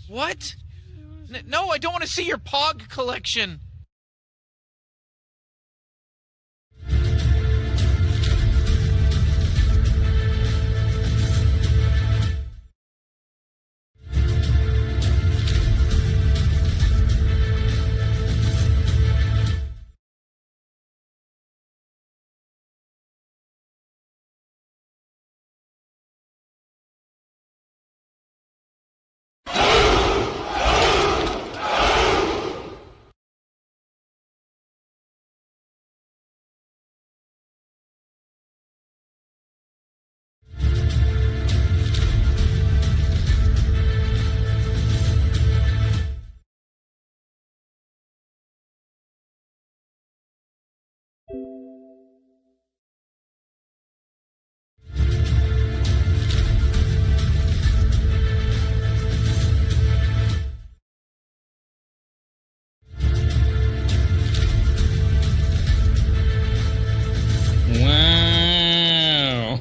What? No, I don't want to see your Pog collection. Wow.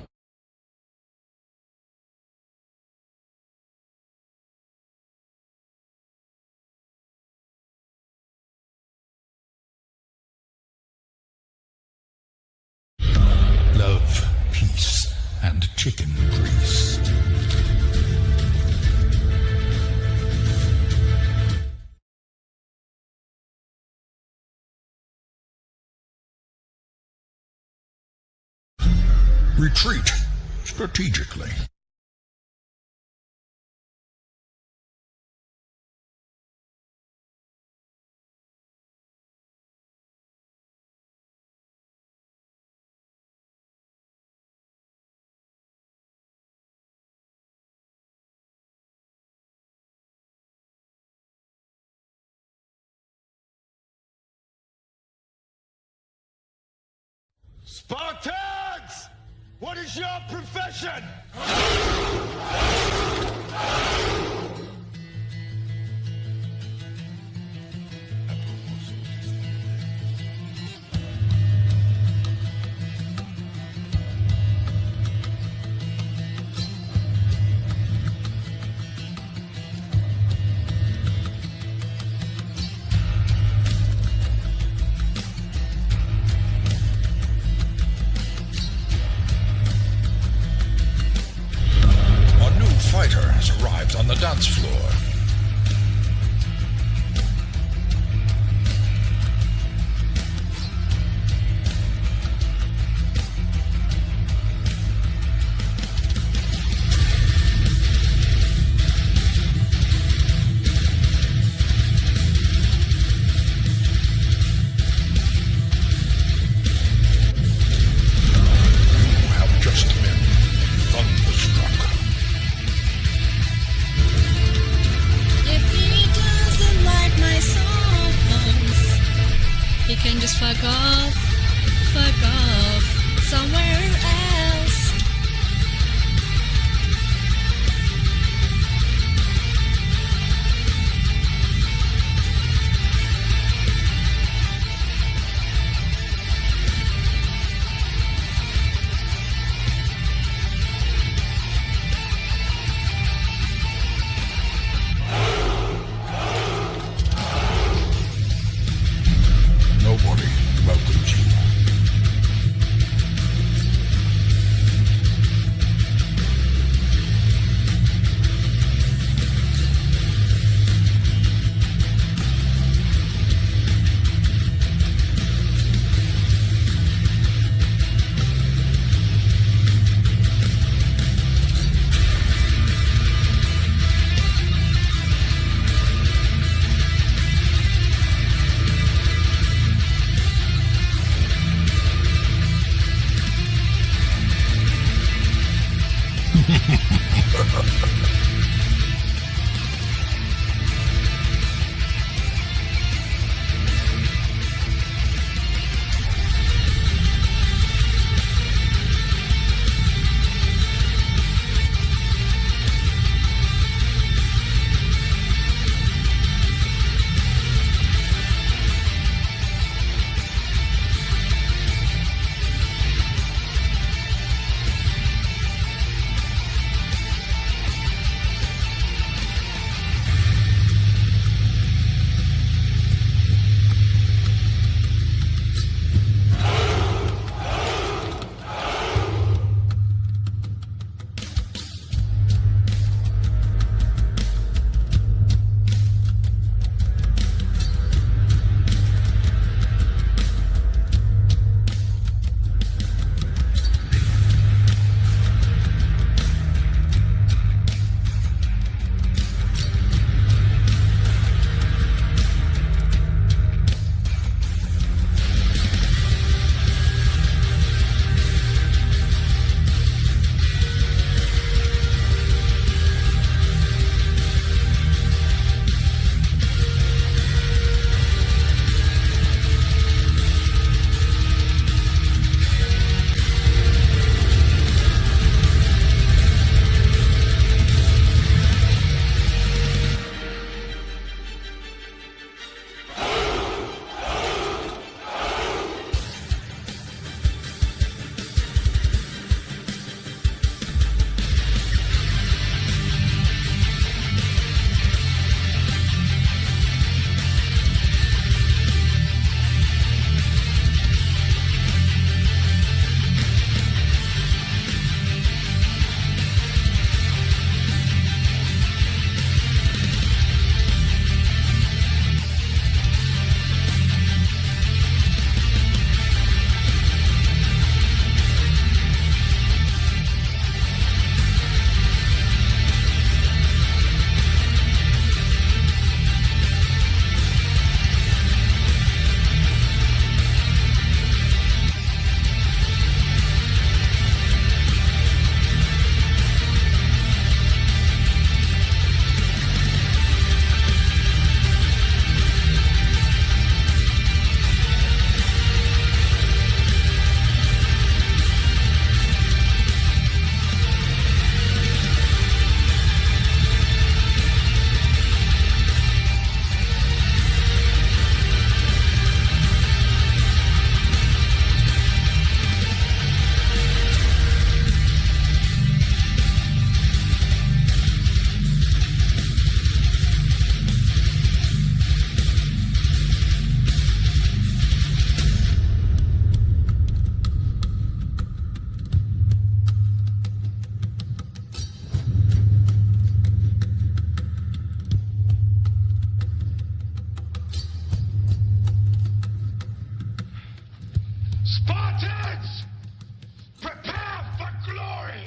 Love, peace, and chicken grease. Retreat strategically. Spartans! What is your profession? Fighter has arrived on the dance floor. You have just been thunderstruck. He can just fuck off somewhere else. Nobody welcomes you. Spartans! Prepare for glory!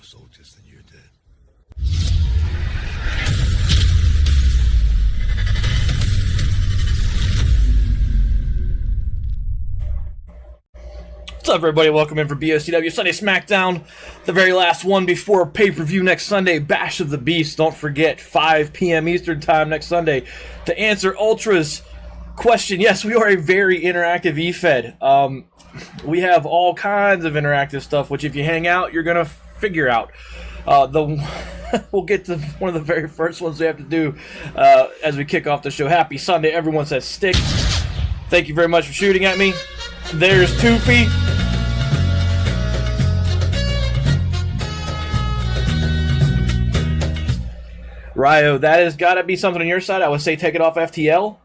soldiers than you did. What's up, everybody? Welcome in for BOCW Sunday Smackdown, the very last one before pay-per-view next Sunday, Bash of the Beast. Don't forget, 5 p.m. Eastern Time next Sunday to answer Ultra's question. Yes, we are a very interactive eFed. We have all kinds of interactive stuff, which if you hang out, you're going to figure out. We'll get to one of the very first ones we have to do as we kick off the show. Happy Sunday. Everyone says stick. Thank you very much for shooting at me. There's Toofy. Ryo, that has got to be something on your side. I would say take it off FTL.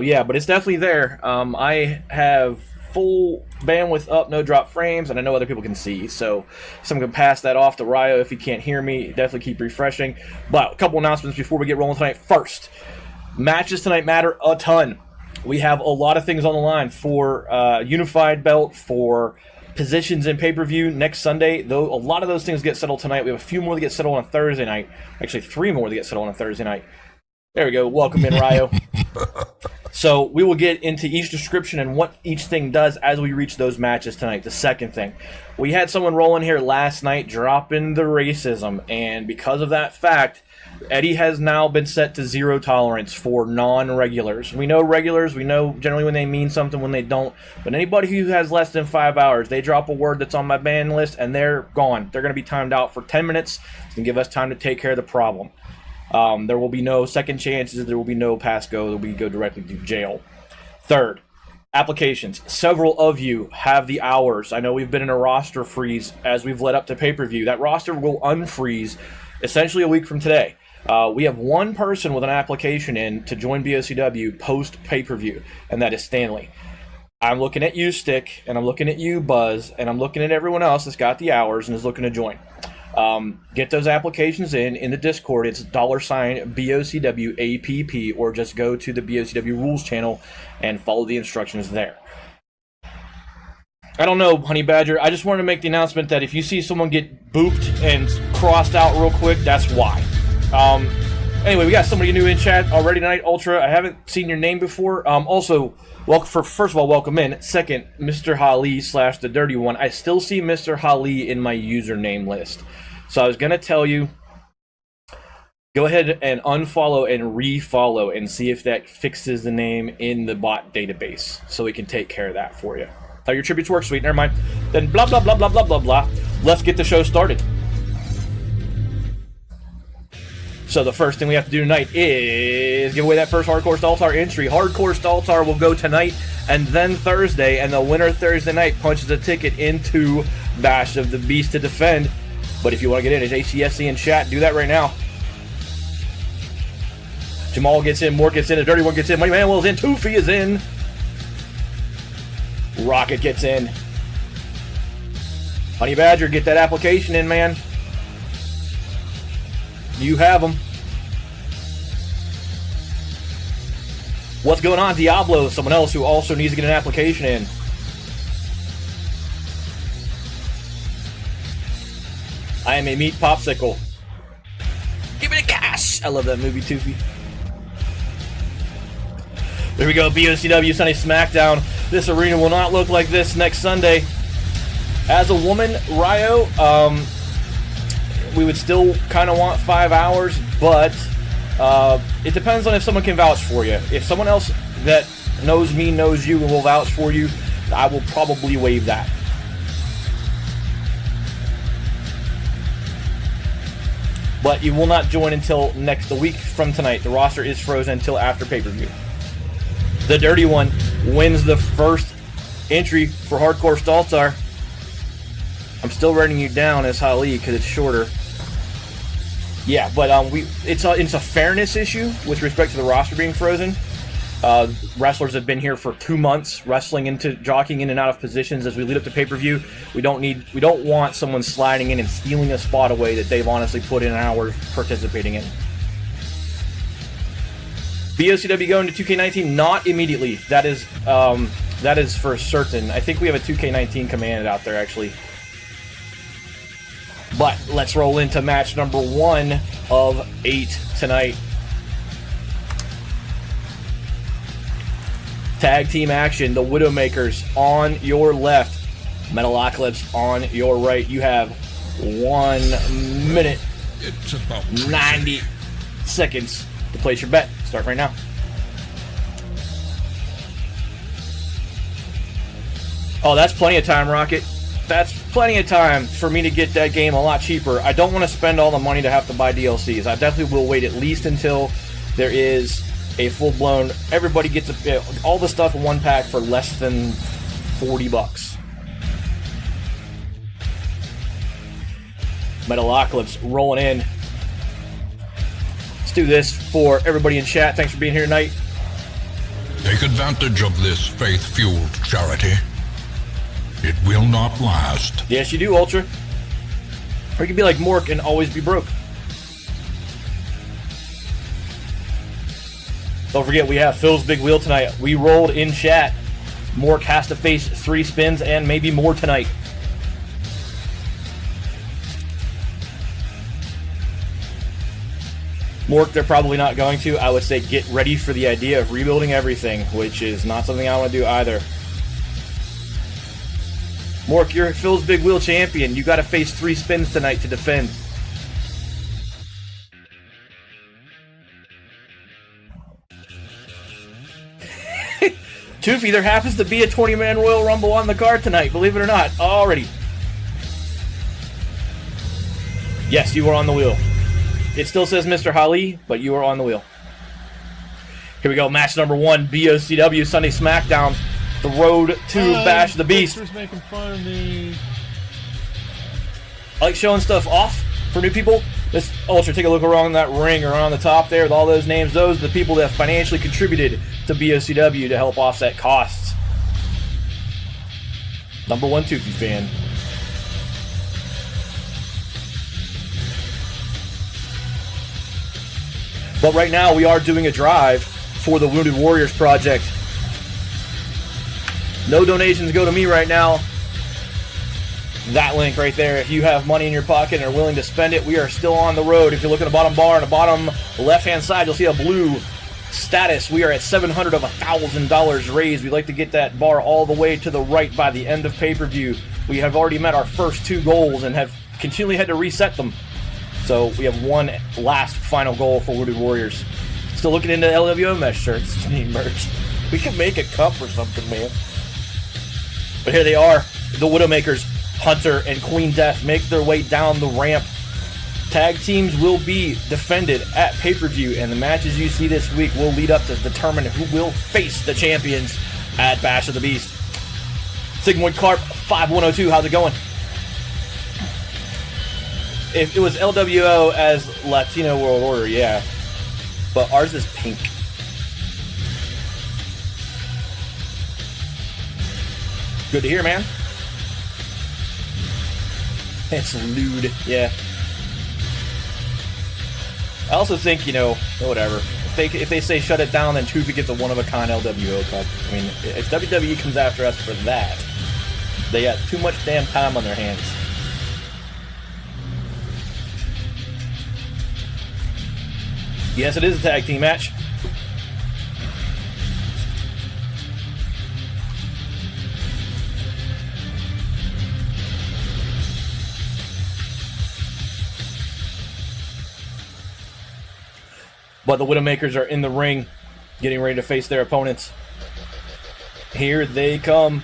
Yeah, but it's definitely there. I have full bandwidth up, no drop frames, and I know other people can see. So someone can pass that off to Ryo if he can't hear me. Definitely keep refreshing. But a couple announcements before we get rolling tonight. First, matches tonight matter a ton. We have a lot of things on the line for Unified Belt, for positions in pay-per-view next Sunday. Though a lot of those things get settled tonight. We have a few more that get settled on Thursday night. Actually, 3 more that get settled on Thursday night. There we go. Welcome in, Ryo. So we will get into each description and what each thing does as we reach those matches tonight. The second thing, we had someone roll in here last night dropping the racism, and because of that fact, Eddie has now been set to 0 tolerance for non-regulars. We know regulars, we know generally when they mean something, when they don't, but anybody who has less than 5 hours, they drop a word that's on my ban list and they're gone. They're going to be timed out for 10 minutes to give us time to take care of the problem. There will be no second chances. There will be no pass go. There will be go directly to jail. Third, applications. Several of you have the hours. I know we've been in a roster freeze as we've led up to pay-per-view. That roster will unfreeze essentially a week from today. We have one person with an application in to join BOCW post pay-per-view, and that is Stanley. I'm looking at you, Stick, and I'm looking at you, Buzz, and I'm looking at everyone else that's got the hours and is looking to join. Get those applications in the Discord. It's $BOCWAPP, or just go to the BOCW rules channel and follow the instructions there. I don't know, Honey Badger. I just wanted to make the announcement that if you see someone get booped and crossed out real quick, that's why. Anyway, we got somebody new in chat already tonight, Ultra. I haven't seen your name before. Also, first of all, welcome in. Second, Mr. Hali / the Dirty One. I still see Mr. Hali in my username list. So I was going to tell you, go ahead and unfollow and refollow and see if that fixes the name in the bot database so we can take care of that for you. How your tributes work? Sweet, never mind. Then blah, blah, blah, blah, blah, blah, blah. Let's get the show started. So the first thing we have to do tonight is give away that first Hardcore Stall-Tar entry. Hardcore Stall-Tar will go tonight and then Thursday, and the winner Thursday night punches a ticket into Bash of the Beast to defend. But if you want to get in, it's ACSC in chat. Do that right now. Jamal gets in, Mort gets in, the Dirty One gets in, Money Manuel's in, Toofy is in. Rocket gets in. Honey Badger, get that application in, man. You have them. What's going on, Diablo? Someone else who also needs to get an application in. I am a meat popsicle. Give me the cash. I love that movie, Toofy. There we go, BOCW Sunday Smackdown. This arena will not look like this next Sunday. As a woman, Ryo, we would still kind of want 5 hours, but it depends on if someone can vouch for you. If someone else that knows me, knows you, and will vouch for you, I will probably waive that. But you will not join until a week from tonight. The roster is frozen until after pay-per-view. The Dirty One wins the first entry for Hardcore Stall-Tar. I'm still writing you down as Hali because it's shorter. Yeah, but it's a fairness issue with respect to the roster being frozen. Wrestlers have been here for 2 months, jockeying in and out of positions as we lead up to pay-per-view. We don't want someone sliding in and stealing a spot away that they've honestly put in hours participating in. BOCW going to 2K19, not immediately. That is for certain. I think we have a 2K19 command out there actually. But let's roll into match number 1 of 8 tonight. Tag team action. The Widowmakers on your left. Metalocalypse on your right. You have 1 minute, It's about 90 seconds to place your bet. Start right now. Oh, that's plenty of time, Rocket. That's plenty of time for me to get that game a lot cheaper. I don't want to spend all the money to have to buy DLCs. I definitely will wait at least until there is a full-blown... Everybody gets all the stuff in one pack for less than $40. Metalocalypse rolling in. Let's do this for everybody in chat. Thanks for being here tonight. Take advantage of this faith-fueled charity. It will not last. Yes, you do, Ultra. Or you can be like Mork and always be broke. Don't forget, we have Phil's Big Wheel tonight. We rolled in chat. Mork has to face 3 spins and maybe more tonight. Mork, they're probably not going to. I would say get ready for the idea of rebuilding everything, which is not something I want to do either. Mork, you're Phil's Big Wheel champion. You got to face 3 spins tonight to defend. Toofy, there happens to be a 20-man Royal Rumble on the card tonight, believe it or not. Already. Yes, you are on the wheel. It still says Mr. Ali, but you are on the wheel. Here we go, match number 1, BOCW Sunday Smackdown. The road to Bash the Beast. Making fun of me. I like showing stuff off for new people. This Ultra, take a look around that ring or on the top there with all those names. Those are the people that have financially contributed to BOCW to help offset costs. Number 1 Toothy fan. But right now we are doing a drive for the Wounded Warriors Project. No donations go to me right now. That link right there, if you have money in your pocket and are willing to spend it, we are still on the road. If you look at the bottom bar on the bottom left-hand side, you'll see a blue status. We are at $700 of $1,000 raised. We'd like to get that bar all the way to the right by the end of pay-per-view. We have already met our first 2 goals and have continually had to reset them. So we have one last final goal for Wounded Warriors. Still looking into LWO mesh shirts. Need merch. We could make a cup or something, man. But here they are, the Widowmakers. Hunter and Queen Death make their way down the ramp. Tag teams will be defended at pay-per-view, and the matches you see this week will lead up to determine who will face the champions at Bash of the Beast. Sigmund Carp, 5102, how's it going? If it was LWO as Latino World Order, yeah. But ours is pink. Good to hear, man. It's lewd, yeah. I also think, you know, whatever. If they say shut it down, then Toofy gets a one-of-a-kind LWO cup. I mean, if WWE comes after us for that, they got too much damn time on their hands. Yes, it is a tag team match. But the Widowmakers are in the ring, getting ready to face their opponents. Here they come.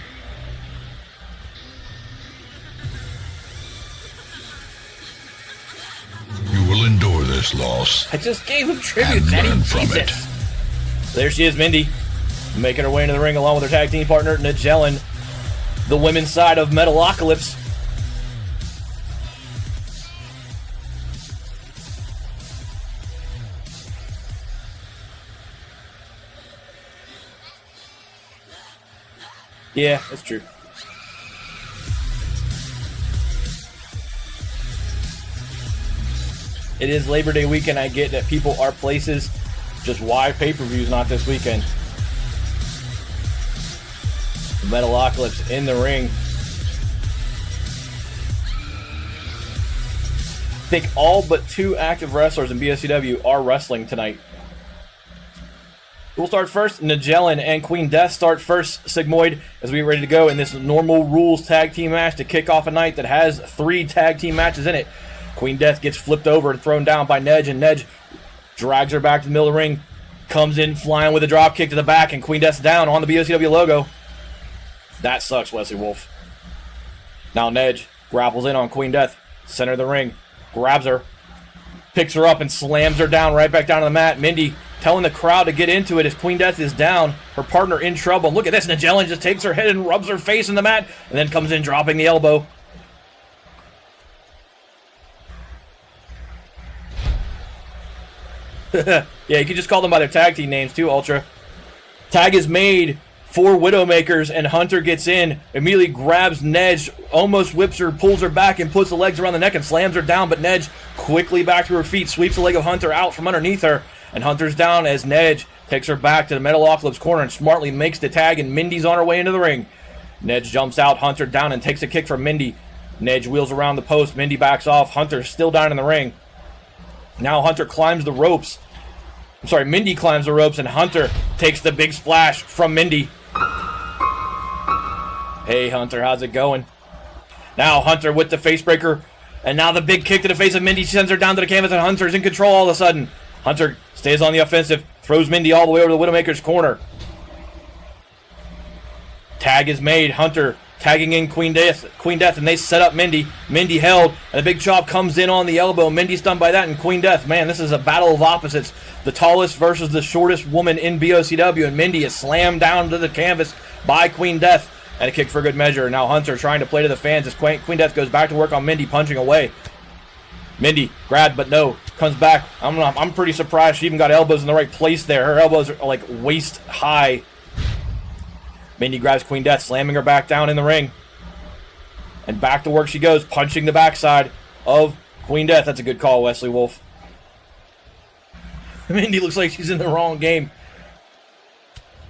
You will endure this loss. I just gave him tribute, And Teddy. learn from Jesus. There she is, Mindy, making her way into the ring along with her tag team partner, Nigellin, the women's side of Metalocalypse. Yeah, that's true. It is Labor Day weekend. I get that people are places. Just why pay-per-views not this weekend? Metalocalypse in the ring. I think all but 2 active wrestlers in BOCW are wrestling tonight. We'll start first. Nigellin and Queen Death start first, Sigmoid, as we get ready to go in this normal rules tag team match to kick off a night that has 3 tag team matches in it. Queen Death gets flipped over and thrown down by Nedge, and Nedge drags her back to the middle of the ring, comes in flying with a drop kick to the back, and Queen Death's down on the BOCW logo. That sucks, Wesley Wolf. Now Nedge grapples in on Queen Death, center of the ring, grabs her, picks her up and slams her down right back down to the mat. Mindy telling the crowd to get into it as Queen Death is down, her partner in trouble. Look at this, Nigellin just takes her head and rubs her face in the mat, and then comes in dropping the elbow. Yeah, you can just call them by their tag team names too, Ultra. Tag is made for Widowmakers, and Hunter gets in, immediately grabs Nedge, almost whips her, pulls her back, and puts the legs around the neck and slams her down, but Nedge quickly back to her feet, sweeps the leg of Hunter out from underneath her, and Hunter's down as Nedge takes her back to the Metalocalypse corner and smartly makes the tag, and Mindy's on her way into the ring. Nedge jumps out, Hunter down, and takes a kick from Mindy. Nedge wheels around the post, Mindy backs off, Hunter still down in the ring. Now Hunter climbs the ropes. I'm sorry, Mindy climbs the ropes, and Hunter takes the big splash from Mindy. Hey, Hunter, how's it going? Now Hunter with the facebreaker, and now the big kick to the face of Mindy sends her down to the canvas, and Hunter's in control all of a sudden. Hunter stays on the offensive, throws Mindy all the way over to the Widowmaker's corner. Tag is made. Hunter tagging in Queen Death, and they set up Mindy. Mindy held, and the big chop comes in on the elbow. Mindy's stunned by that, and Queen Death, man, this is a battle of opposites. The tallest versus the shortest woman in BOCW, and Mindy is slammed down to the canvas by Queen Death, and a kick for good measure. Now Hunter trying to play to the fans as Queen Death goes back to work on Mindy, punching away. Mindy grabbed, but no, comes back. I'm pretty surprised she even got elbows in the right place there. Her elbows are like waist high. Mindy grabs Queen Death, slamming her back down in the ring. And back to work she goes, punching the backside of Queen Death. That's a good call, Wesley Wolf. Mindy looks like she's in the wrong game.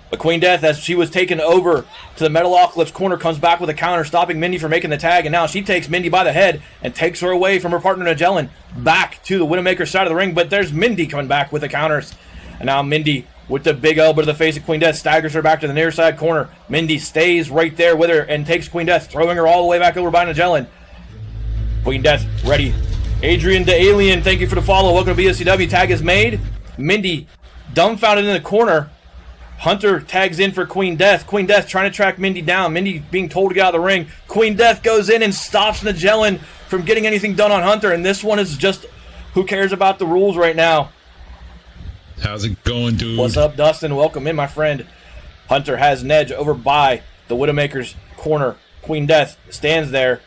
But Queen Death, as she was taken over to the Metalocalypse corner, comes back with a counter, stopping Mindy from making the tag. And now she takes Mindy by the head and takes her away from her partner, Nigellin, back to the Widowmaker side of the ring. But there's Mindy coming back with the counters. And now Mindy, with the big elbow to the face of Queen Death, staggers her back to the near side corner. Mindy stays right there with her and takes Queen Death, throwing her all the way back over by Nigellin. Queen Death ready. Adrian the Alien, thank you for the follow. Welcome to BOCW. Tag is made. Mindy dumbfounded in the corner. Hunter tags in for Queen Death. Queen Death trying to track Mindy down. Mindy being told to get out of the ring. Queen Death goes in and stops Nigellin from getting anything done on Hunter. And this one is just, who cares about the rules right now? How's it going, dude? What's up, Dustin? Welcome in, my friend. Hunter has Nedge over by the Widowmaker's corner. Queen Death stands there.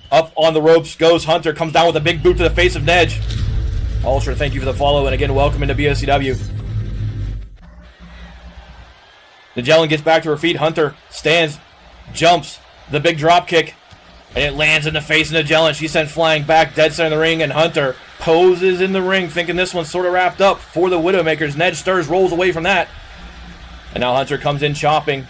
Up on the ropes goes Hunter. Comes down with a big boot to the face of Nedge. Ultra, thank you for the follow. And again, welcome into BOCW. Nigellin gets back to her feet. Hunter stands, jumps, the big drop kick, and it lands in the face of Nigellin. She's sent flying back, dead center of the ring, and Hunter poses in the ring, thinking this one's sort of wrapped up for the Widowmakers. Nedge stirs, rolls away from that. And now Hunter comes in chopping,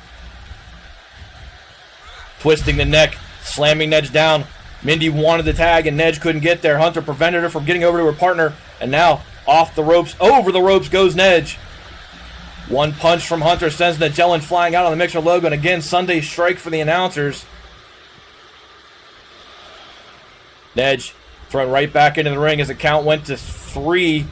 twisting the neck, slamming Nedge down. Mindy wanted the tag, and Nedge couldn't get there. Hunter prevented her from getting over to her partner, and now off the ropes, over the ropes goes Nedge. One punch from Hunter sends Nigellin flying out on the Mixer logo, and again, Sunday strike for the announcers. Nedge thrown right back into the ring as the count went to 3.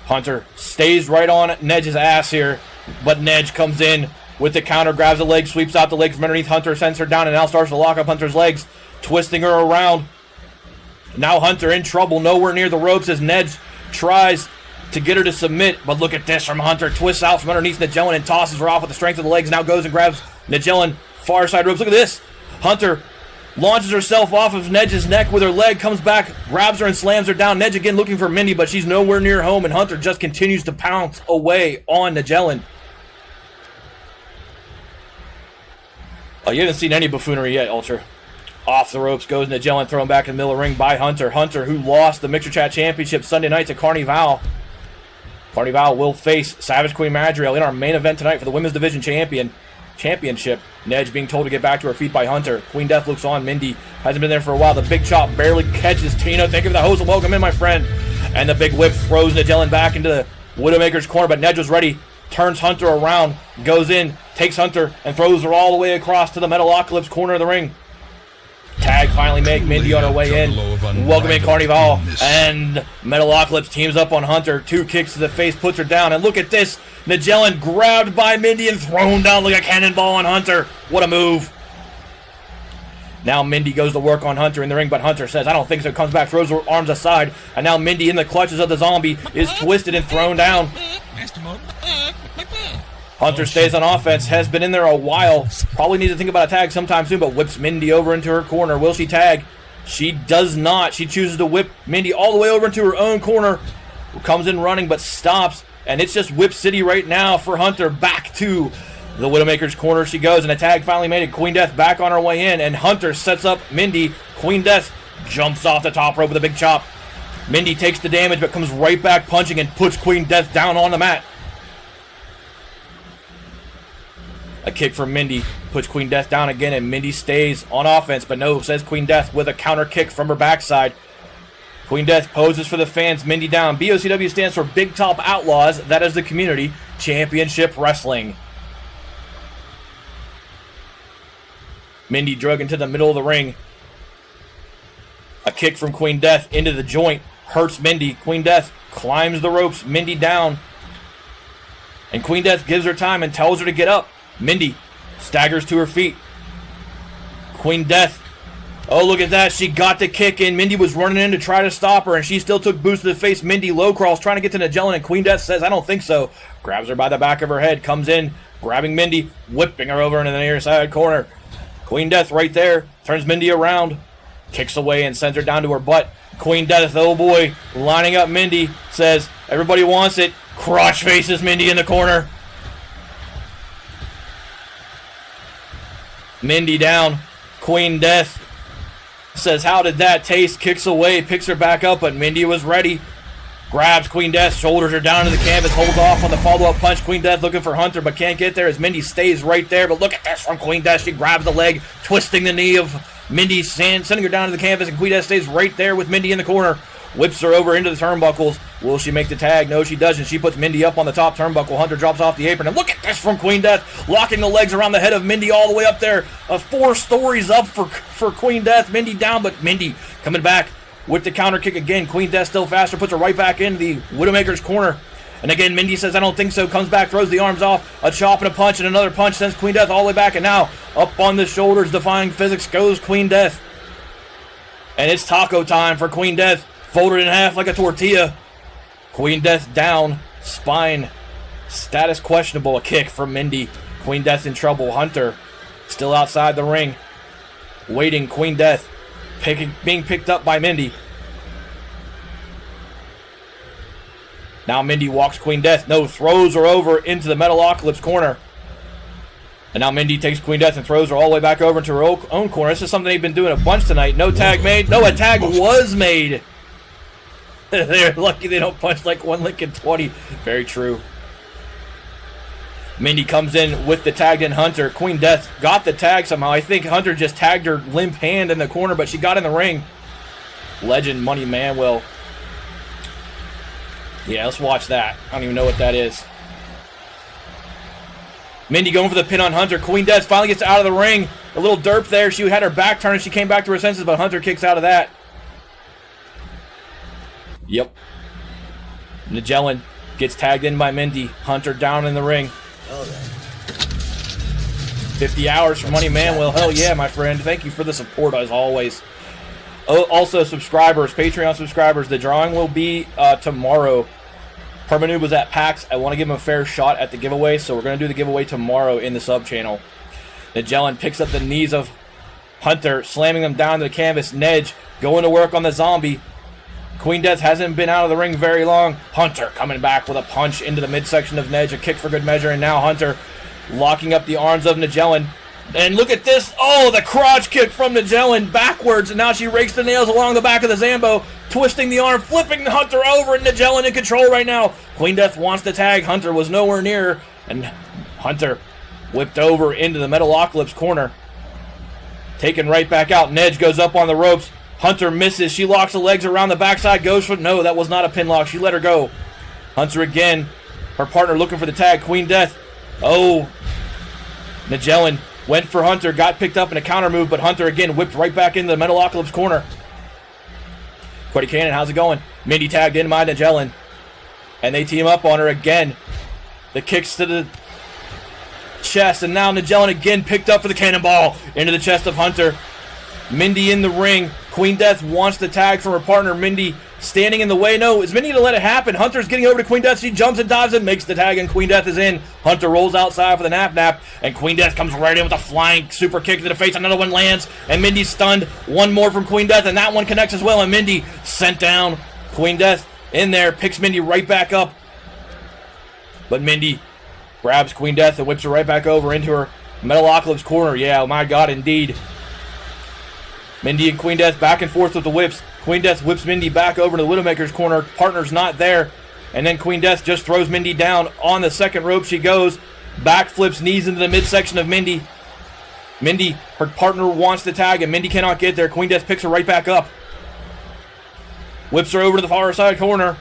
Hunter stays right on Nedge's ass here, but Nedge comes in with the counter, grabs the leg, sweeps out the leg from underneath Hunter, sends her down, and now starts to lock up Hunter's legs, twisting her around. Now Hunter in trouble, nowhere near the ropes as Nedge tries to get her to submit, but look at this from Hunter. Twists out from underneath Nigellin and tosses her off with the strength of the legs. Now goes and grabs Nigellin, far side ropes. Look at this. Hunter launches herself off of Nedge's neck with her leg, comes back, grabs her and slams her down. Nedge again looking for Mindy, but she's nowhere near home, and Hunter just continues to pounce away on Nigellin. Oh, you haven't seen any buffoonery yet, Ultra. Off the ropes goes Nigellin, thrown back in the middle of the ring by Hunter. Hunter, who lost the Mixer Chat Championship Sunday night to Carnival. Carnival will face Savage Queen Madriel in our main event tonight for the Women's Division Championship. Nedge being told to get back to her feet by Hunter. Queen Death looks on. Mindy hasn't been there for a while. The big chop barely catches Tino. Thank you for the host and welcome in, my friend. And the big whip throws Nigellin back into the Widowmaker's corner, but Nedge was ready. Turns Hunter around, goes in, takes Hunter, and throws her all the way across to the Metalocalypse corner of the ring. Tag finally made Mindy on her way in. Welcome in Carnival. And Metalocalypse teams up on Hunter. 2 kicks to the face, puts her down. And look at this. Nigellin grabbed by Mindy and thrown down like a cannonball on Hunter. What a move. Now Mindy goes to work on Hunter in the ring, but Hunter says, I don't think so. Comes back, throws her arms aside. And now Mindy in the clutches of the zombie is twisted and thrown down. Hunter stays on offense, has been in there a while. Probably needs to think about a tag sometime soon, but whips Mindy over into her corner. Will she tag? She does not. She chooses to whip Mindy all the way over into her own corner. Comes in running, but stops. And it's just Whip City right now for Hunter. Back to the Widowmaker's corner she goes, and a tag finally made it. Queen Death back on her way in, and Hunter sets up Mindy. Queen Death jumps off the top rope with a big chop. Mindy takes the damage, but comes right back punching and puts Queen Death down on the mat. A kick from Mindy puts Queen Death down again, and Mindy stays on offense, but no, says Queen Death with a counter kick from her backside. Queen Death poses for the fans, Mindy down. BOCW stands for Big Top Outlaws. That is the Community Championship Wrestling. Mindy drug into the middle of the ring. A kick from Queen Death into the joint. Hurts Mindy. Queen Death climbs the ropes. Mindy down. And Queen Death gives her time and tells her to get up. Mindy staggers to her feet. Queen Death. Oh, look at that. She got the kick in. Mindy was running in to try to stop her, and she still took boots to the face. Mindy low crawls, trying to get to Nagellan, and Queen Death says, I don't think so. Grabs her by the back of her head, comes in, grabbing Mindy, whipping her over into the near side corner. Queen Death right there, turns Mindy around, kicks away and sends her down to her butt. Queen Death, oh boy, lining up Mindy, says, everybody wants it. Crotch faces Mindy in the corner. Mindy down. Queen Death says, how did that taste? Kicks away, picks her back up, but Mindy was ready. Grabs Queen Death, shoulders her down to the canvas, holds off on the follow-up punch. Queen Death looking for Hunter, but can't get there as Mindy stays right there. But look at this from Queen Death. She grabs the leg, twisting the knee of Mindy, sending her down to the canvas, and Queen Death stays right there with Mindy in the corner. Whips her over into the turnbuckles. Will she make the tag? No, she doesn't. She puts Mindy up on the top turnbuckle. Hunter drops off the apron. And look at this from Queen Death, locking the legs around the head of Mindy all the way up there. 4 stories up for Queen Death. Mindy down, but Mindy coming back with the counter kick again. Queen Death still faster, puts her right back into the Widowmaker's corner. And again, Mindy says, I don't think so. Comes back, throws the arms off. A chop and a punch, and another punch sends Queen Death all the way back. And now, up on the shoulders, defying physics, goes Queen Death. And it's taco time for Queen Death. Folded in half like a tortilla. Queen Death down. Spine. Status questionable. A kick from Mindy. Queen Death in trouble. Hunter still outside the ring. Waiting. Queen Death being picked up by Mindy. Now Mindy walks Queen Death. No, throws her over into the Metalocalypse corner. And now Mindy takes Queen Death and throws her all the way back over into her own corner. This is something they've been doing a bunch tonight. No tag made. No, a tag was made. They're lucky they don't punch like 1 Lincoln 20. Very true. Mindy comes in with the tagged in Hunter. Queen Death got the tag somehow. I think Hunter just tagged her limp hand in the corner, but she got in the ring. Legend Money Manuel. Yeah, let's watch that. I don't even know what that is. Mindy going for the pin on Hunter. Queen Death finally gets out of the ring. A little derp there. She had her back turned and she came back to her senses, but Hunter kicks out of that. Yep. Nagellan gets tagged in by Mindy. Hunter down in the ring. 50 hours for Money Manuel. Hell yeah, my friend. Thank you for the support as always. Oh, also, subscribers, Patreon subscribers, the drawing will be tomorrow. Permanoob was at PAX. I want to give him a fair shot at the giveaway, so we're going to do the giveaway tomorrow in the sub channel. Nagellan picks up the knees of Hunter, slamming them down to the canvas. Nedge going to work on the zombie. Queen Death hasn't been out of the ring very long. Hunter coming back with a punch into the midsection of Nedge, a kick for good measure, and now Hunter locking up the arms of Nagellan. And look at this. Oh, the crotch kick from Nagellan backwards, and now she rakes the nails along the back of the Zambo, twisting the arm, flipping Hunter over, and Nagellan in control right now. Queen Death wants to tag. Hunter was nowhere near, and Hunter whipped over into the Metalocalypse corner. Taken right back out. Nedge goes up on the ropes. Hunter misses. She locks the legs around the backside. Goes for... No, that was not a pin lock. She let her go. Hunter again. Her partner looking for the tag. Queen Death. Oh. Nagellan went for Hunter. Got picked up in a counter move, but Hunter again whipped right back into the Metalocalypse corner. Cody Cannon, how's it going? Mindy tagged in by Nagellan. And they team up on her again. The kicks to the chest. And now Nagellan again picked up for the cannonball into the chest of Hunter. Mindy in the ring. Queen Death wants the tag from her partner. Mindy standing in the way. No, is Mindy going to let it happen? Hunter's getting over to Queen Death. She jumps and dives and makes the tag, and Queen Death is in. Hunter rolls outside for the nap, and Queen Death comes right in with a flying super kick to the face. Another one lands, and Mindy's stunned. One more from Queen Death, and that one connects as well, and Mindy sent down. Queen Death in there, picks Mindy right back up. But Mindy grabs Queen Death and whips her right back over into her Metalocalypse corner. Yeah, my God, indeed. Mindy and Queen Death back and forth with the whips. Queen Death whips Mindy back over to the Widowmaker's corner. Partner's not there. And then Queen Death just throws Mindy down. On the second rope she goes. Backflips, knees into the midsection of Mindy. Mindy, her partner wants the tag, and Mindy cannot get there. Queen Death picks her right back up. Whips her over to the far side corner.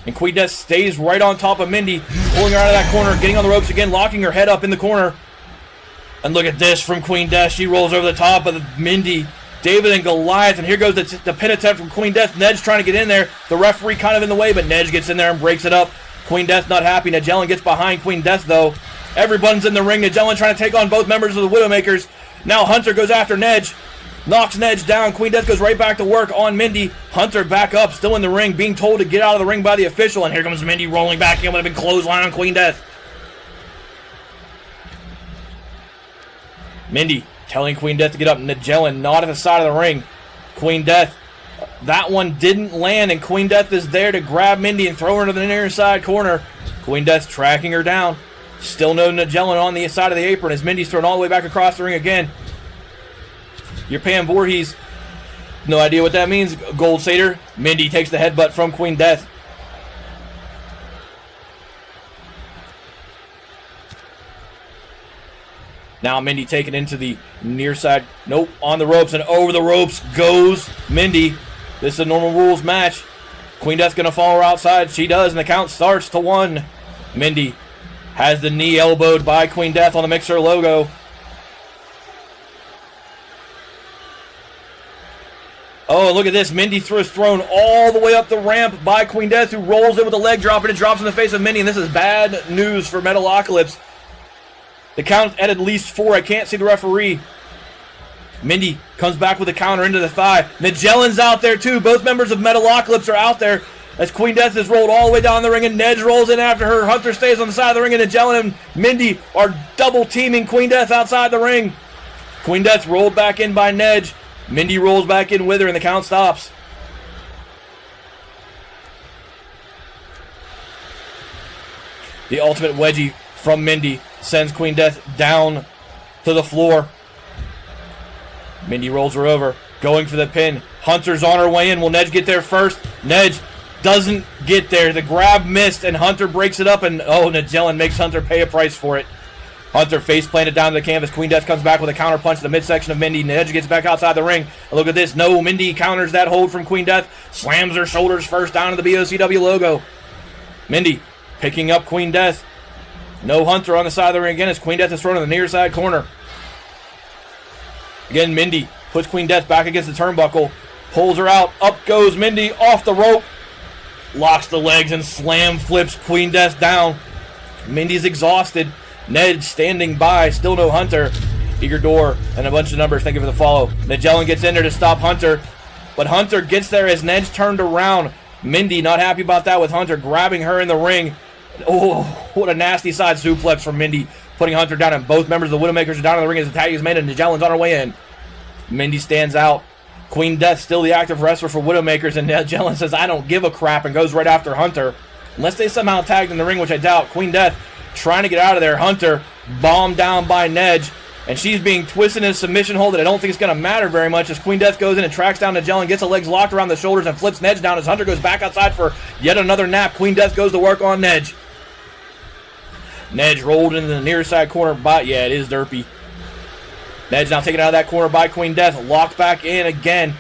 And Queen Death stays right on top of Mindy, pulling her out of that corner, getting on the ropes again, locking her head up in the corner. And look at this from Queen Death. She rolls over the top of Mindy. David and Goliath, and here goes the pin attempt from Queen Death. Nedge trying to get in there. The referee kind of in the way, but Nedge gets in there and breaks it up. Queen Death not happy. Nagellan gets behind Queen Death, though. Everyone's in the ring. Nagellan trying to take on both members of the Widowmakers. Now Hunter goes after Nedge. Knocks Nedge down. Queen Death goes right back to work on Mindy. Hunter back up, still in the ring, being told to get out of the ring by the official. And here comes Mindy rolling back in with a big clothesline on Queen Death. Mindy telling Queen Death to get up. Nigella not at the side of the ring. Queen Death. That one didn't land, and Queen Death is there to grab Mindy and throw her into the near side corner. Queen Death tracking her down. Still no Nigella on the side of the apron as Mindy's thrown all the way back across the ring again. You're Pam Voorhees. No idea what that means. Gold Satyr. Mindy takes the headbutt from Queen Death. Now Mindy taken into the near side. Nope, on the ropes, and over the ropes goes Mindy. This is a normal rules match. Queen Death's going to follow her outside. She does, and the count starts to 1. Mindy has the knee elbowed by Queen Death on the Mixer logo. Oh, look at this. Mindy thrown all the way up the ramp by Queen Death, who rolls in with a leg drop, and it drops in the face of Mindy, and this is bad news for Metalocalypse. The count at least 4. I can't see the referee. Mindy comes back with a counter into the thigh. Nigellan's out there too. Both members of Metalocalypse are out there as Queen Death is rolled all the way down the ring, and Nedge rolls in after her. Hunter stays on the side of the ring, and Nigella and Mindy are double teaming Queen Death outside the ring. Queen Death rolled back in by Nedge. Mindy rolls back in with her, and the count stops. The ultimate wedgie from Mindy sends Queen Death down to the floor. Mindy rolls her over, going for the pin. Hunter's on her way in. Will Nedge get there first? Nedge doesn't get there. The grab missed, and Hunter breaks it up, and Nigella makes Hunter pay a price for it. Hunter face planted down to the canvas. Queen Death comes back with a counter punch to the midsection of Mindy. Nedge gets back outside the ring. And look at this. No, Mindy counters that hold from Queen Death. Slams her shoulders first down to the BOCW logo. Mindy picking up Queen Death. No Hunter on the side of the ring again as Queen Death is thrown in the near side corner. Again, Mindy puts Queen Death back against the turnbuckle. Pulls her out. Up goes Mindy off the rope. Locks the legs and slam flips Queen Death down. Mindy's exhausted. Nedge standing by. Still no Hunter. Eager Door and a bunch of numbers. Thank you for the follow. Nigella gets in there to stop Hunter. But Hunter gets there as Nedge turned around. Mindy not happy about that with Hunter grabbing her in the ring. Oh, what a nasty side suplex from Mindy, putting Hunter down, and both members of the Widowmakers are down in the ring as the tag is made, and Nigella's on her way in. Mindy stands out. Queen Death still the active wrestler for Widowmakers, and Nigella says, I don't give a crap, and goes right after Hunter. Unless they somehow tagged in the ring, which I doubt. Queen Death trying to get out of there. Hunter bombed down by Nedge, and she's being twisted in a submission hold that I don't think it's going to matter very much as Queen Death goes in and tracks down Nigella and gets the legs locked around the shoulders and flips Nedge down as Hunter goes back outside for yet another nap. Queen Death goes to work on Nedge. Nedge rolled into the near side corner by, yeah, it is derpy. Nedge now taken out of that corner by Queen Death, locked back in again.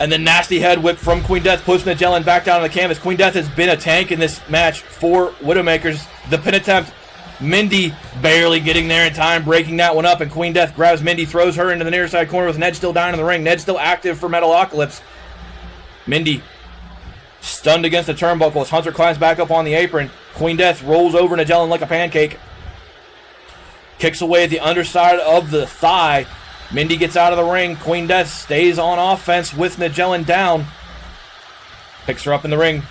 And the nasty head whip from Queen Death puts Nigella back down on the canvas. Queen Death has been a tank in this match for Widowmakers. The pin attempt, Mindy barely getting there in time, breaking that one up, and Queen Death grabs Mindy, throws her into the near side corner with Nedge still down in the ring. Nedge still active for Metalocalypse. Mindy stunned against the turnbuckle as Hunter climbs back up on the apron. Queen Death rolls over Nigella like a pancake. Kicks away at the underside of the thigh. Mindy gets out of the ring. Queen Death stays on offense with Nigella down. Picks her up in the ring.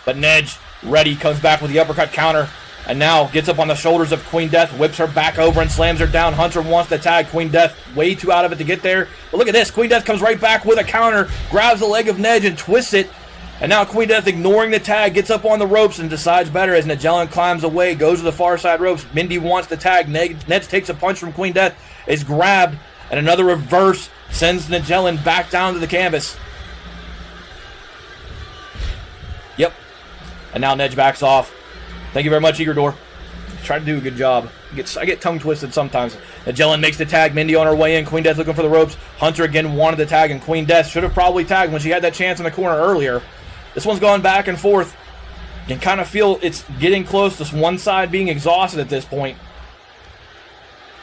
But Nedge, ready, comes back with the uppercut counter. And now gets up on the shoulders of Queen Death, whips her back over and slams her down. Hunter wants to tag. Queen Death way too out of it to get there. But look at this. Queen Death comes right back with a counter, grabs the leg of Nedge and twists it. And now Queen Death, ignoring the tag, gets up on the ropes and decides better as Nigella climbs away, goes to the far side ropes. Mindy wants the tag. Nedge takes a punch from Queen Death, is grabbed, and another reverse sends Nigella back down to the canvas. Yep. And now Nedge backs off. Thank you very much, Eager Door. Try to do a good job. I get tongue twisted sometimes. Nigella makes the tag. Mindy on her way in. Queen Death looking for the ropes. Hunter again wanted the tag, and Queen Death should have probably tagged when she had that chance in the corner earlier. This one's going back and forth. You can kind of feel it's getting close to one side being exhausted at this point.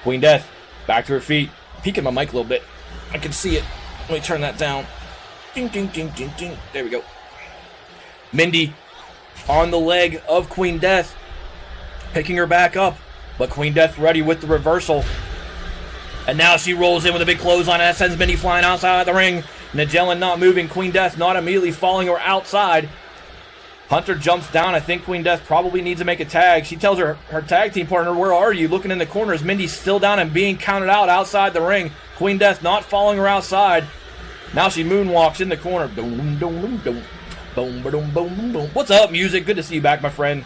Queen Death back to her feet. Peeking my mic a little bit. I can see it. Let me turn that down. Ding, ding, ding, ding, ding. There we go. Mindy on the leg of Queen Death, picking her back up. But Queen Death ready with the reversal. And now she rolls in with a big clothesline, and that sends Mindy flying outside the ring. Magellan not moving. Queen Death not immediately falling her outside. Hunter jumps down. I think Queen Death probably needs to make a tag. She tells her tag team partner, where are you? Looking in the corners. Mindy's still down and being counted out outside the ring. Queen Death not following her outside. Now she moonwalks in the corner. Boom, boom, boom, boom. Boom, boom, boom, boom. What's up, music? Good to see you back, my friend.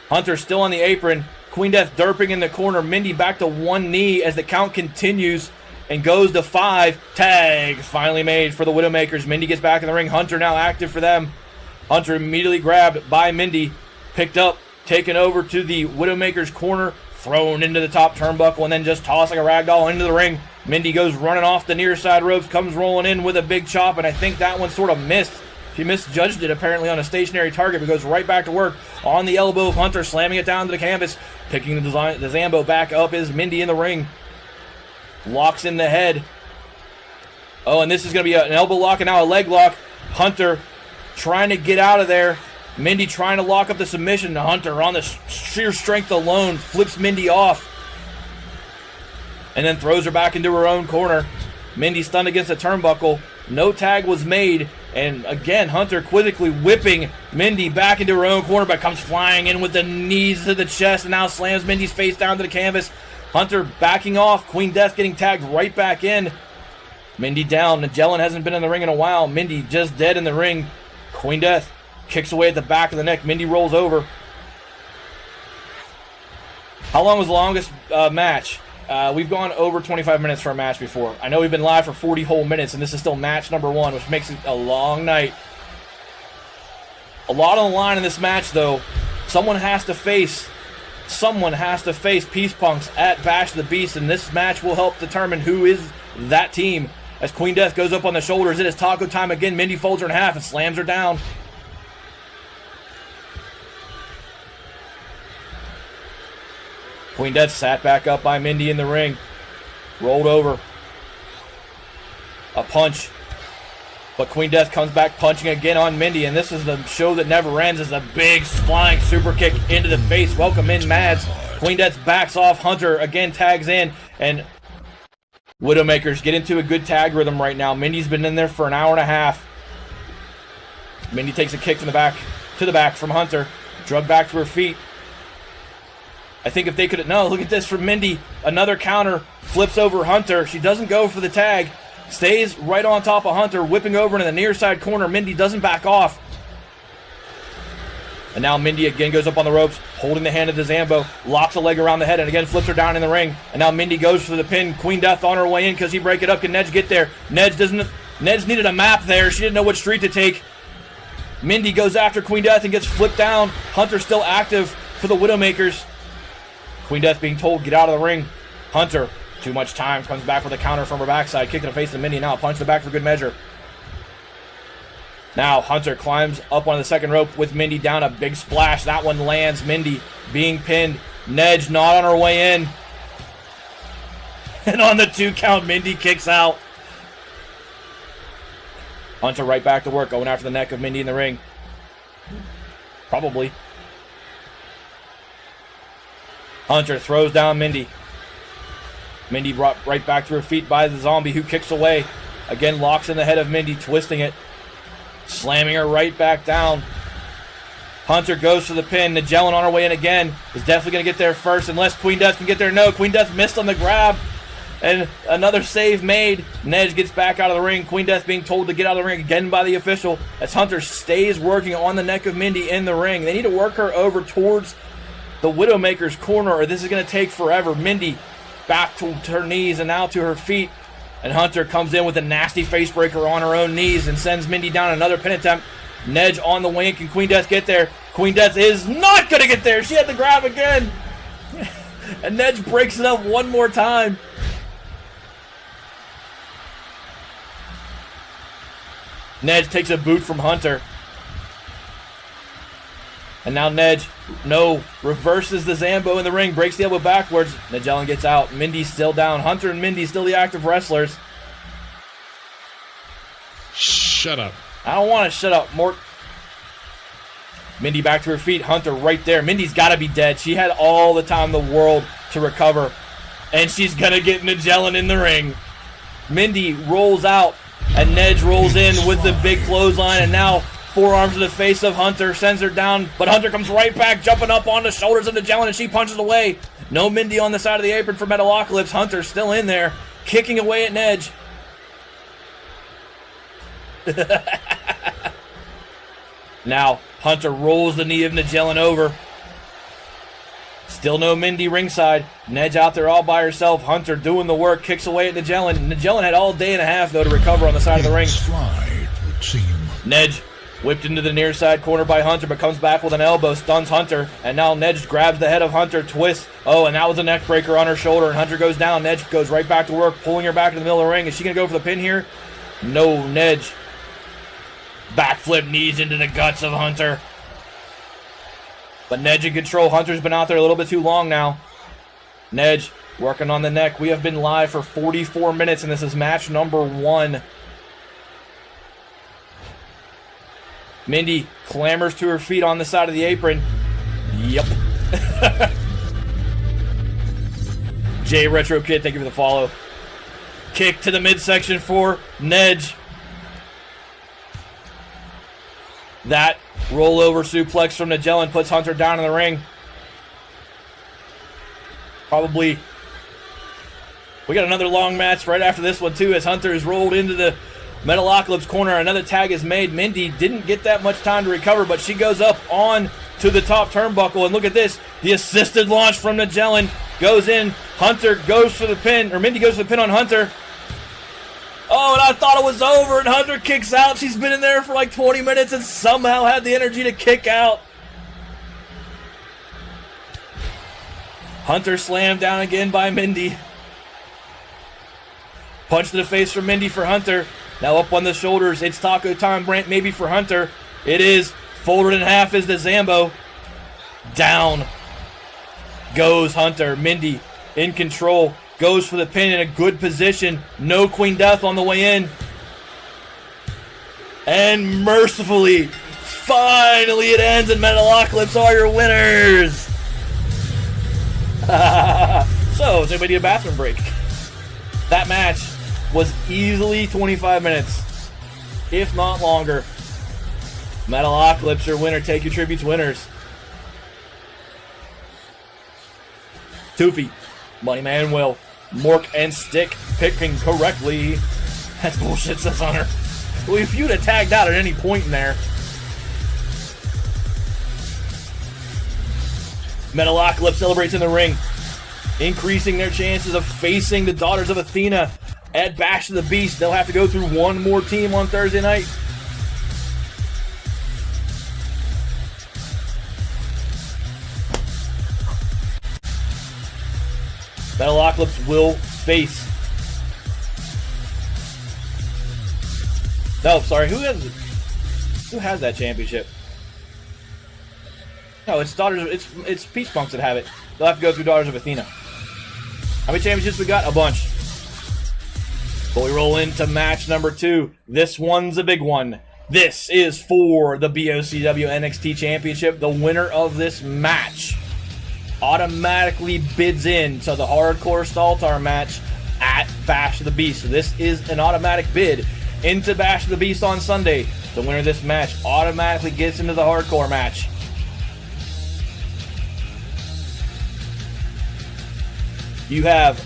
Hunter still on the apron. Queen Death derping in the corner. Mindy back to one knee as the count continues and goes to 5. Tag finally made for the Widowmakers. Mindy gets back in the ring. Hunter now active for them. Hunter immediately grabbed by Mindy, picked up, taken over to the Widowmakers corner, thrown into the top turnbuckle, and then just tossed like a ragdoll into the ring. Mindy goes running off the near side ropes, comes rolling in with a big chop, and I think that one sort of missed. She misjudged it apparently on a stationary target, but goes right back to work on the elbow of Hunter, slamming it down to the canvas. Picking the Zambo back up is Mindy in the ring. Locks in the head. Oh, and this is going to be an elbow lock and now a leg lock. Hunter trying to get out of there. Mindy trying to lock up the submission. Hunter on the sheer strength alone flips Mindy off. And then throws her back into her own corner. Mindy stunned against the turnbuckle. No tag was made. And again, Hunter quizzically whipping Mindy back into her own corner, but comes flying in with the knees to the chest and now slams Mindy's face down to the canvas. Hunter backing off. Queen Death getting tagged right back in. Mindy down. Magellan hasn't been in the ring in a while. Mindy just dead in the ring. Queen Death kicks away at the back of the neck. Mindy rolls over. How long was the longest match? We've gone over 25 minutes for a match before. I know we've been live for 40 whole minutes, and this is still match number 1, which makes it a long night. A lot on the line in this match, though. Someone has to face Peace Punks at Bash the Beast, and this match will help determine who is that team. As Queen Death goes up on the shoulders, it is taco time again. Mindy folds her in half and slams her down. Queen Death sat back up by Mindy in the ring. Rolled over. A punch. But Queen Death comes back punching again on Mindy, and this is the show that never ends. It's a big flying super kick into the face. Welcome in, Mads. Queen Death backs off. Hunter again tags in, and Widowmakers get into a good tag rhythm right now. Mindy's been in there for an hour and a half. Mindy takes a kick from the back to the back from Hunter. Drug back to her feet. I think if they could... No, look at this from Mindy. Another counter. Flips over Hunter. She doesn't go for the tag. Stays right on top of Hunter. Whipping over into the near side corner. Mindy doesn't back off. And now Mindy again goes up on the ropes, holding the hand of the Zambo, locks a leg around the head, and again flips her down in the ring. And now Mindy goes for the pin. Queen Death on her way in. Because he break it up? Can Nedge get there? Nedge needed a map there. She didn't know which street to take. Mindy goes after Queen Death and gets flipped down. Hunter still active for the Widowmakers. Queen Death being told, get out of the ring. Hunter, too much time, comes back with a counter from her backside, kicking the face of Mindy. Now a punch to the back for good measure. Now Hunter climbs up on the second rope with Mindy down. A big splash. That one lands. Mindy being pinned. Nedge not on her way in. And on the 2 count, Mindy kicks out. Hunter right back to work, going after the neck of Mindy in the ring. Probably. Hunter throws down Mindy. Mindy brought right back to her feet by the zombie, who kicks away. Again, locks in the head of Mindy, twisting it. Slamming her right back down. Hunter goes for the pin. Magellan on her way in again. Is definitely going to get there first, unless Queen Death can get there. No, Queen Death missed on the grab. And another save made. Nedge gets back out of the ring. Queen Death being told to get out of the ring again by the official, as Hunter stays working on the neck of Mindy in the ring. They need to work her over towards the Widowmaker's corner, or this is going to take forever. Mindy back to her knees and now to her feet. And Hunter comes in with a nasty face breaker on her own knees and sends Mindy down. Another pin attempt. Nedge on the wing. Can Queen Death get there? Queen Death is not going to get there. She had the grab again. And Nedge breaks it up one more time. Nedge takes a boot from Hunter. And now Nedge, reverses the Zambo in the ring, breaks the elbow backwards. Magellan gets out. Mindy's still down. Hunter and Mindy still the active wrestlers. Shut up. I don't want to shut up, Mort. Mindy back to her feet. Hunter right there. Mindy's got to be dead. She had all the time in the world to recover. And she's going to get Magellan in the ring. Mindy rolls out, and Nedge rolls in with the big clothesline, and now forearms to the face of Hunter, sends her down, but Hunter comes right back, jumping up on the shoulders of Magellan, and she punches away. No Mindy on the side of the apron for Metalocalypse. Hunter still in there, kicking away at Nedge. Now, Hunter rolls the knee of Magellan over. Still no Mindy ringside. Nedge out there all by herself. Hunter doing the work, kicks away at Magellan. Magellan had all day and a half, though, to recover on the side of the ring. Slide would seem. Nedge whipped into the near side corner by Hunter, but comes back with an elbow, stuns Hunter, and now Nedge grabs the head of Hunter, twists. Oh, and that was a neck breaker on her shoulder, and Hunter goes down. Nedge goes right back to work, pulling her back to the middle of the ring. Is she going to go for the pin here? No, Nedge. Backflip knees into the guts of Hunter. But Nedge in control. Hunter's been out there a little bit too long now. Nedge working on the neck. We have been live for 44 minutes, and this is match number 1. Mindy clambers to her feet on the side of the apron. Yep. J Retro Kid, thank you for the follow. Kick to the midsection for Nedge. That rollover suplex from Magellan puts Hunter down in the ring. Probably. We got another long match right after this one, too, as Hunter is rolled into the Metalocalypse corner. Another tag is made. Mindy didn't get that much time to recover, but she goes up on to the top turnbuckle. And look at this. The assisted launch from Magellan goes in. Hunter goes for the pin, or Mindy goes for the pin on Hunter. Oh, and I thought it was over, and Hunter kicks out. She's been in there for like 20 minutes and somehow had the energy to kick out. Hunter slammed down again by Mindy. Punch to the face from Mindy for Hunter. Now up on the shoulders. It's taco time, Brent, maybe for Hunter. It is. Folded in half is the Zambo. Down goes Hunter. Mindy in control. Goes for the pin in a good position. No Queen Death on the way in. And mercifully, finally it ends, and Metalocalypse are your winners. So, does anybody need a bathroom break? That match was easily 25 minutes, if not longer. Metalocalypse, your winner. Take your tributes, winners. Toofy, Money Man Will, Mork and Stick picking correctly. That's bullshit, says Hunter. Well, if you'd have tagged out at any point in there. Metalocalypse celebrates in the ring, increasing their chances of facing the Daughters of Athena at Bash of the Beast. They'll have to go through one more team on Thursday night. Metalocalypse will face. No, sorry. Who has that championship? No, it's Daughters. It's Peach Punks that have it. They'll have to go through Daughters of Athena. How many championships we got? A bunch. But we roll into match number 2. This one's a big one. This is for the BOCW NXT Championship. The winner of this match automatically bids in to the Hardcore Staltar match at Bash of the Beast. So this is an automatic bid into Bash of the Beast on Sunday. The winner of this match automatically gets into the Hardcore match. You have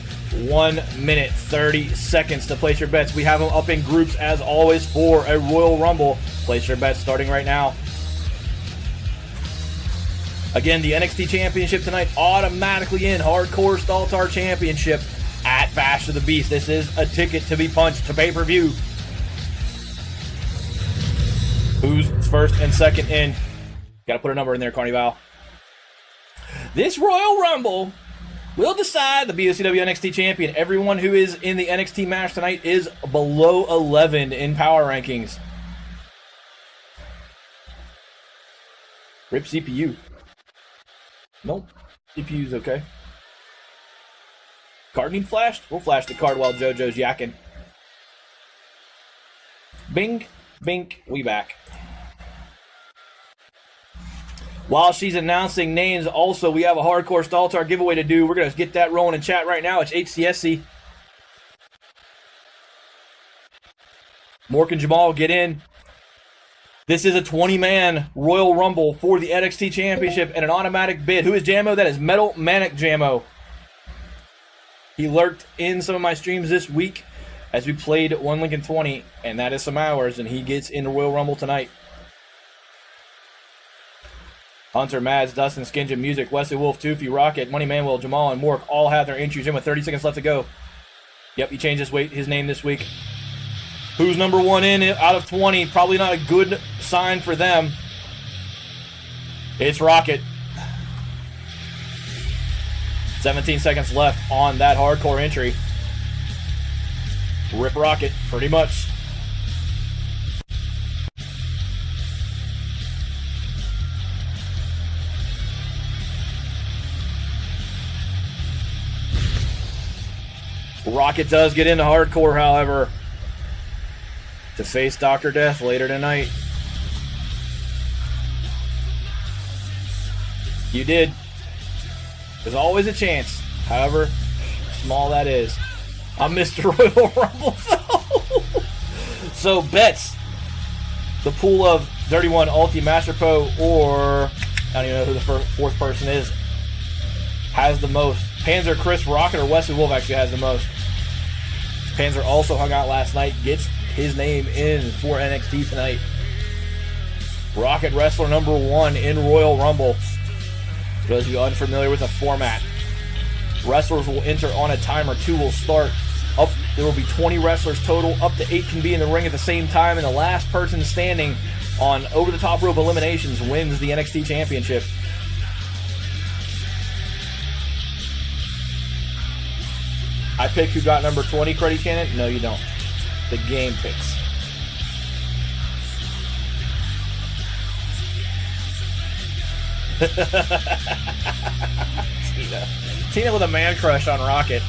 1 minute 30 seconds to place your bets. We have them up in groups as always for a Royal Rumble. Place your bets starting right now. Again, the NXT Championship tonight automatically in. Hardcore Staltar Championship at Bash of the Beast. This is a ticket to be punched to pay-per-view. Who's first and second in? Got to put a number in there, Carnival. This Royal Rumble will decide the BOCW NXT Champion. Everyone who is in the NXT match tonight is below 11 in power rankings. Rip CPU. Nope. CPU's okay. Card need flashed? We'll flash the card while JoJo's yakking. Bing, bink, we back. While she's announcing names, also, we have a Hardcore Staltar giveaway to do. We're going to get that rolling in chat right now. It's HCSC. Mork and Jamal, get in. This is a 20-man Royal Rumble for the NXT Championship and an automatic bid. Who is Jamo? That is Metal Manic Jamo. He lurked in some of my streams this week as we played One Lincoln 20, and that is some hours, and he gets in the Royal Rumble tonight. Hunter, Mads, Dustin, Skinja, Music, Wesley Wolf, Toofy, Rocket, Money Manuel, Jamal, and Mork all have their entries in with 30 seconds left to go. Yep, he changed his name this week. Who's number 1 in out of 20? Probably not a good sign for them. It's Rocket. 17 seconds left on that hardcore entry. Rip Rocket, pretty much. Rocket does get into hardcore, however, to face Dr. Death later tonight. You did. There's always a chance, however small that is. I'm Mr. Royal Rumble, though. So, bets. The pool of Dirty One, Ulti, Master Po, or I don't even know who the fourth person is, has the most. Panzer, Chris, Rocket, or Wesley Wolf actually has the most. Panzer also hung out last night, gets his name in for NXT tonight. Rocket wrestler number 1 in Royal Rumble. For those of you unfamiliar with the format, wrestlers will enter on a timer. 2 will start. There will be 20 wrestlers total. Up to 8 can be in the ring at the same time, and the last person standing on over-the-top rope eliminations wins the NXT Championship. I pick who got number 20, Cruddy Cannon? No, you don't. The game picks. Tina with a man crush on Rocket.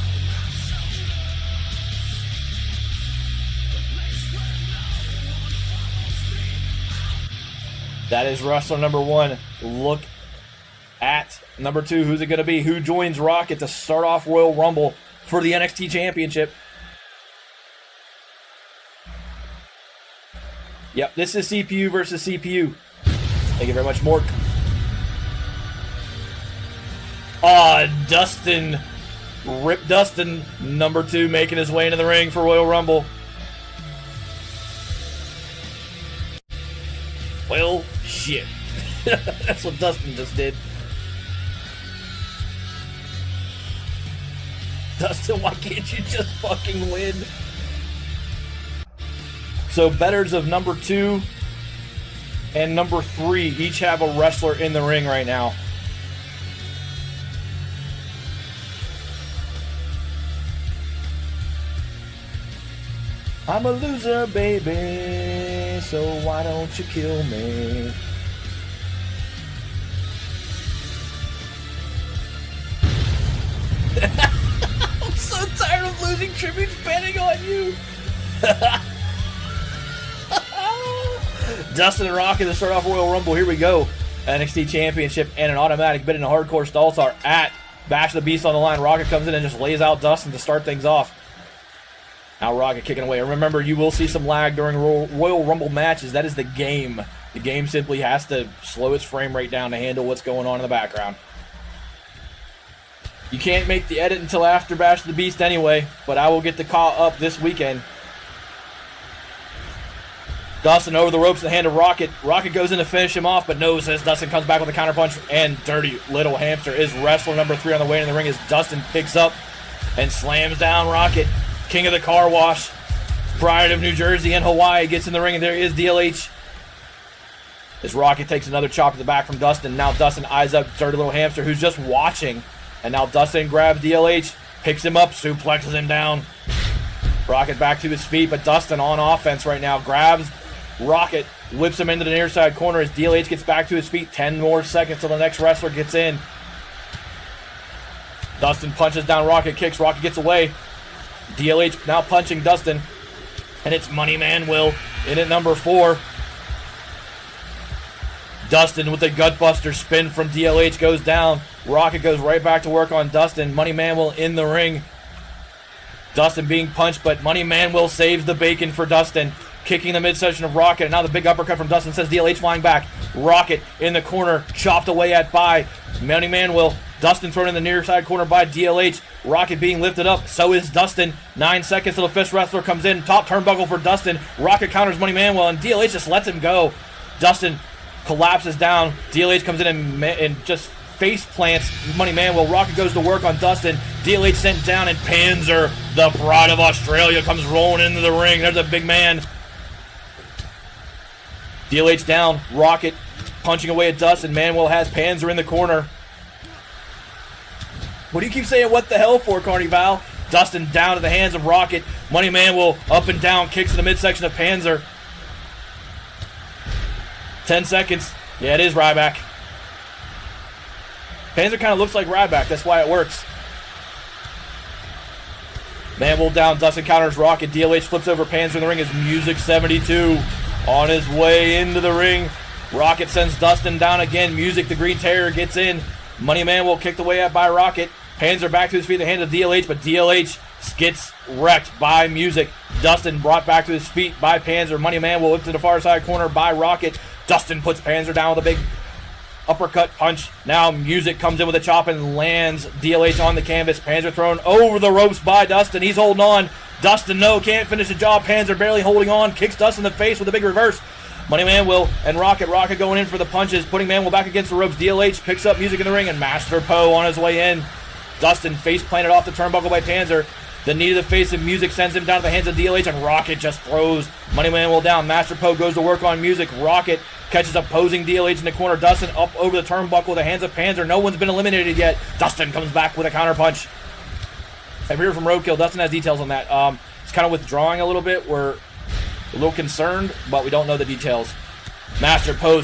That is wrestler number 1. Look at number 2. Who's it going to be? Who joins Rocket to start off Royal Rumble for the NXT Championship? Yep, this is CPU versus CPU. Thank you very much, Mork. Dustin. Rip Dustin, number 2, making his way into the ring for Royal Rumble. Well, shit. That's what Dustin just did. Dustin, why can't you just fucking win? So, bettors of number 2 and number 3 each have a wrestler in the ring right now. I'm a loser, baby, so why don't you kill me? I'm so tired of losing tributes betting on you. Dustin and Rocket to start off Royal Rumble. Here we go. NXT Championship and an automatic bid in a hardcore Staltar at Bash the Beast on the line. Rocket comes in and just lays out Dustin to start things off. Now Rocket kicking away. Remember, you will see some lag during Royal Rumble matches. That is the game. The game simply has to slow its frame rate down to handle what's going on in the background. You can't make the edit until after Bash the Beast anyway, but I will get the call up this weekend. Dustin over the ropes in the hand of Rocket. Rocket goes in to finish him off, but no, says Dustin comes back with a counterpunch, and Dirty Little Hamster is wrestler number 3 on the way in the ring as Dustin picks up and slams down Rocket. King of the Car Wash, Pride of New Jersey and Hawaii, gets in the ring, and there is DLH. As Rocket takes another chop to the back from Dustin. Now Dustin eyes up Dirty Little Hamster, who's just watching. And now Dustin grabs DLH, picks him up, suplexes him down. Rocket back to his feet, but Dustin on offense right now. Grabs Rocket, whips him into the near side corner as DLH gets back to his feet. 10 more seconds till the next wrestler gets in. Dustin punches down Rocket, kicks, Rocket gets away. DLH now punching Dustin, and it's Money Man Will in at number 4. Dustin with the gutbuster spin from DLH goes down. Rocket goes right back to work on Dustin. Money Manuel in the ring. Dustin being punched, but Money Manuel saves the bacon for Dustin. Kicking the midsection of Rocket, and now the big uppercut from Dustin sends DLH flying back. Rocket in the corner, chopped away at by Money Manuel. Dustin thrown in the near side corner by DLH. Rocket being lifted up, so is Dustin. 9 seconds till the fist wrestler comes in. Top turnbuckle for Dustin. Rocket counters Money Manuel, and DLH just lets him go. Dustin collapses down. DLH comes in and just face plants Money Manuel. Rocket goes to work on Dustin. DLH sent down, and Panzer, the pride of Australia, comes rolling into the ring. There's a big man. DLH down. Rocket punching away at Dustin. Manuel has Panzer in the corner. What do you keep saying what the hell for, Carnival? Dustin down to the hands of Rocket. Money Manuel up and down, kicks to the midsection of Panzer. 10 seconds. Yeah, it is Ryback. Panzer kind of looks like Ryback. That's why it works. Manuel down. Dustin counters Rocket. DLH flips over Panzer in the ring as Music 72 on his way into the ring. Rocket sends Dustin down again. Music, the Green Terror, gets in. Money Manuel kicked away at by Rocket. Panzer back to his feet in the hands of DLH, but DLH gets wrecked by Music. Dustin brought back to his feet by Panzer. Money Manuel whipped to the far side corner by Rocket. Dustin puts Panzer down with a big uppercut punch. Now Music comes in with a chop and lands DLH on the canvas. Panzer thrown over the ropes by Dustin. He's holding on. Dustin, no, can't finish the job. Panzer barely holding on. Kicks Dustin in the face with a big reverse. Money Manuel and Rocket going in for the punches, putting Manuel back against the ropes. DLH picks up Music in the ring, and Master Poe on his way in. Dustin face planted off the turnbuckle by Panzer. The knee to the face of Music sends him down to the hands of DLH, and Rocket just throws Money Manuel down. Master Poe goes to work on Music. Rocket catches opposing DLH in the corner. Dustin up over the turnbuckle with the hands of Panzer. No one's been eliminated yet. Dustin comes back with a counter punch. I'm here from Roadkill. Dustin has details on that. It's kind of withdrawing a little bit. We're a little concerned, but we don't know the details. Master Poe,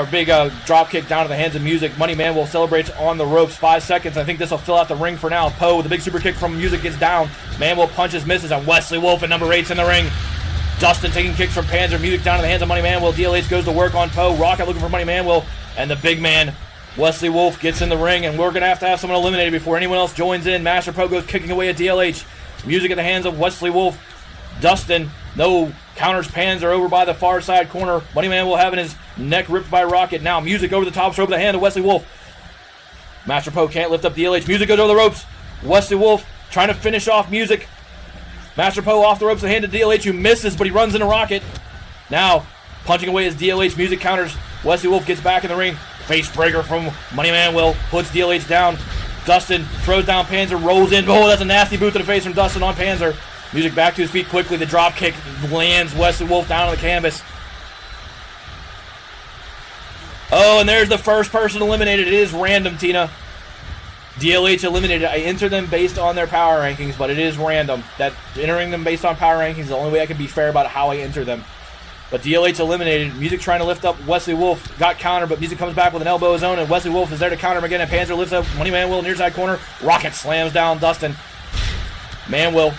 big drop kick down to the hands of Music. Money Manuel celebrates on the ropes. 5 seconds. I think this will fill out the ring for now. Poe with a big super kick from Music gets down. Manuel punches, misses, and Wesley Wolf at number 8's in the ring. Dustin taking kicks from Panzer. Music down to the hands of Money Manuel. DLH goes to work on Poe. Rocket looking for Money Manuel, and the big man Wesley Wolf gets in the ring, and we're going to have someone eliminated before anyone else joins in. Master Poe goes kicking away at DLH. Music at the hands of Wesley Wolf. Dustin, no, counters Panzer over by the far side corner. Money Manuel having his neck ripped by Rocket. Now Music over the top rope with the hand of Wesley Wolf. Master Poe can't lift up DLH. Music goes over the ropes. Wesley Wolf trying to finish off Music. Master Poe off the ropes with the hand of DLH, who misses, but he runs into Rocket. Now punching away as DLH. Music counters. Wesley Wolf gets back in the ring. Face breaker from Money Manuel puts DLH down. Dustin throws down Panzer, rolls in. Oh, that's a nasty boot to the face from Dustin on Panzer. Music back to his feet quickly. The drop kick lands Wesley Wolf down on the canvas. Oh, and there's the first person eliminated. It is random, Tina. DLH eliminated. I enter them based on their power rankings, but it is random. That entering them based on power rankings is the only way I can be fair about how I enter them. But DLH eliminated. Music trying to lift up Wesley Wolf. Got countered, but Music comes back with an elbow of his own, and Wesley Wolf is there to counter him again, and Panzer lifts up Money Manuel near side corner. Rocket slams down Dustin. Manuel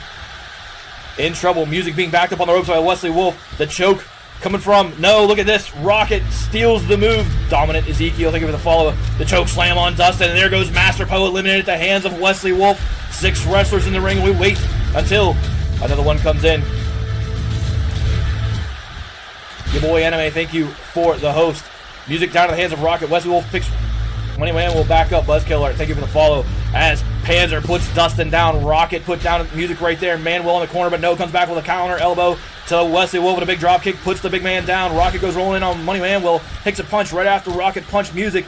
in trouble. Music being backed up on the ropes by Wesley Wolf. The choke coming from, no, look at this. Rocket steals the move. Dominant Ezekiel, thank you for the follow. The choke slam on Dustin, and there goes Master Poe eliminated at the hands of Wesley Wolf. 6 wrestlers in the ring. We wait until another one comes in. Your boy Anime, thank you for the host. Music down to the hands of Rocket. Wesley Wolf picks Money Manuel back up. Buzzkiller, thank you for the follow. As Panzer puts Dustin down. Rocket put down Music right there. Manuel in the corner, but no, comes back with a counter elbow to Wesley Wolf with a big drop kick. Puts the big man down. Rocket goes rolling in on Money Manuel. Takes a punch right after Rocket punched Music.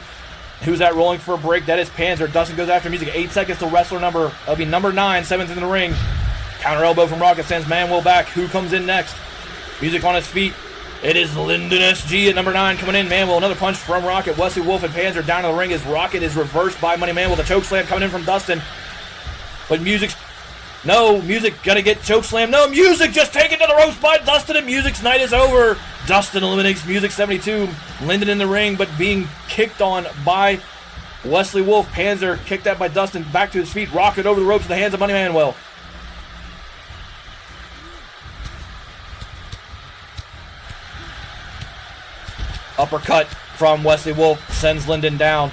Who's that rolling for a break? That is Panzer. Dustin goes after Music. 8 seconds to wrestler number. That'll be number 9, 7th in the ring. Counter elbow from Rocket sends Manuel back. Who comes in next? Music on his feet. It is Lyndon SG at number 9 coming in. Manuel, another punch from Rocket. Wesley Wolf and Panzer down to the ring as Rocket is reversed by Money Manuel. The choke slam coming in from Dustin. But Music gonna get choke slam. No, Music just taken to the ropes by Dustin, and Music's night is over. Dustin eliminates Music 72. Lyndon in the ring, but being kicked on by Wesley Wolf. Panzer kicked out by Dustin, back to his feet. Rocket over the ropes in the hands of Money Manuel. Uppercut from Wesley Wolf sends Linden down.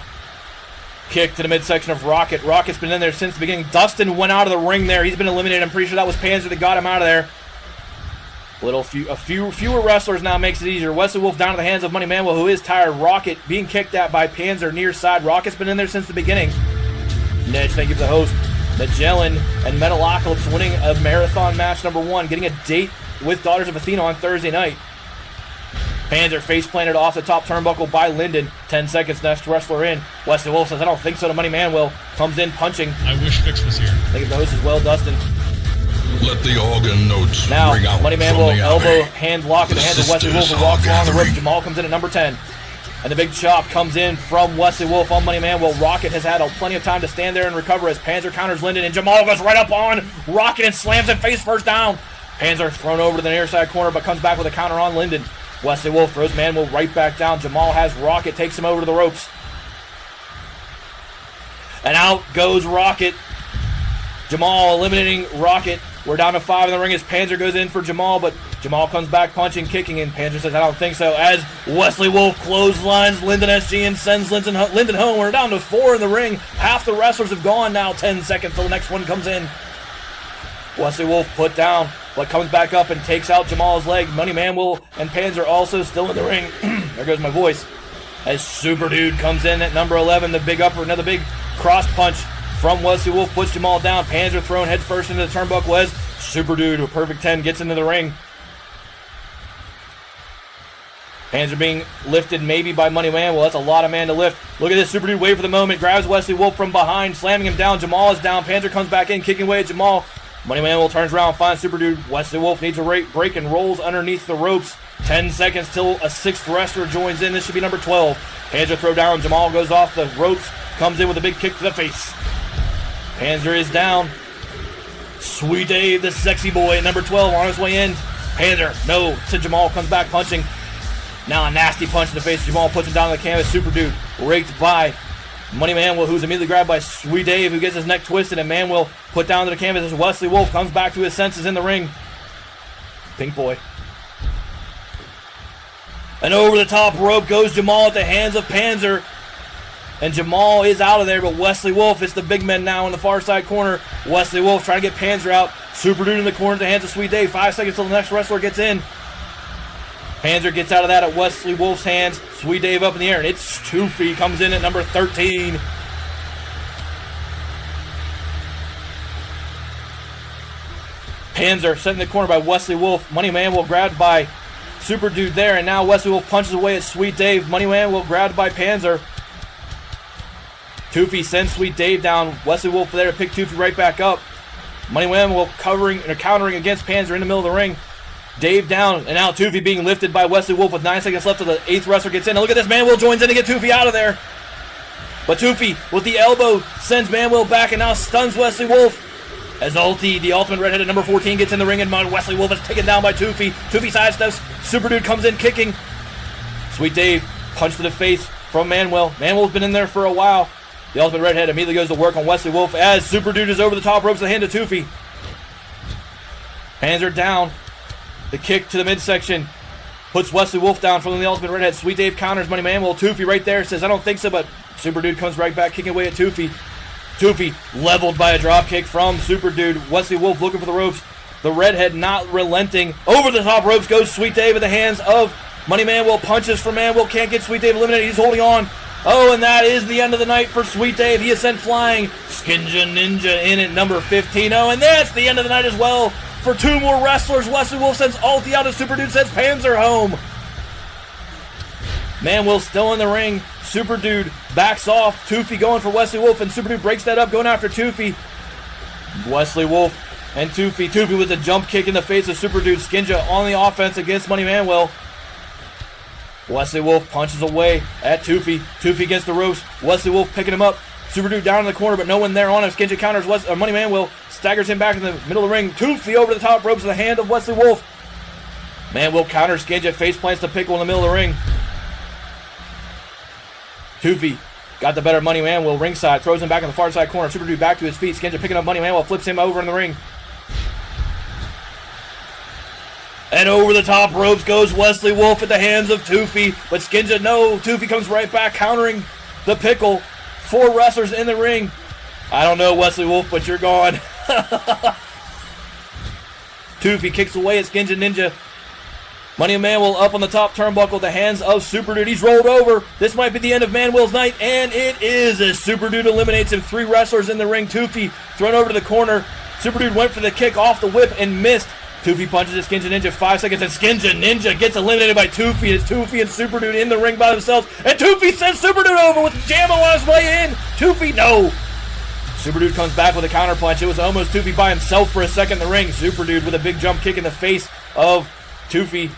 Kick to the midsection of Rocket. Rocket's been in there since the beginning. Dustin went out of the ring there. He's been eliminated. I'm pretty sure that was Panzer that got him out of there. Fewer wrestlers now makes it easier. Wesley Wolf down to the hands of Money Manuel, who is tired. Rocket being kicked at by Panzer near side. Rocket's been in there since the beginning. Nedge, thank you for the host. Magellan and Metalocalypse winning a marathon match number 1, getting a date with Daughters of Athena on Thursday night. Panzer face planted off the top turnbuckle by Linden. 10 seconds, next wrestler in. Wesley Wolf says, I don't think so, to Money Manuel. Comes in punching. I wish Fix was here. Thank you for the host as well, Dustin. Let the organ notes Now, ring out Money from Manuel the elbow, alley. hand lock in the The hands of Wesley Wolf sisters and walks are along the ropes. gathering. Jamal comes in at number 10. And the big chop comes in from Wesley Wolf on Money Manuel. Rocket has had plenty of time to stand there and recover as Panzer counters Linden, and Jamal goes right up on Rocket and slams him face first down. Panzer thrown over to the near side corner but comes back with a counter on Linden. Wesley Wolf throws Manuel right back down. Jamal has Rocket, takes him over to the ropes. And out goes Rocket. Jamal eliminating Rocket. We're down to 5 in the ring as Panzer goes in for Jamal, but Jamal comes back punching, kicking, and Panzer says, I don't think so, as Wesley Wolf clotheslines Linden SG and sends Linden home. We're down to 4 in the ring. Half the wrestlers have gone now. 10 seconds till the next one comes in. Wesley Wolf put down, but comes back up and takes out Jamal's leg. Money Manuel and Panzer also still in the ring. There goes my voice. As Super Dude comes in at number 11, the big upper, another big cross punch from Wesley Wolf, puts Jamal down. Panzer thrown head first into the turnbuckle as Super Dude, a perfect 10, gets into the ring. Panzer being lifted maybe by Money Manuel. That's a lot of man to lift. Look at this. Super Dude wait for the moment. Grabs Wesley Wolf from behind, slamming him down. Jamal is down. Panzer comes back in, kicking away at Jamal. Money Manuel turns around, finds Super Dude. Wesley Wolf needs a break and rolls underneath the ropes. 10 seconds till a 6th wrestler joins in. This should be number 12. Panzer throw down. Jamal goes off the ropes. Comes in with a big kick to the face. Panzer is down. Sweet Dave, the sexy boy at number 12 on his way in. Panzer, no, to Jamal, comes back punching. Now a nasty punch in the face. Jamal puts him down on the canvas. Super Dude raked by Money Manuel, who's immediately grabbed by Sweet Dave, who gets his neck twisted, and Manuel put down to the canvas as Wesley Wolf comes back to his senses in the ring. Pink boy. And over the top rope goes Jamal at the hands of Panzer. And Jamal is out of there, but Wesley Wolf, it's the big men now in the far side corner. Wesley Wolf trying to get Panzer out. Super Dude in the corner at the hands of Sweet Dave. 5 seconds till the next wrestler gets in. Panzer gets out of that at Wesley Wolf's hands. Sweet Dave up in the air, and it's Toofy comes in at number 13. Panzer set in the corner by Wesley Wolf. Money Manuel grabbed by Super Dude there, and now Wesley Wolf punches away at Sweet Dave. Money Manuel grabbed by Panzer. Toofy sends Sweet Dave down. Wesley Wolf there to pick Toofy right back up. Money Manuel countering against Panzer in the middle of the ring. Dave down, and now Toofy being lifted by Wesley Wolf with 9 seconds left till the 8th wrestler gets in. And look at this, Manuel joins in to get Toofy out of there. But Toofy, with the elbow, sends Manuel back and now stuns Wesley Wolf. As Ulti, the ultimate redhead at number 14, gets in the ring, and Wesley Wolf is taken down by Toofy. Toofy sidesteps. Super Dude comes in kicking. Sweet Dave, punch to the face from Manuel. Manuel's been in there for a while. The ultimate redhead immediately goes to work on Wesley Wolf as Super Dude is over the top ropes to the hand of Toofy. Panzer down. The kick to the midsection puts Wesley Wolf down from the ultimate redhead. Sweet Dave counters Money Manuel. Toofy right there says, I don't think so, but Super Dude comes right back, kicking away at Toofy. Toofy leveled by a drop kick from Super Dude. Wesley Wolf looking for the ropes. The redhead not relenting. Over the top ropes goes Sweet Dave at the hands of Money Manuel. Punches for Manuel. Can't get Sweet Dave eliminated. He's holding on. Oh, and that is the end of the night for Sweet Dave. He is sent flying. Skinja Ninja in at number 15. Oh, and that's the end of the night as well for 2 more wrestlers. Wesley Wolf sends Ulti out as Super Dude sends Panzer home. Manuel still in the ring. Super Dude backs off. Toofy going for Wesley Wolf, and Super Dude breaks that up, going after Toofy. Wesley Wolf and Toofy. Toofy with a jump kick in the face of Super Dude. Skinja on the offense against Money Manuel. Wesley Wolf punches away at Toofy. Toofy against the ropes. Wesley Wolf picking him up. Super Dude down in the corner, but no one there on him. Skinja counters Money Manuel. Staggers him back in the middle of the ring. Toofy over the top ropes in the hand of Wesley Wolf. Manuel counters Skinja. Face plants the pickle in the middle of the ring. Toofy got the better Money Manuel ringside. Throws him back in the far side corner. Super Dude back to his feet. Skinja picking up Money Manuel. Flips him over in the ring. And over the top ropes goes Wesley Wolf at the hands of Toofy. But Skinja, no, Toofy comes right back, countering the pickle. 4 wrestlers in the ring. I don't know, Wesley Wolf, but you're gone. Toofy kicks away at Skinja Ninja. Money Manuel up on the top turnbuckle at the hands of Super Dude. He's rolled over. This might be the end of Manuel's night, and it is as Super Dude eliminates him. 3 wrestlers in the ring. Toofy thrown over to the corner. Super Dude went for the kick off the whip and missed. Toofy punches at Skinja Ninja. 5 seconds, and Skinja Ninja gets eliminated by Toofy. It's Toofy and Super Dude in the ring by themselves, and Toofy sends Super Dude over with Jammo on his way in. Toofy, no. Super Dude comes back with a counter punch. It was almost Toofy by himself for a second in the ring. Super Dude with a big jump kick in the face of Toofy.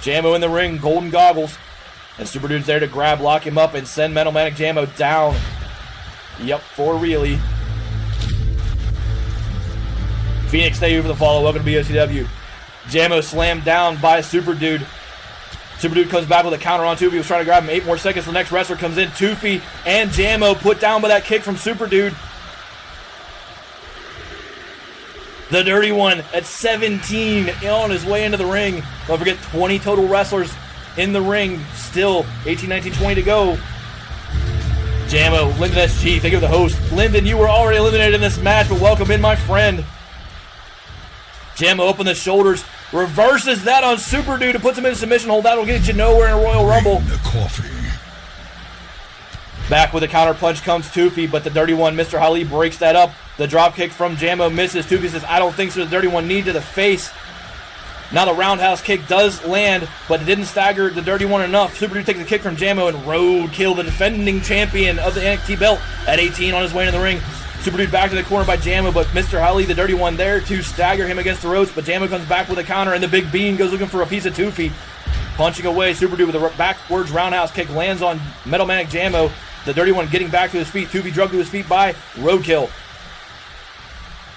Jammo in the ring, golden goggles. And Super Dude's there to grab, lock him up, and send Metal Manic Jammo down. Yep, for really. Phoenix, thank you for the follow. Welcome to BOCW. Jammo slammed down by Super Dude. Super Dude comes back with a counter on Toofy. He was trying to grab him. 8 more seconds. The next wrestler comes in. Toofy and Jammo put down by that kick from Super Dude. The Dirty One at 17 on his way into the ring. Don't forget, 20 total wrestlers in the ring. Still 18, 19, 20 to go. Jammo, Lyndon SG, thank you for the host. Lyndon, you were already eliminated in this match, but welcome in, my friend. Jammo up on the shoulders, reverses that on Super Dude and puts him in a submission hold. That'll get you nowhere in a Royal Rumble. The coffee. Back with a counter punch comes Toofy, but the Dirty One, Mr. Ali, breaks that up. The dropkick from Jammo misses. Toofy says, I don't think so. The Dirty One knee to the face. Now the roundhouse kick does land, but it didn't stagger the Dirty One enough. Super Dude takes the kick from Jammo and roadkill the defending champion of the NXT belt at 18 on his way into the ring. Super Dude back to the corner by Jammo, but Mr. Ali, the Dirty One, there to stagger him against the ropes, but Jammo comes back with a counter, and the Big Bean goes looking for a piece of Toofy. Punching away, Super Dude with a backwards roundhouse kick lands on Metal Manic Jammo. The Dirty One getting back to his feet. Toofy drugged to his feet by Roadkill.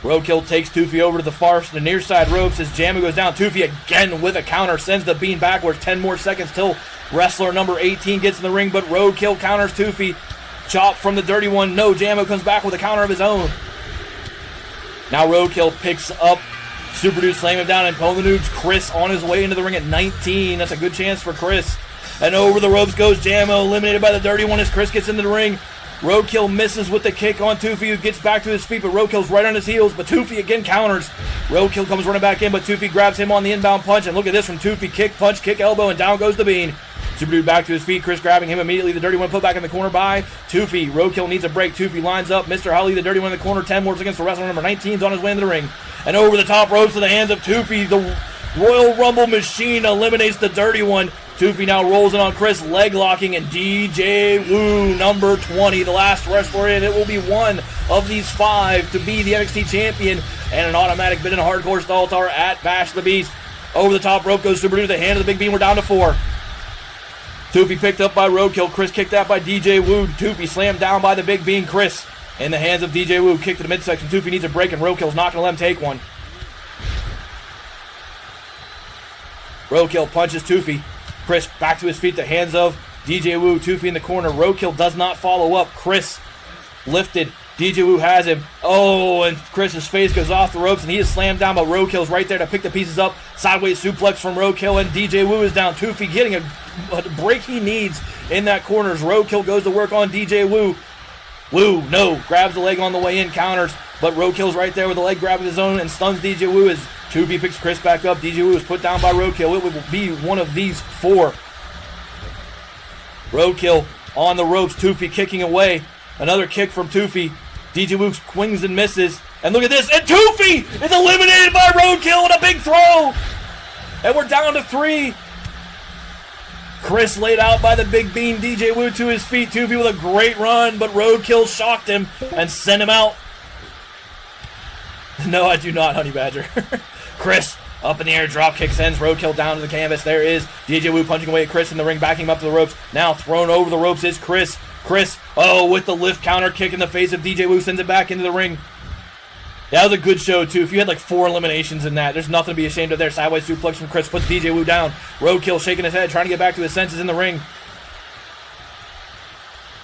Roadkill takes Toofy over to the near side ropes as Jammo goes down. Toofy again with a counter, sends the Bean backwards. 10 more seconds till wrestler number 18 gets in the ring, but Roadkill counters Toofy. Chop from the Dirty One. No, Jammo comes back with a counter of his own. Now Roadkill picks up Super Dude, slam him down, and Dude's Chris on his way into the ring at 19. That's a good chance for Chris. And over the ropes goes Jammo, eliminated by the Dirty One as Chris gets into the ring. Roadkill misses with the kick on Toofy, who gets back to his feet, but Roadkill's right on his heels, but Toofy again counters. Roadkill comes running back in, but Toofy grabs him on the inbound punch, and look at this from Toofy. Kick, punch, kick, elbow, and down goes the Bean. Super Dude back to his feet, Chris grabbing him immediately. The Dirty One put back in the corner by Toofy. Roadkill needs a break. Toofy lines up. Mr. Holly, the Dirty One in the corner. 10 more against the wrestler number 19's on his way into the ring. And over the top ropes to the hands of Toofy. The Royal Rumble machine eliminates the Dirty One. Toofy now rolls in on Chris, leg locking, and DJ Woo, number 20, the last wrestler in. It will be one of these 5 to be the NXT champion and an automatic bid in a hardcore stall tower at Bash the Beast. Over the top rope goes Super Dude, the hand of the Big Bean. We're down to 4. Toofy picked up by Roadkill. Chris kicked out by DJ Woo. Toofy slammed down by the Big Bean. Chris in the hands of DJ Woo. Kick to the midsection. Toofy needs a break, and Roadkill's not going to let him take one. Roadkill punches Toofy. Chris back to his feet, the hands of DJ Woo. Toofy in the corner. Roadkill does not follow up. Chris lifted. DJ Woo has him. Oh, and Chris's face goes off the ropes, and he is slammed down, but Roadkill's right there to pick the pieces up. Sideways suplex from Roadkill, and DJ Woo is down. Toofy getting a break he needs in that corner as Roadkill goes to work on DJ Woo. Woo, no, grabs the leg on the way in, counters, but Roadkill's right there with the leg grab of his own and stuns DJ Woo as Toofy picks Chris back up. DJ Woo is put down by Roadkill. It will be one of these 4. Roadkill on the ropes. Toofy kicking away. Another kick from Toofy. DJ Woo swings and misses. And look at this. And Toofy is eliminated by Roadkill with a big throw. And we're down to 3. Chris laid out by the Big Bean. DJ Woo to his feet. Toofy with a great run, but Roadkill shocked him and sent him out. No, I do not, Honey Badger. Chris up in the air, drop kick sends Roadkill down to the canvas. There is DJ Woo punching away at Chris in the ring, backing him up to the ropes. Now thrown over the ropes is Chris. Chris, oh, with the lift counter kick in the face of DJ Woo, sends it back into the ring. That was a good show, too. If you had like 4 eliminations in that, there's nothing to be ashamed of there. Sideways suplex from Chris puts DJ Woo down. Roadkill shaking his head, trying to get back to his senses in the ring.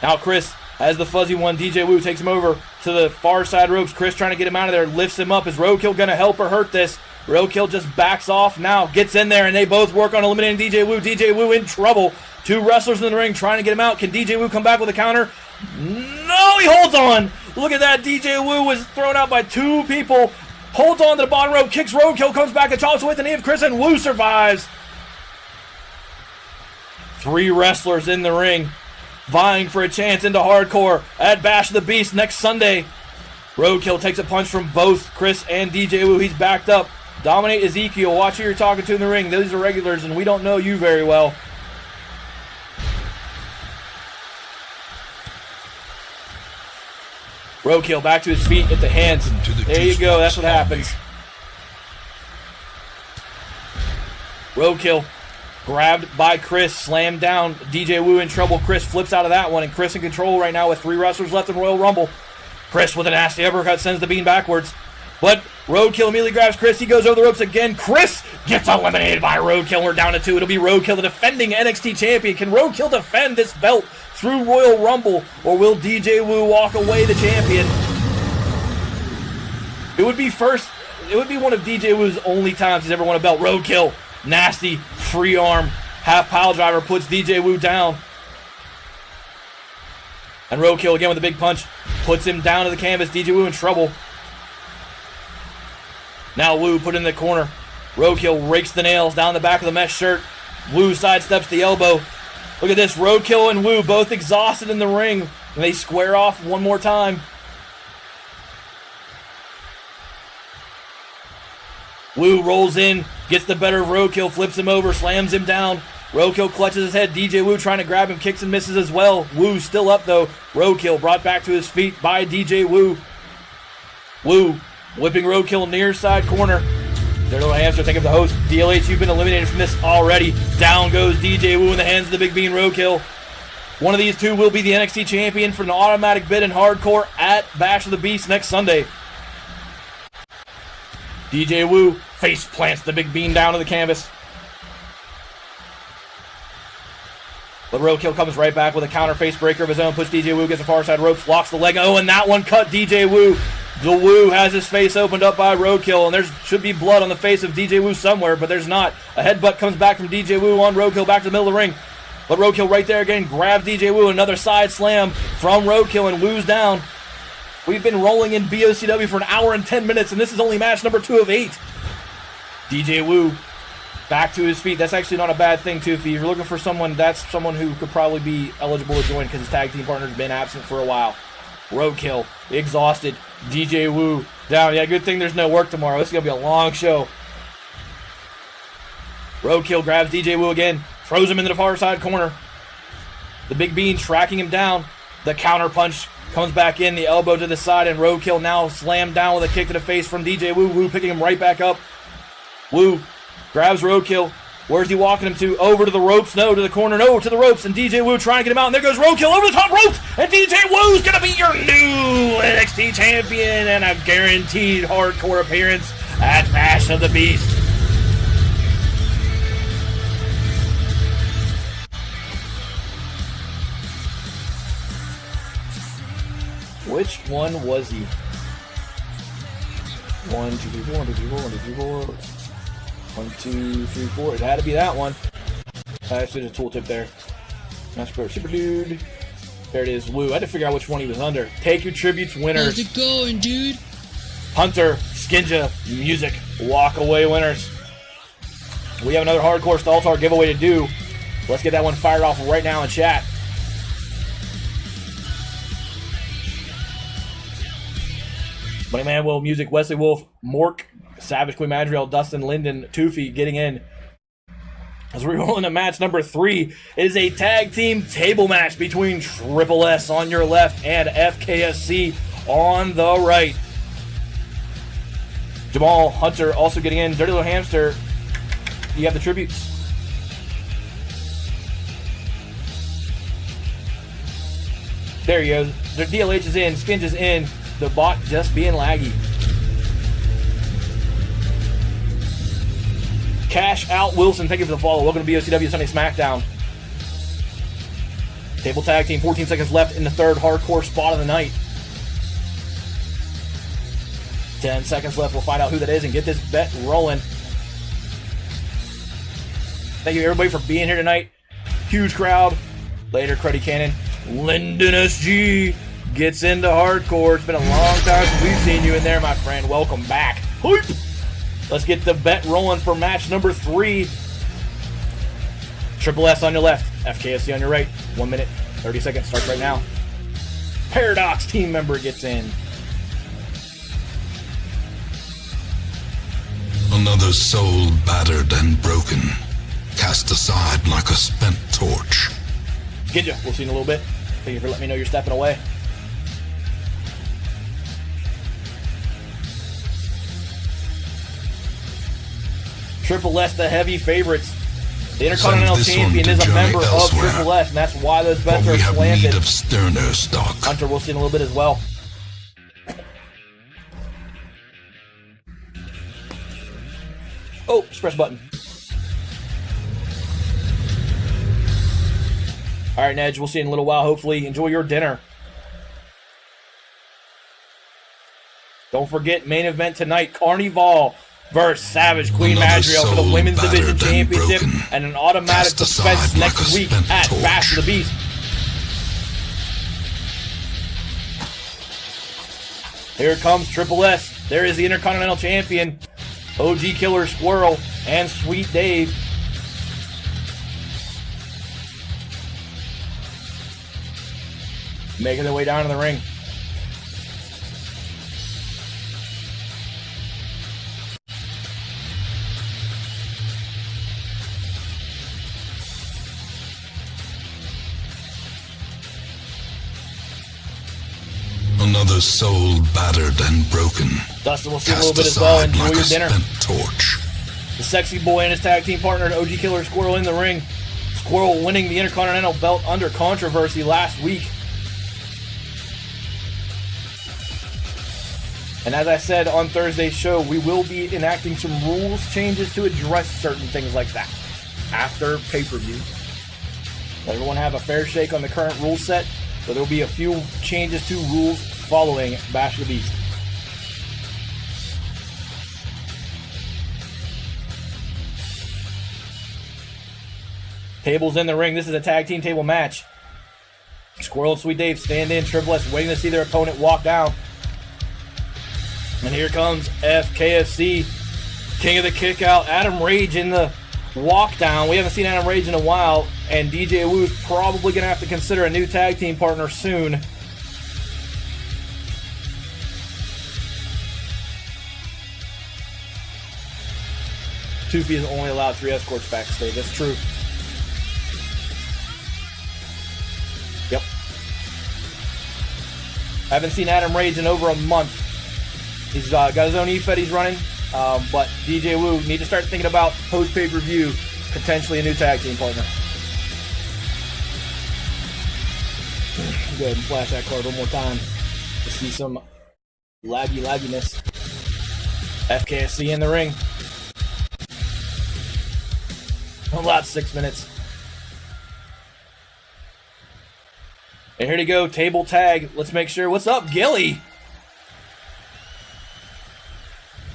Now Chris has the fuzzy one. DJ Woo takes him over to the far side ropes. Chris trying to get him out of there, lifts him up. Is Roadkill going to help or hurt this? Roadkill just backs off now, gets in there, and they both work on eliminating DJ Wu. DJ Wu in trouble. Two wrestlers in the ring trying to get him out. Can DJ Wu come back with a counter? No, he holds on. Look at that. DJ Wu was thrown out by two people. Holds on to the bottom rope, kicks Roadkill, comes back and chops away at the knee of Chris, and Wu survives. Three wrestlers in the ring, vying for a chance into hardcore at Bash of the Beast next Sunday. Roadkill takes a punch from both Chris and DJ Wu. He's backed up. Dominate Ezekiel. Watch who you're talking to in the ring. Those are regulars, and we don't know you very well. Roadkill back to his feet at the hands. There you go. That's what happens. Roadkill grabbed by Chris, slammed down. DJ Wu in trouble. Chris flips out of that one, and Chris in control right now with three wrestlers left in Royal Rumble. Chris with a nasty uppercut sends the bean backwards. But Roadkill immediately grabs Chris. He goes over the ropes again. Chris gets eliminated by Roadkill. We're down to two. It'll be Roadkill, the defending NXT champion. Can Roadkill defend this belt through Royal Rumble, or will DJ Wu walk away the champion? It would be one of DJ Wu's only times he's ever won a belt. Roadkill, nasty free arm, half pile driver puts DJ Wu down. And Roadkill again with a big punch puts him down to the canvas. DJ Wu in trouble. Now Wu put in the corner. Roadkill rakes the nails down the back of the mesh shirt. Wu sidesteps the elbow. Look at this. Roadkill and Wu both exhausted in the ring. And they square off one more time. Wu rolls in, gets the better of Roadkill, flips him over, slams him down. Roadkill clutches his head. DJ Wu trying to grab him, kicks and misses as well. Wu still up though. Roadkill brought back to his feet by DJ Wu. Wu whipping Roadkill near side corner. Their little hamster, think of the host. DLH, you've been eliminated from this already. Down goes DJ Wu in the hands of the Big Bean Roadkill. One of these two will be the NXT champion for an automatic bid in hardcore at Bash of the Beast next Sunday. DJ Wu face plants the Big Bean down to the canvas. But Roadkill comes right back with a counter face breaker of his own. Puts DJ Wu, gets the far side ropes, locks the leg. Oh, and that one cut DJ Wu. The Wu has his face opened up by Roadkill, and there should be blood on the face of DJ Wu somewhere, but there's not. A headbutt comes back from DJ Wu on Roadkill back to the middle of the ring. But Roadkill right there again grabs DJ Wu. Another side slam from Roadkill, and Wu's down. We've been rolling in BOCW for an hour and 10 minutes, and this is only match number 2 of 8. DJ Wu back to his feet. That's actually not a bad thing, too. If you're looking for someone, that's someone who could probably be eligible to join because his tag team partner's been absent for a while. Roadkill, exhausted. DJ Wu down. Yeah, good thing there's no work tomorrow. This is going to be a long show. Roadkill grabs DJ Wu again. Throws him into the far side corner. The Big Bean tracking him down. The counter punch comes back in. The elbow to the side. And Roadkill now slammed down with a kick to the face from DJ Wu. Wu picking him right back up. Wu grabs Roadkill. Where's he walking him to? Over to the ropes? No, to the corner. No, to the ropes. And DJ Wu trying to get him out. And there goes Roadkill over the top ropes. And DJ Wu's going to be your new NXT champion and a guaranteed hardcore appearance at Bash of the Beast. Which one was he? 1, 2, 3, 4, 1, 2, 3, 4, 1, 2, 3, 4. 1, 2, 3, 4. It had to be that one. Actually, there's a tooltip there. Nice pro super dude. There it is. Wu. I had to figure out which one he was under. Take your tributes, winners. How's it going, dude? Hunter, Skinja, Music, walk away winners. We have another hardcore Staltar giveaway to do. Let's get that one fired off right now in chat. Money Man Will, Music, Wesley Wolf, Mork, Savage Queen Madriel, Dustin Linden, Toofy getting in. As we roll into match number 3, it is a tag team table match between Triple S on your left and FKSC on the right. Jamal Hunter also getting in. Dirty Little Hamster, you have the tributes. There you go. Their DLH is in, Skinge is in. The bot just being laggy. Cash Out Wilson, thank you for the follow. Welcome to BOCW Sunday Smackdown. Table tag team, 14 seconds left in the third hardcore spot of the night. 10 seconds left. We'll find out who that is and get this bet rolling. Thank you, everybody, for being here tonight. Huge crowd. Later, Cruddy Cannon. Lyndon SG gets into hardcore. It's been a long time since we've seen you in there, my friend. Welcome back. Hoip. Let's get the bet rolling for match number 3. Triple S on your left. FKFC on your right. 1 minute, 30 seconds. Starts right now. Paradox team member gets in. Another soul battered and broken, cast aside like a spent torch. Get you. We'll see in a little bit. Thank you for letting me know you're stepping away. Triple S, the heavy favorites. The Intercontinental Champion is a member of Triple S, and that's why those bets are slanted. Of sterner stock. Hunter, we'll see in a little bit as well. Oh, just press button. All right, Nedge, we'll see you in a little while. Hopefully, enjoy your dinner. Don't forget, main event tonight, Carnival versus Savage Queen Madriel for the Women's Division Championship and an automatic defense next week at Bash of the Beast. Here comes Triple S. There is the Intercontinental Champion, OG Killer Squirrel, and Sweet Dave. Making their way down to the ring. Another soul battered and broken. Dustin, we'll see a little bit as well. Enjoy like your dinner. Torch. The Sexy Boy and his tag team partner, OG Killer Squirrel, in the ring. Squirrel winning the Intercontinental belt under controversy last week. And as I said on Thursday's show, we will be enacting some rules changes to address certain things like that after pay-per-view. Let everyone have a fair shake on the current rule set, but there will be a few changes to rules following Bash of the Beast. Tables in the ring. This is a tag team table match. Squirrel and Sweet Dave stand in. Triple S waiting to see their opponent walk down. And here comes FKFC, King of the Kickout, Adam Rage in the walk down. We haven't seen Adam Rage in a while, and DJ Woo's probably going to have to consider a new tag team partner soon. Toofy is only allowed 3 escorts backstage. That's true. Yep. I haven't seen Adam Rage in over a month. He's got his own EFED he's running, but DJ Woo need to start thinking about post-pay-per-view, potentially a new tag team partner. Go ahead and flash that card one more time to see some lagginess. FKFC in the ring. About 6 minutes. And here to go, table tag. Let's make sure. What's up, Gilly?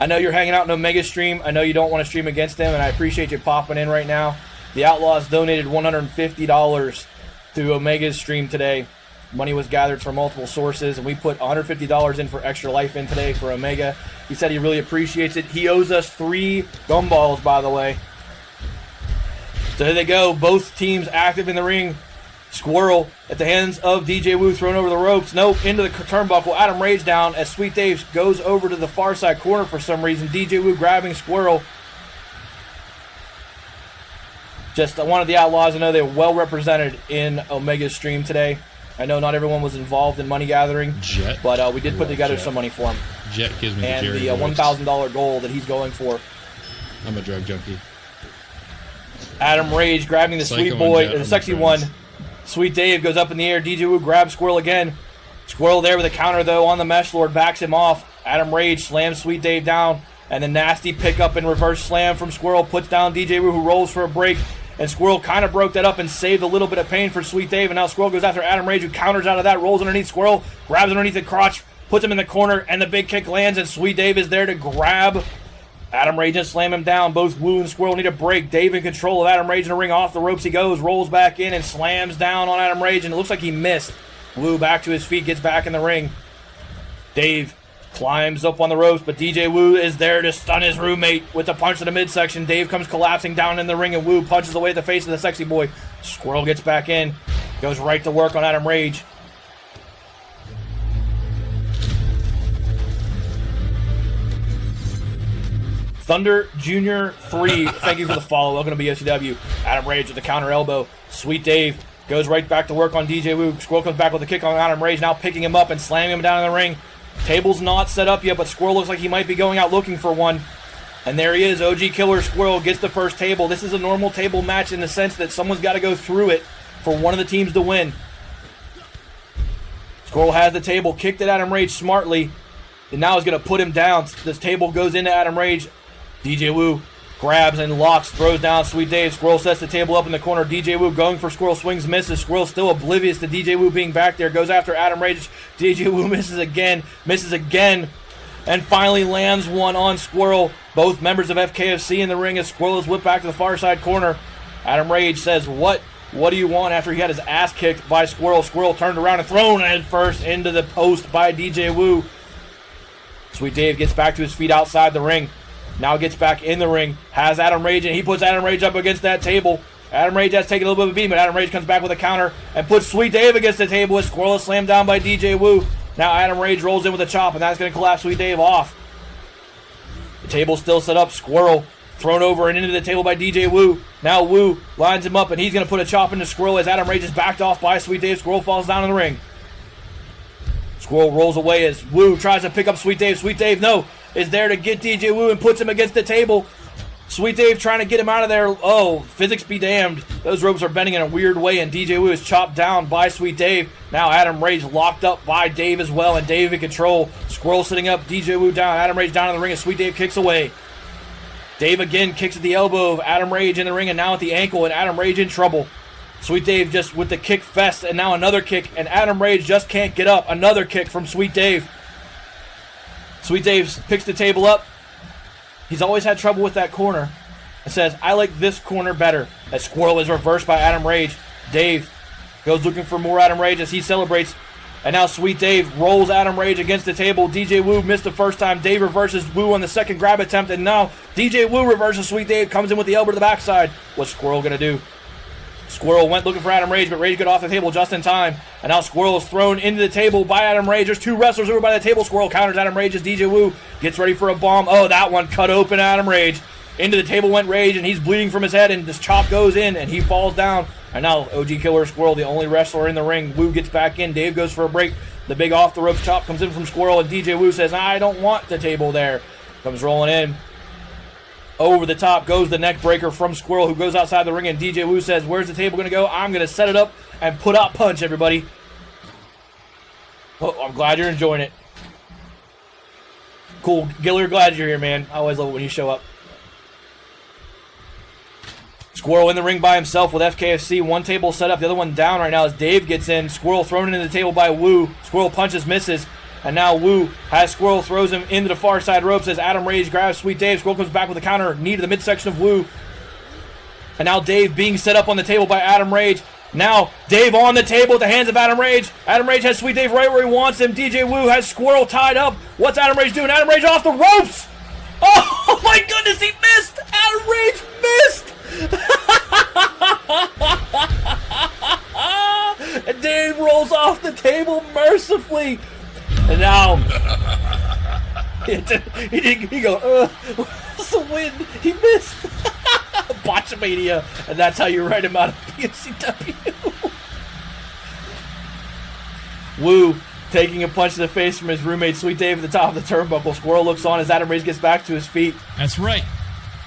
I know you're hanging out in Omega stream. I know you don't want to stream against them, and I appreciate you popping in right now. The Outlaws donated $150 to Omega's stream today. Money was gathered from multiple sources, and we put $150 in for Extra Life in today for Omega. He said he really appreciates it. He owes us 3 gumballs, by the way. So here they go. Both teams active in the ring. Squirrel at the hands of DJ Woo, thrown over the ropes. Nope, into the turnbuckle. Adam Rage down as Sweet Dave goes over to the far side corner for some reason. DJ Woo grabbing Squirrel. Just one of the Outlaws. I know they're well represented in Omega's stream today. I know not everyone was involved in money gathering, but we did put together some money for him. Jet gives me and the $1,000 goal that he's going for. I'm a drug junkie. Adam Rage grabbing the Sweet Boy, the Sexy One. Sweet Dave goes up in the air. DJ Woo grabs Squirrel again. Squirrel there with a counter, though, on the Mesh Lord. Backs him off. Adam Rage slams Sweet Dave down. And the nasty pickup and reverse slam from Squirrel puts down DJ Woo, who rolls for a break. And Squirrel kind of broke that up and saved a little bit of pain for Sweet Dave. And now Squirrel goes after Adam Rage, who counters out of that, rolls underneath Squirrel, grabs underneath the crotch, puts him in the corner, and the big kick lands, and Sweet Dave is there to grab Adam Rage and slam him down. Both Woo and Squirrel need a break. Dave in control of Adam Rage in the ring. Off the ropes he goes, rolls back in, and slams down on Adam Rage, and it looks like he missed. Woo back to his feet, gets back in the ring. Dave climbs up on the ropes, but DJ Woo is there to stun his roommate with a punch to the midsection. Dave comes collapsing down in the ring, and Woo punches away at the face of the sexy boy. Squirrel gets back in, goes right to work on Adam Rage. Thunder Jr. 3, thank you for the follow. Welcome to BOCW. Adam Rage with the counter elbow. Sweet Dave goes right back to work on DJ Woo. Squirrel comes back with a kick on Adam Rage, now picking him up and slamming him down in the ring. Table's not set up yet, but Squirrel looks like he might be going out looking for one. And there he is. OG Killer Squirrel gets the first table. This is a normal table match in the sense that someone's got to go through it for one of the teams to win. Squirrel has the table, kicked at Adam Rage smartly, and now is going to put him down. This table goes into Adam Rage. DJ Woo grabs and locks, throws down Sweet Dave. Squirrel sets the table up in the corner. DJ Woo going for Squirrel, swings, misses. Squirrel still oblivious to DJ Woo being back there. Goes after Adam Rage. DJ Woo misses again, and finally lands one on Squirrel. Both members of FKFC in the ring as Squirrel is whipped back to the far side corner. Adam Rage says, What do you want?" after he had his ass kicked by Squirrel. Squirrel turned around and thrown head first into the post by DJ Woo. Sweet Dave gets back to his feet outside the ring. Now gets back in the ring, has Adam Rage, and he puts Adam Rage up against that table. Adam Rage has taken a little bit of a beat, but Adam Rage comes back with a counter and puts Sweet Dave against the table as Squirrel is slammed down by DJ Woo. Now Adam Rage rolls in with a chop, and that's going to collapse Sweet Dave off. The table's still set up. Squirrel thrown over and into the table by DJ Woo. Now Woo lines him up, and he's going to put a chop into Squirrel as Adam Rage is backed off by Sweet Dave. Squirrel falls down in the ring. Squirrel rolls away as Woo tries to pick up Sweet Dave. Sweet Dave, no, is there to get DJ Woo and puts him against the table. Sweet Dave trying to get him out of there. Oh, physics be damned. Those ropes are bending in a weird way, and DJ Woo is chopped down by Sweet Dave. Now Adam Rage locked up by Dave as well, and Dave in control. Squirrel sitting up, DJ Woo down, Adam Rage down in the ring, and Sweet Dave kicks away. Dave again kicks at the elbow of Adam Rage in the ring, and now at the ankle, and Adam Rage in trouble. Sweet Dave just with the kick fest, and now another kick, and Adam Rage just can't get up. Another kick from Sweet Dave. Sweet Dave picks the table up. He's always had trouble with that corner. It says, "I like this corner better." As Squirrel is reversed by Adam Rage. Dave goes looking for more Adam Rage as he celebrates. And now Sweet Dave rolls Adam Rage against the table. DJ Woo missed the first time. Dave reverses Woo on the second grab attempt. And now DJ Woo reverses Sweet Dave. Comes in with the elbow to the backside. What's Squirrel going to do? Squirrel went looking for Adam Rage, but Rage got off the table just in time. And now Squirrel is thrown into the table by Adam Rage. There's two wrestlers over by the table. Squirrel counters Adam Rage as DJ Woo gets ready for a bomb. Oh, that one cut open Adam Rage. Into the table went Rage, and he's bleeding from his head, and this chop goes in, and he falls down. And now OG Killer Squirrel, the only wrestler in the ring. Woo gets back in. Dave goes for a break. The big off-the-ropes chop comes in from Squirrel, and DJ Woo says, "I don't want the table there." Comes rolling in. Over the top goes the neck breaker from Squirrel, who goes outside the ring, and DJ Woo says, "Where's the table going to go? I'm going to set it up and put out punch, everybody." Oh, I'm glad you're enjoying it. Cool. Giller, glad you're here, man. I always love it when you show up. Squirrel in the ring by himself with FKFC. One table set up, the other one down right now as Dave gets in. Squirrel thrown into the table by Woo. Squirrel punches, misses. And now Woo has Squirrel, throws him into the far side ropes as Adam Rage grabs Sweet Dave. Squirrel comes back with a counter, knee to the midsection of Woo. And now Dave being set up on the table by Adam Rage. Now Dave on the table at the hands of Adam Rage. Adam Rage has Sweet Dave right where he wants him. DJ Woo has Squirrel tied up. What's Adam Rage doing? Adam Rage off the ropes! Oh my goodness, he missed! Adam Rage missed! And Dave rolls off the table mercifully. And now he goes, what's the win? He missed. Botchamania. And that's how you write him out of PCW. Woo taking a punch to the face from his roommate Sweet Dave at the top of the turnbuckle. Squirrel looks on as Adam Rage gets back to his feet. That's right.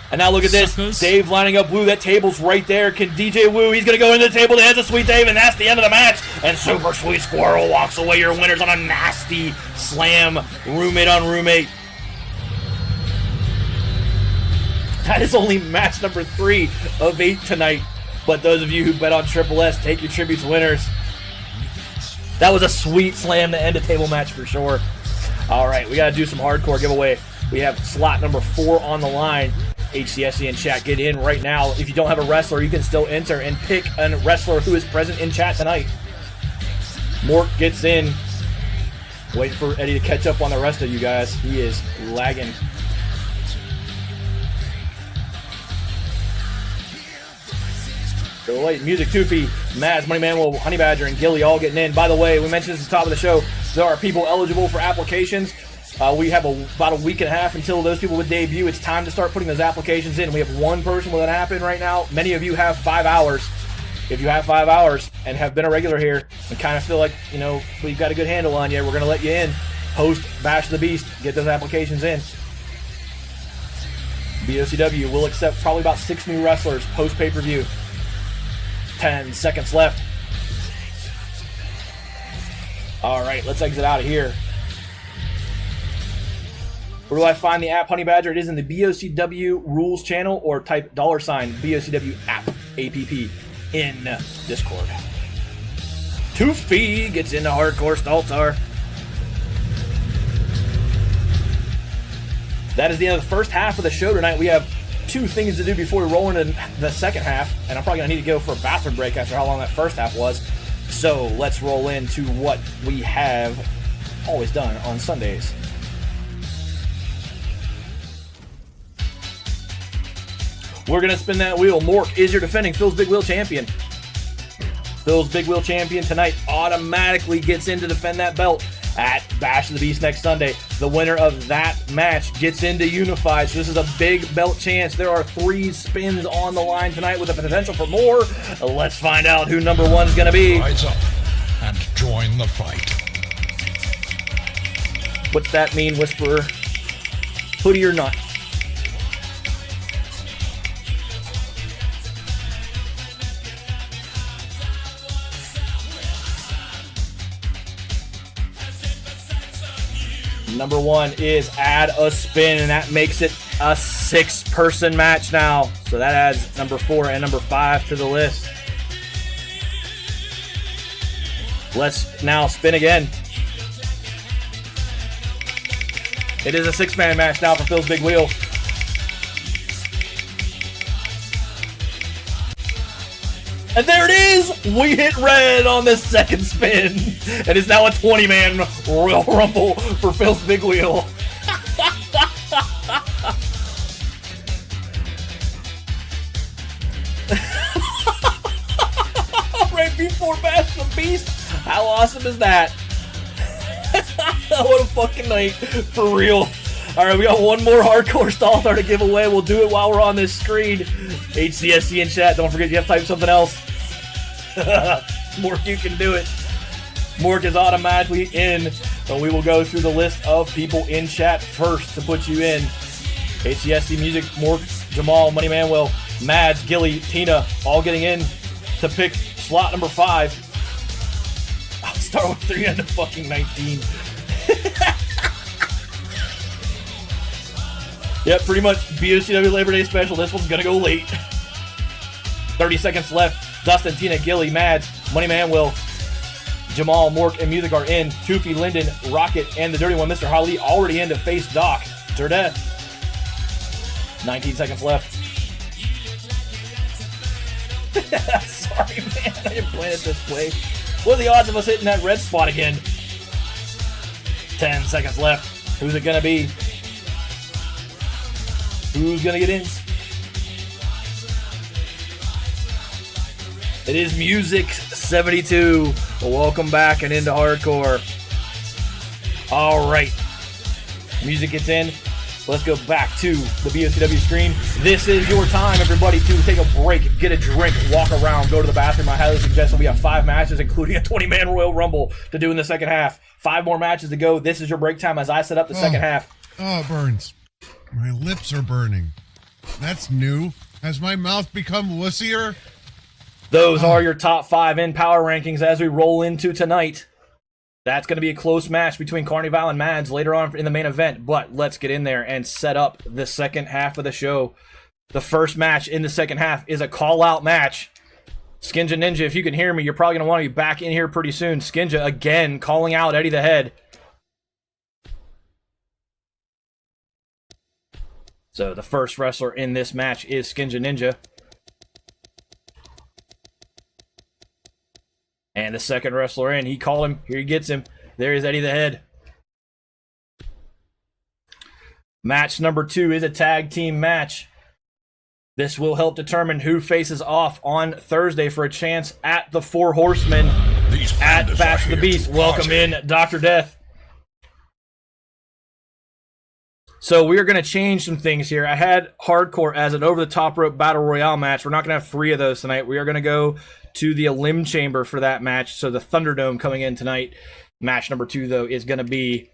And now look at this. Suckers. Dave lining up Woo. That table's right there. Can DJ Woo? He's going to go into the table to hands of Sweet Dave, and that's the end of the match. And Super Sweet Squirrel walks away your winners on a nasty slam, roommate on roommate. That is only match number 3 of 8 tonight. But those of you who bet on Triple S, take your tributes winners. That was a sweet slam to end a table match for sure. All right, we got to do some hardcore giveaway. We have slot number 4 on the line. HCSC in chat, get in right now. If you don't have a wrestler, you can still enter and pick a wrestler who is present in chat tonight. Mort gets in. Wait for Eddie to catch up on the rest of you guys. He is lagging. Go late. Music, Toofy, Mads, Money Manuel, Honey Badger, and Gilly all getting in. By the way, we mentioned this at the top of the show. There are people eligible for applications. We have about a week and a half until those people would debut. It's time to start putting those applications in. We have one person with an app in right now. Many of you have 5 hours. If you have 5 hours and have been a regular here and kind of feel like, you know, we've got a good handle on you, we're going to let you in. Post Bash the Beast. Get those applications in. BOCW will accept probably about 6 new wrestlers post pay-per-view. 10 seconds left. All right, let's exit out of here. Where do I find the app, Honey Badger? It is in the BOCW rules channel, or type $ BOCW app, APP, in Discord. Toofy gets into Hardcore Staltar. That is the end of the first half of the show tonight. We have 2 things to do before we roll into the second half, and I'm probably going to need to go for a bathroom break after how long that first half was. So let's roll into what we have always done on Sundays. We're going to spin that wheel. Mork is your defending Phil's Big Wheel champion. Phil's Big Wheel champion tonight automatically gets in to defend that belt at Bash of the Beast next Sunday. The winner of that match gets into Unified. So this is a big belt chance. There are 3 spins on the line tonight with the potential for more. Let's find out who number 1 is going to be. Rise up and join the fight. What's that mean, Whisperer? Hoodie or not? Number 1 is add a spin, and that makes it a 6-person match now. So that adds number 4 and number 5 to the list. Let's now spin again. It is a 6-man match now for Phil's Big Wheel. And there it is! We hit red on the second spin. And it's now a 20-man Royal Rumble for Phil's Big Wheel. Right before Bash the Beast? How awesome is that? What a fucking night. For real. Alright, we got one more Hardcore Staltar to give away. We'll do it while we're on this screen. HCSC in chat. Don't forget you have to type something else. Mork, you can do it. Mork is automatically in. So we will go through the list of people in chat first to put you in. HCSC Music, Mork, Jamal, Money Manuel, Mads, Gilly, Tina, all getting in to pick slot number 5. I'll start with 319. Yep, pretty much BOCW Labor Day special. This one's gonna go late. 30 seconds left. Dustin, Tina, Gilly, Mads, Money Manuel, Jamal, Mork, and Music are in. Toofy, Linden, Rocket, and the dirty one, Mr. Holly, already in to face Doc. To death. 19 seconds left. Sorry, man. I didn't plan it this way. What are the odds of us hitting that red spot again? 10 seconds left. Who's it gonna be? Who's gonna get in? It is Music 72. Welcome back and into Hardcore. All right. Music gets in. Let's go back to the BOCW screen. This is your time, everybody, to take a break, get a drink, walk around, go to the bathroom. I highly suggest that we have 5 matches, including a 20-man Royal Rumble, to do in the second half. 5 more matches to go. This is your break time as I set up the second half. Oh, it burns. My lips are burning. That's new. Has my mouth become wussier? Those are your top 5 in power rankings as we roll into tonight. That's going to be a close match between Carnival and Mads later on in the main event, but let's get in there and set up the second half of the show. The first match in the second half is a call-out match. Skinja Ninja, if you can hear me, you're probably going to want to be back in here pretty soon. Skinja, again, calling out Eddie the Head. So the first wrestler in this match is Skinja Ninja. And the second wrestler in, he called him. Here he gets him. There is Eddie the Head. Match number 2 is a tag team match. This will help determine who faces off on Thursday for a chance at the Four Horsemen These at pandas Bash are of the here Beast. to Welcome party. in, Dr. Death. So we are going to change some things here. I had Hardcore as an over-the-top rope battle royale match. We're not going to have 3 of those tonight. We are going to go to the Elim Chamber for that match. So the Thunderdome coming in tonight. Match number 2, though, is going to be...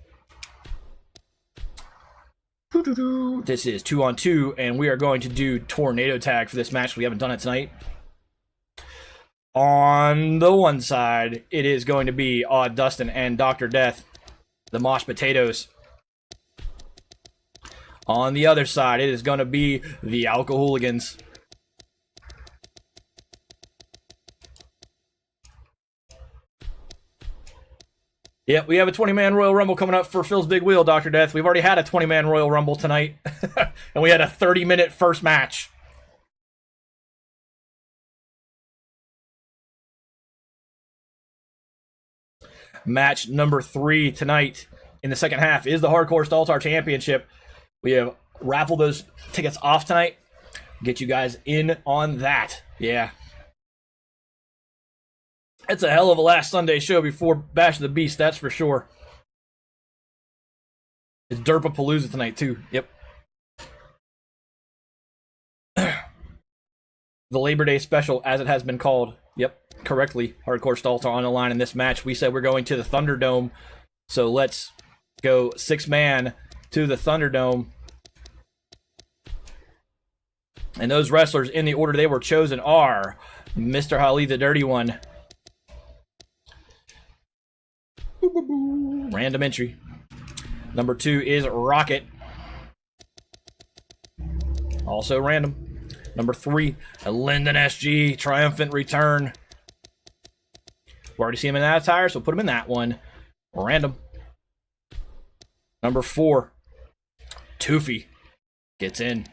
This is 2-on-2, and we are going to do Tornado Tag for this match. We haven't done it tonight. On the one side, it is going to be Odd Dustin and Dr. Death, the Mosh Potatoes. On the other side, it is going to be the Alcohooligans. Yep, we have a 20-man Royal Rumble coming up for Phil's Big Wheel, Dr. Death. We've already had a 20-man Royal Rumble tonight, and we had a 30-minute first match. Match number 3 tonight in the second half is the Hardcore All-Star Championship. We have raffled those tickets off tonight. Get you guys in on that. Yeah. It's a hell of a last Sunday show before Bash of the Beast, that's for sure. It's Derpapalooza tonight, too. Yep. The Labor Day special, as it has been called. Yep, correctly. Hardcore Stalls are on the line in this match. We said we're going to the Thunderdome, so let's go 6-man to the Thunderdome. And those wrestlers in the order they were chosen are Mr. Ali, the Dirty One. Random entry. Number 2 is Rocket. Also random. Number 3, Lyndon SG, Triumphant Return. We already see him in that attire, so put him in that one. Random. Number 4, Toofy gets in.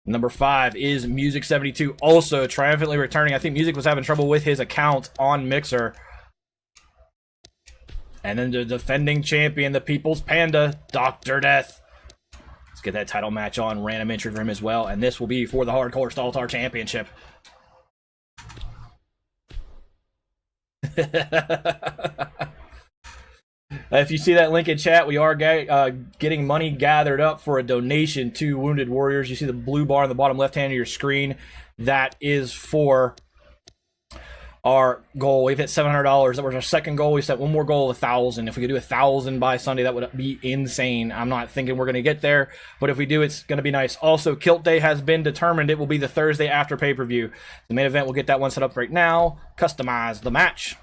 Number 5 is Music 72, also triumphantly returning. I think Music was having trouble with his account on Mixer. And then the defending champion, the People's Panda, Dr. Death. Let's get that title match on. Random entry for him as well. And this will be for the Hardcore All-Star Championship. If you see that link in chat, we are getting money gathered up for a donation to Wounded Warriors. You see the blue bar on the bottom left hand of your screen. That is for our goal. We've hit $700. That was our second goal. We set one more goal of 1,000. If we could do 1,000 by Sunday, that would be insane. I'm not thinking we're going to get there, but if we do, it's going to be nice. Also, Kilt Day has been determined. It will be the Thursday after pay-per-view. The main event, we'll get that one set up right now. Customize the match.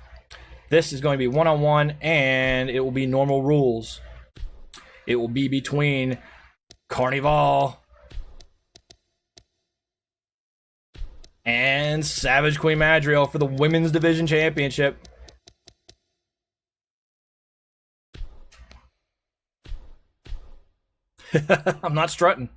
This is going to be one-on-one, and it will be normal rules. It will be between Carnival and Savage Queen Madriel for the Women's Division Championship. I'm not strutting.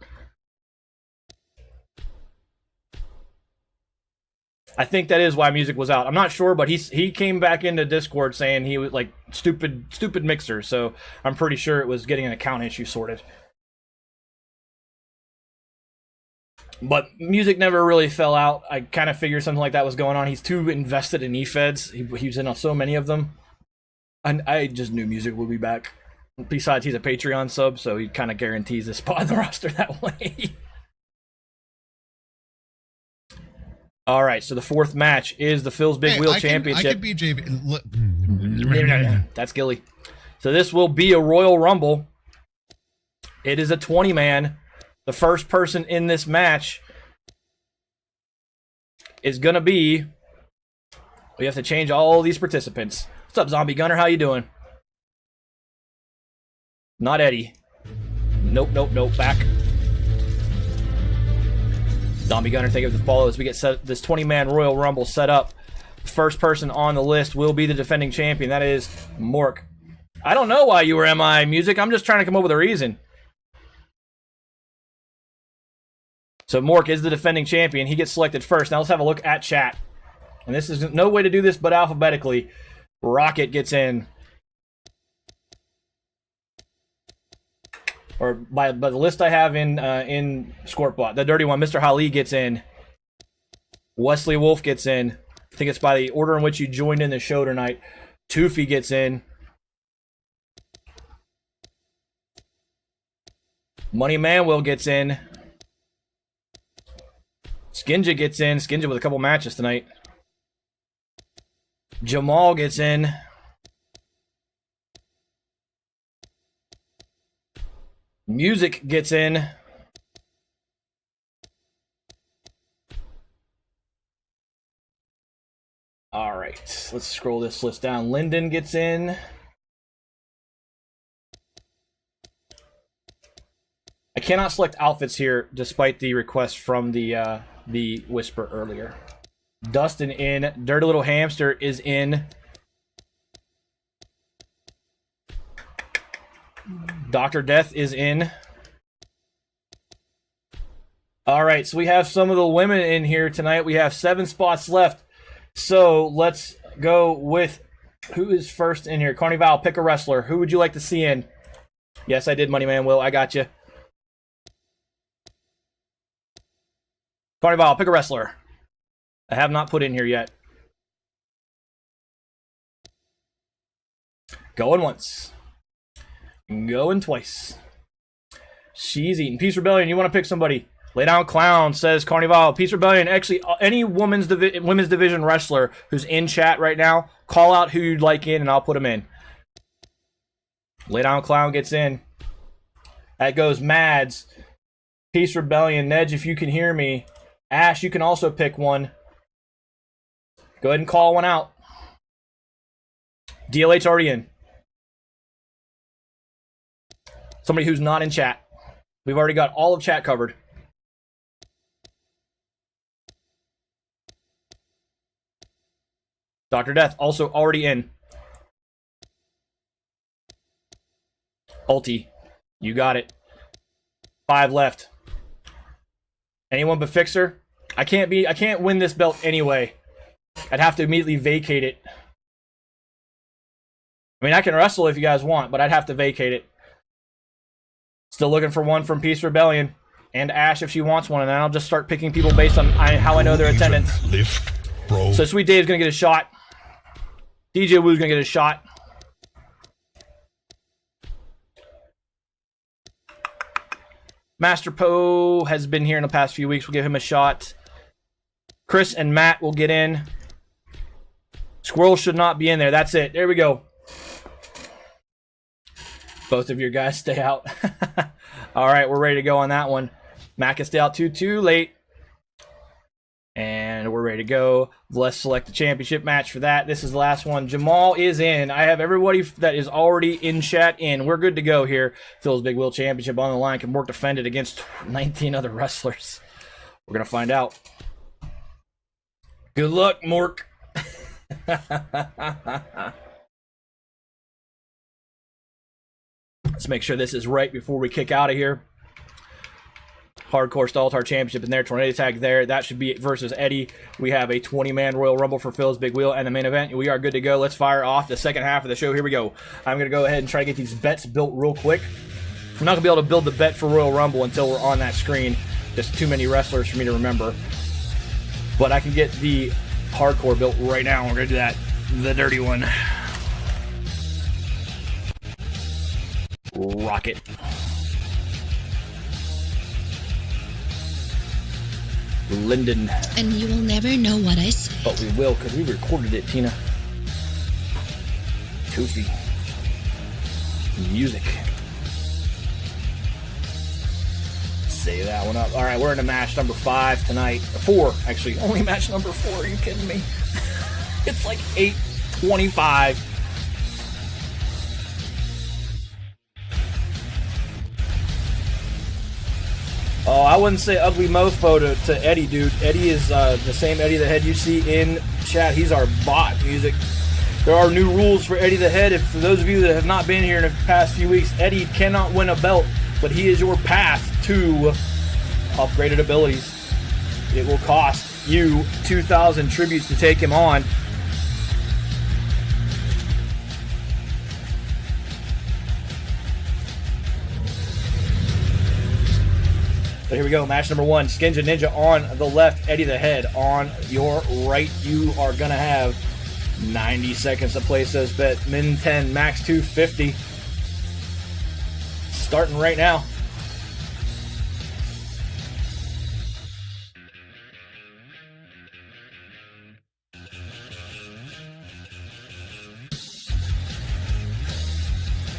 I think that is why Music was out. I'm not sure, but he came back into Discord saying he was like stupid mixer. So I'm pretty sure it was getting an account issue sorted. But Music never really fell out. I kind of figured something like that was going on. He's too invested in E-Feds. He was in on so many of them. And I just knew Music would be back. Besides, he's a Patreon sub, so he kind of guarantees a spot in the roster that way. All right, so the fourth match is the Phil's Big Wheel Championship. I could be JV. That's Gilly. So this will be a Royal Rumble. It is a 20-man. The first person in this match is going to be... We have to change all these participants. What's up, Zombie Gunner? How you doing? Not Eddie. Nope. Back. Zombie Gunner, thank you for the follow as we get this 20-man Royal Rumble set up. The first person on the list will be the defending champion. That is Mork. I don't know why you were MI, Music. I'm just trying to come up with a reason. So Mork is the defending champion. He gets selected first. Now let's have a look at chat. And this is no way to do this but alphabetically. Rocket gets in. Or by the list I have in Scorpbot. The dirty one, Mr. Hali gets in. Wesley Wolf gets in. I think it's by the order in which you joined in the show tonight. Toofy gets in. Money Manuel gets in. Skinja gets in. Skinja with a couple matches tonight. Jamal gets in. Music gets in. All right, let's scroll this list down. Lyndon gets in. I cannot select outfits here, despite the request from the Whisper earlier. Dustin in. Dirty Little Hamster is in. Dr. Death is in. All right, so we have some of the women in here tonight. We have 7 spots left. So let's go with who is first in here. Carnival, pick a wrestler. Who would you like to see in? Yes, I did, Money Man Will. I got you. Carnival, pick a wrestler. I have not put in here yet. Going once. Going twice. She's eating. Peace Rebellion, you want to pick somebody? Lay down clown, says Carnival. Peace Rebellion, actually, any women's division wrestler who's in chat right now, call out who you'd like in and I'll put them in. Lay down clown gets in. That goes Mads. Peace Rebellion, Nedge, if you can hear me. Ash, you can also pick one. Go ahead and call one out. DLH's already in. Somebody who's not in chat. We've already got all of chat covered. Dr. Death also already in. Ulti, you got it. 5 left. Anyone but Fixer? I can't win this belt anyway. I'd have to immediately vacate it. I mean, I can wrestle if you guys want, but I'd have to vacate it. Still looking for one from Peace Rebellion. And Ash if she wants one, and then I'll just start picking people based on how I know their attendance. Lift, bro. So Sweet Dave's going to get a shot. DJ Woo's going to get a shot. Master Poe has been here in the past few weeks. We'll give him a shot. Chris and Matt will get in. Squirrel should not be in there. That's it. There we go. Both of your guys stay out. All right, we're ready to go on that one. Matt can stay out too late. And we're ready to go. Let's select the championship match for that. This is the last one. Jamal is in. I have everybody that is already in chat in. We're good to go here. Phil's Big Wheel Championship on the line. Can Mork defend it against 19 other wrestlers? We're going to find out. Good luck, Mork. Let's make sure this is right before we kick out of here. Hardcore Star Championship in there. Tornado Tag there. That should be versus Eddie. We have a 20-man Royal Rumble for Phil's Big Wheel and the main event. We are good to go. Let's fire off the second half of the show. Here we go. I'm going to go ahead and try to get these bets built real quick. I'm not going to be able to build the bet for Royal Rumble until we're on that screen. Just too many wrestlers for me to remember. But I can get the hardcore built right now. We're going to do that. The dirty one. Rocket. Lyndon. And you will never know what I say. But we will, because we recorded it, Tina. Toofy. Music. Say that one up. Alright, we're into match number 5 tonight. 4, actually. Only match number 4. Are you kidding me? It's like 8:25. Oh, I wouldn't say ugly mofo to Eddie, dude. Eddie is the same Eddie the head you see in chat. He's our bot, Music. There are new rules for Eddie the Head. For those of you that have not been here in the past few weeks, Eddie cannot win a belt, but he is your path to upgraded abilities. It will cost you 2,000 tributes to take him on. So here we go, match number 1. Skinja Ninja on the left, Eddie the Head on your right. You are going to have 90 seconds to place those bets. Min 10, max 250. Starting right now.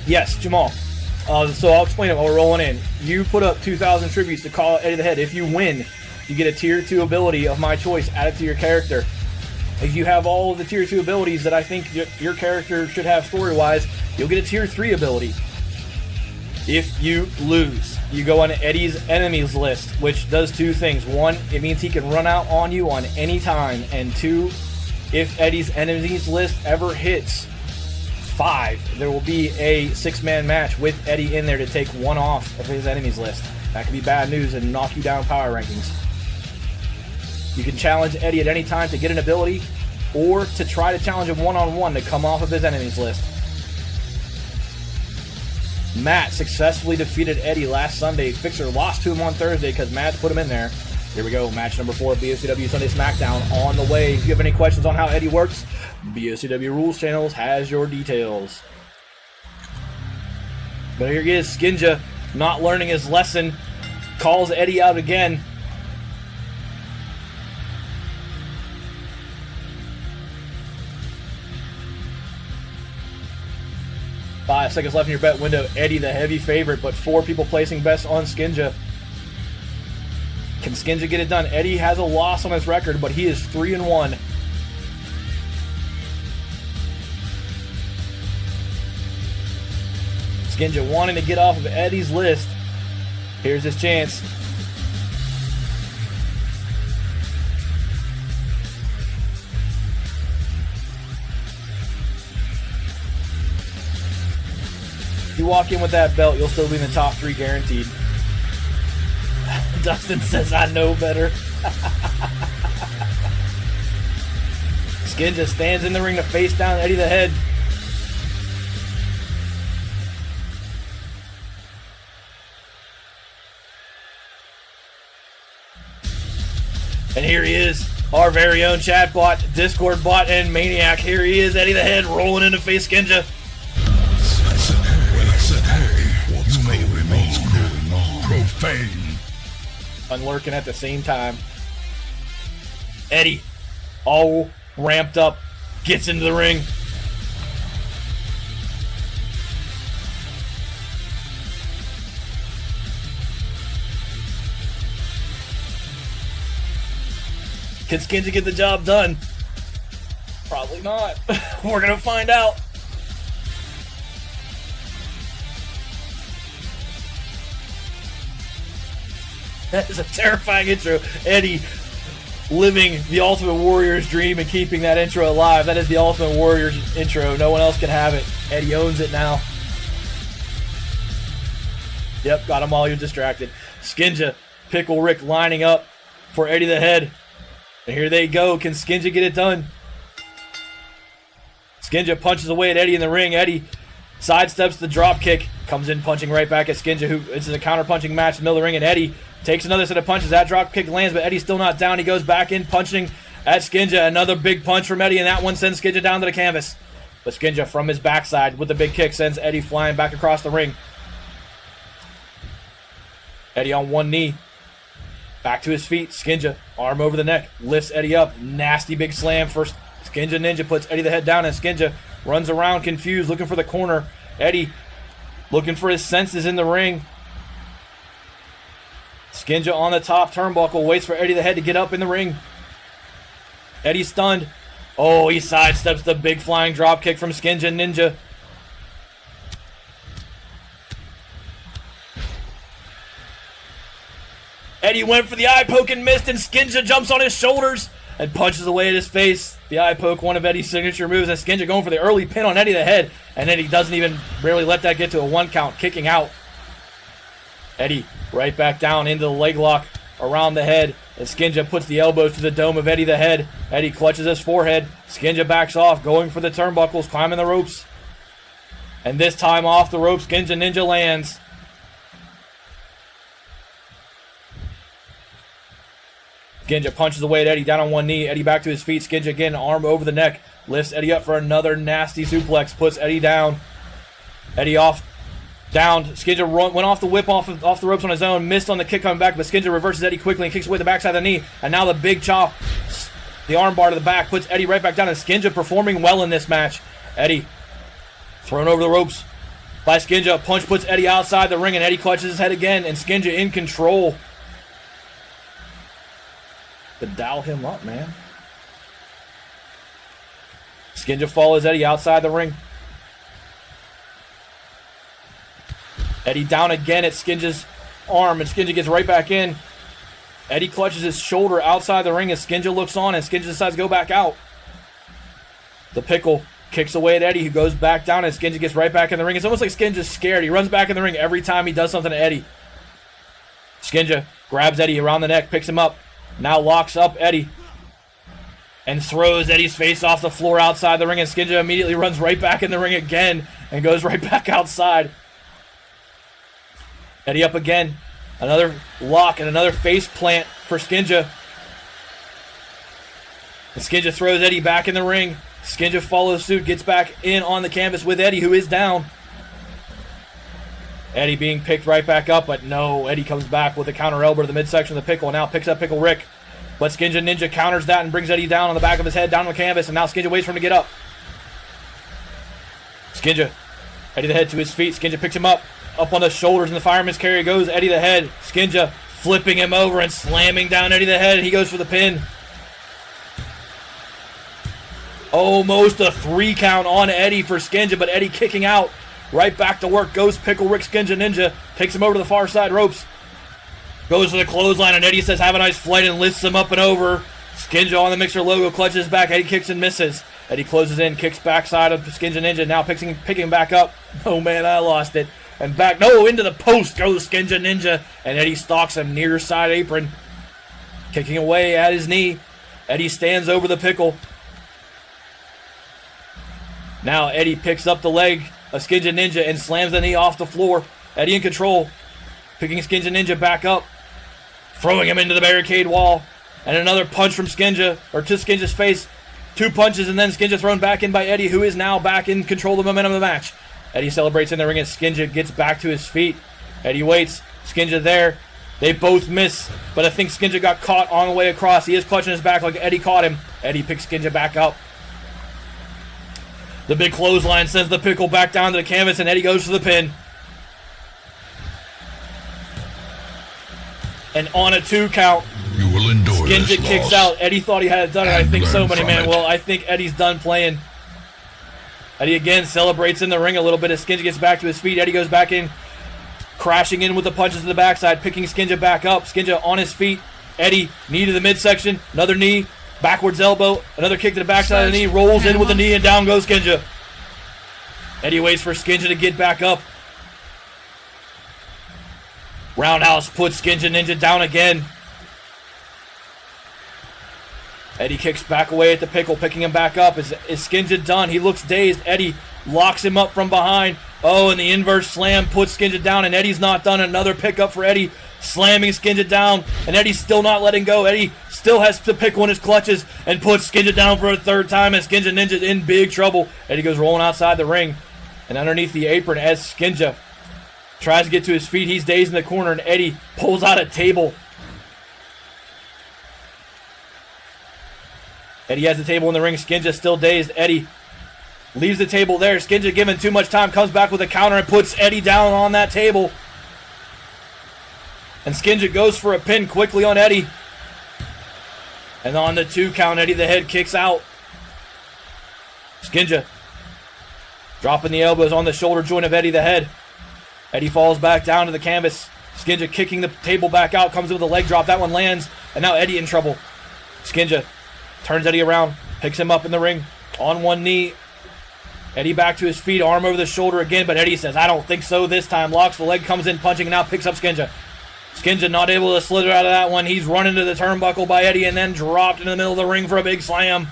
Yes, Jamal. So I'll explain it while we're rolling in. You put up 2,000 tributes to call Eddie the Head. If you win, you get a tier 2 ability of my choice added to your character. If you have all of the tier 2 abilities that I think your character should have story-wise, you'll get a tier 3 ability. If you lose, you go on Eddie's enemies list, which does 2 things. 1, it means he can run out on you on any time. And 2, if Eddie's enemies list ever hits 5, there will be a 6-man match with Eddie in there to take 1 off of his enemies list. That could be bad news and knock you down power rankings. You can challenge Eddie at any time to get an ability or to try to challenge him one-on-one to come off of his enemies list. Matt successfully defeated Eddie last Sunday. Fixer lost to him on Thursday because Matt put him in there. Here we go, match number 4 of BOCW Sunday Smackdown on the way. If you have any questions on how Eddie works, BOCW Rules Channels has your details. But here he is, Skinja, not learning his lesson, calls Eddie out again. Five seconds left in your bet window. Eddie the heavy favorite, but 4 people placing bets on Skinja. Can Skinja get it done? Eddie has a loss on his record, but he is 3-1. Skinja wanting to get off of Eddie's list. Here's his chance. If you walk in with that belt, you'll still be in the top 3 guaranteed. Dustin says, I know better. Skinja stands in the ring to face down Eddie the Head. And here he is, our very own chat bot, Discord bot, and maniac. Here he is, Eddie the Head, rolling in to face Skinja. What's going on? Profane. Unlurking at the same time. Eddie, all ramped up, gets into the ring. Can Skinja get the job done? Probably not. We're gonna find out. That is a terrifying intro. Eddie living the Ultimate Warrior's dream and keeping that intro alive. That is the Ultimate Warrior's intro. No one else can have it. Eddie owns it now. Yep, got them all. You're distracted. Skinja, Pickle Rick lining up for Eddie the Head. And here they go. Can Skinja get it done? Skinja punches away at Eddie in the ring. Eddie sidesteps the drop kick. Comes in punching right back at Skinja, who this is a counter punching match in the middle of the ring, and Eddie takes another set of punches. That drop kick lands, but Eddie's still not down. He goes back in punching at Skinja. Another big punch from Eddie, and that one sends Skinja down to the canvas. But Skinja from his backside with the big kick sends Eddie flying back across the ring. Eddie on one knee. Back to his feet. Skinja, arm over the neck, lifts Eddie up. Nasty big slam for Skinja Ninja, puts Eddie the Head down, and Skinja runs around confused, looking for the corner. Eddie looking for his senses in the ring. Skinja on the top turnbuckle, waits for Eddie the Head to get up in the ring. Eddie stunned. Oh, he sidesteps the big flying drop kick from Skinja Ninja. Eddie went for the eye poke and missed, and Skinja jumps on his shoulders. and punches away at his face. The eye poke, one of Eddie's signature moves, and Skinja going for the early pin on Eddie the head, and Eddie doesn't even barely let that get to a 1 count, kicking out. Eddie right back down into the leg lock around the head, and Skinja puts the elbows to the dome of Eddie the head. Eddie clutches his forehead. Skinja backs off, going for the turnbuckles, climbing the ropes. And this time off the ropes, Skinja Ninja lands. Skinja punches away at Eddie, down on one knee. Eddie back to his feet. Skinja again, arm over the neck. Lifts Eddie up for another nasty suplex. Puts Eddie down. Eddie off, down. Skinja went off the whip off the ropes on his own. Missed on the kick coming back, but Skinja reverses Eddie quickly and kicks away the backside of the knee. And now the big chop, the arm bar to the back, puts Eddie right back down. And Skinja performing well in this match. Eddie thrown over the ropes by Skinja. A punch puts Eddie outside the ring, and Eddie clutches his head again. And Skinja in control. To dial him up, man. Skinja follows Eddie outside the ring. Eddie down again at Skinja's arm, and Skinja gets right back in. Eddie clutches his shoulder outside the ring as Skinja looks on, and Skinja decides to go back out. The pickle kicks away at Eddie, who goes back down, and Skinja gets right back in the ring. It's almost like Skinja's scared. He runs back in the ring every time he does something to Eddie. Skinja grabs Eddie around the neck, picks him up. Now locks up Eddie and throws Eddie's face off the floor outside the ring, and Skinja immediately runs right back in the ring again and goes right back outside. Eddie up again. Another lock and another face plant for Skinja. And Skinja throws Eddie back in the ring. Skinja follows suit, gets back in on the canvas with Eddie, who is down. Eddie being picked right back up, but no, Eddie comes back with a counter elbow to the midsection of the pickle, and now picks up Pickle Rick. But Skinja Ninja counters that and brings Eddie down on the back of his head, down on the canvas, and now Skinja waits for him to get up. Skinja, Eddie the head to his feet. Skinja picks him up on the shoulders, and the fireman's carry goes Eddie the head. Skinja flipping him over and slamming down Eddie the head. He goes for the pin. Almost a 3 count on Eddie for Skinja, but Eddie kicking out. Right back to work goes Pickle Rick Skinja Ninja. Takes him over to the far side ropes. Goes for the clothesline, and Eddie says, have a nice flight, and lifts him up and over. Skinja on the Mixer logo, clutches back. Eddie kicks and misses. Eddie closes in, kicks backside of Skinja Ninja. Now picking back up. Oh, man, I lost it. And back, no, into the post goes Skinja Ninja. And Eddie stalks him near side apron. Kicking away at his knee. Eddie stands over the pickle. Now Eddie picks up the leg of Skinja Ninja and slams the knee off the floor. Eddie in control. Picking Skinja Ninja back up. Throwing him into the barricade wall. And another punch from Skinja, or to Skinja's face. 2 punches, and then Skinja thrown back in by Eddie, who is now back in control of the momentum of the match. Eddie celebrates in the ring as Skinja gets back to his feet. Eddie waits. Skinja there. They both miss, but I think Skinja got caught on the way across. He is clutching his back like Eddie caught him. Eddie picks Skinja back up. The big clothesline sends the pickle back down to the canvas, and Eddie goes for the pin. And on a 2 count, You will endure Skinja this kicks loss. out. Eddie thought he had it done, and I And think so, learn many from man. it. Well, I think Eddie's done playing. Eddie again celebrates in the ring a little bit as Skinja gets back to his feet. Eddie goes back in, crashing in with the punches to the backside, picking Skinja back up. Skinja on his feet. Eddie, knee to the midsection, another knee, backwards elbow, another kick to the backside of the knee, rolls in with the knee, and down goes Skinja. Eddie waits for Skinja to get back up. Roundhouse puts Skinja Ninja down again. Eddie kicks back away at the pickle, picking him back up. Is Skinja done? He looks dazed. Eddie locks him up from behind. Oh, and the inverse slam puts Skinja down, and Eddie's not done. Another pickup for Eddie, slamming Skinja down, and Eddie's still not letting go. Eddie still has the pickle in his clutches and puts Skinja down for a 3rd time, and Skinja Ninja's in big trouble. Eddie goes rolling outside the ring and underneath the apron as Skinja tries to get to his feet. He's dazed in the corner, and Eddie pulls out a table. Eddie has the table in the ring. Skinja still dazed. Eddie leaves the table there. Skinja given too much time, comes back with a counter and puts Eddie down on that table. And Skinja goes for a pin quickly on Eddie. And on the 2 count, Eddie the head kicks out. Skinja dropping the elbows on the shoulder joint of Eddie the head. Eddie falls back down to the canvas. Skinja kicking the table back out, comes with a leg drop. That one lands, and now Eddie in trouble. Skinja Turns Eddie around, picks him up in the ring on one knee. Eddie back to his feet, arm over the shoulder again, but Eddie says, I don't think so this time. Locks the leg, comes in, punching, and now picks up Skinja. Skinja not able to slither out of that one. He's run into the turnbuckle by Eddie and then dropped into the middle of the ring for a big slam.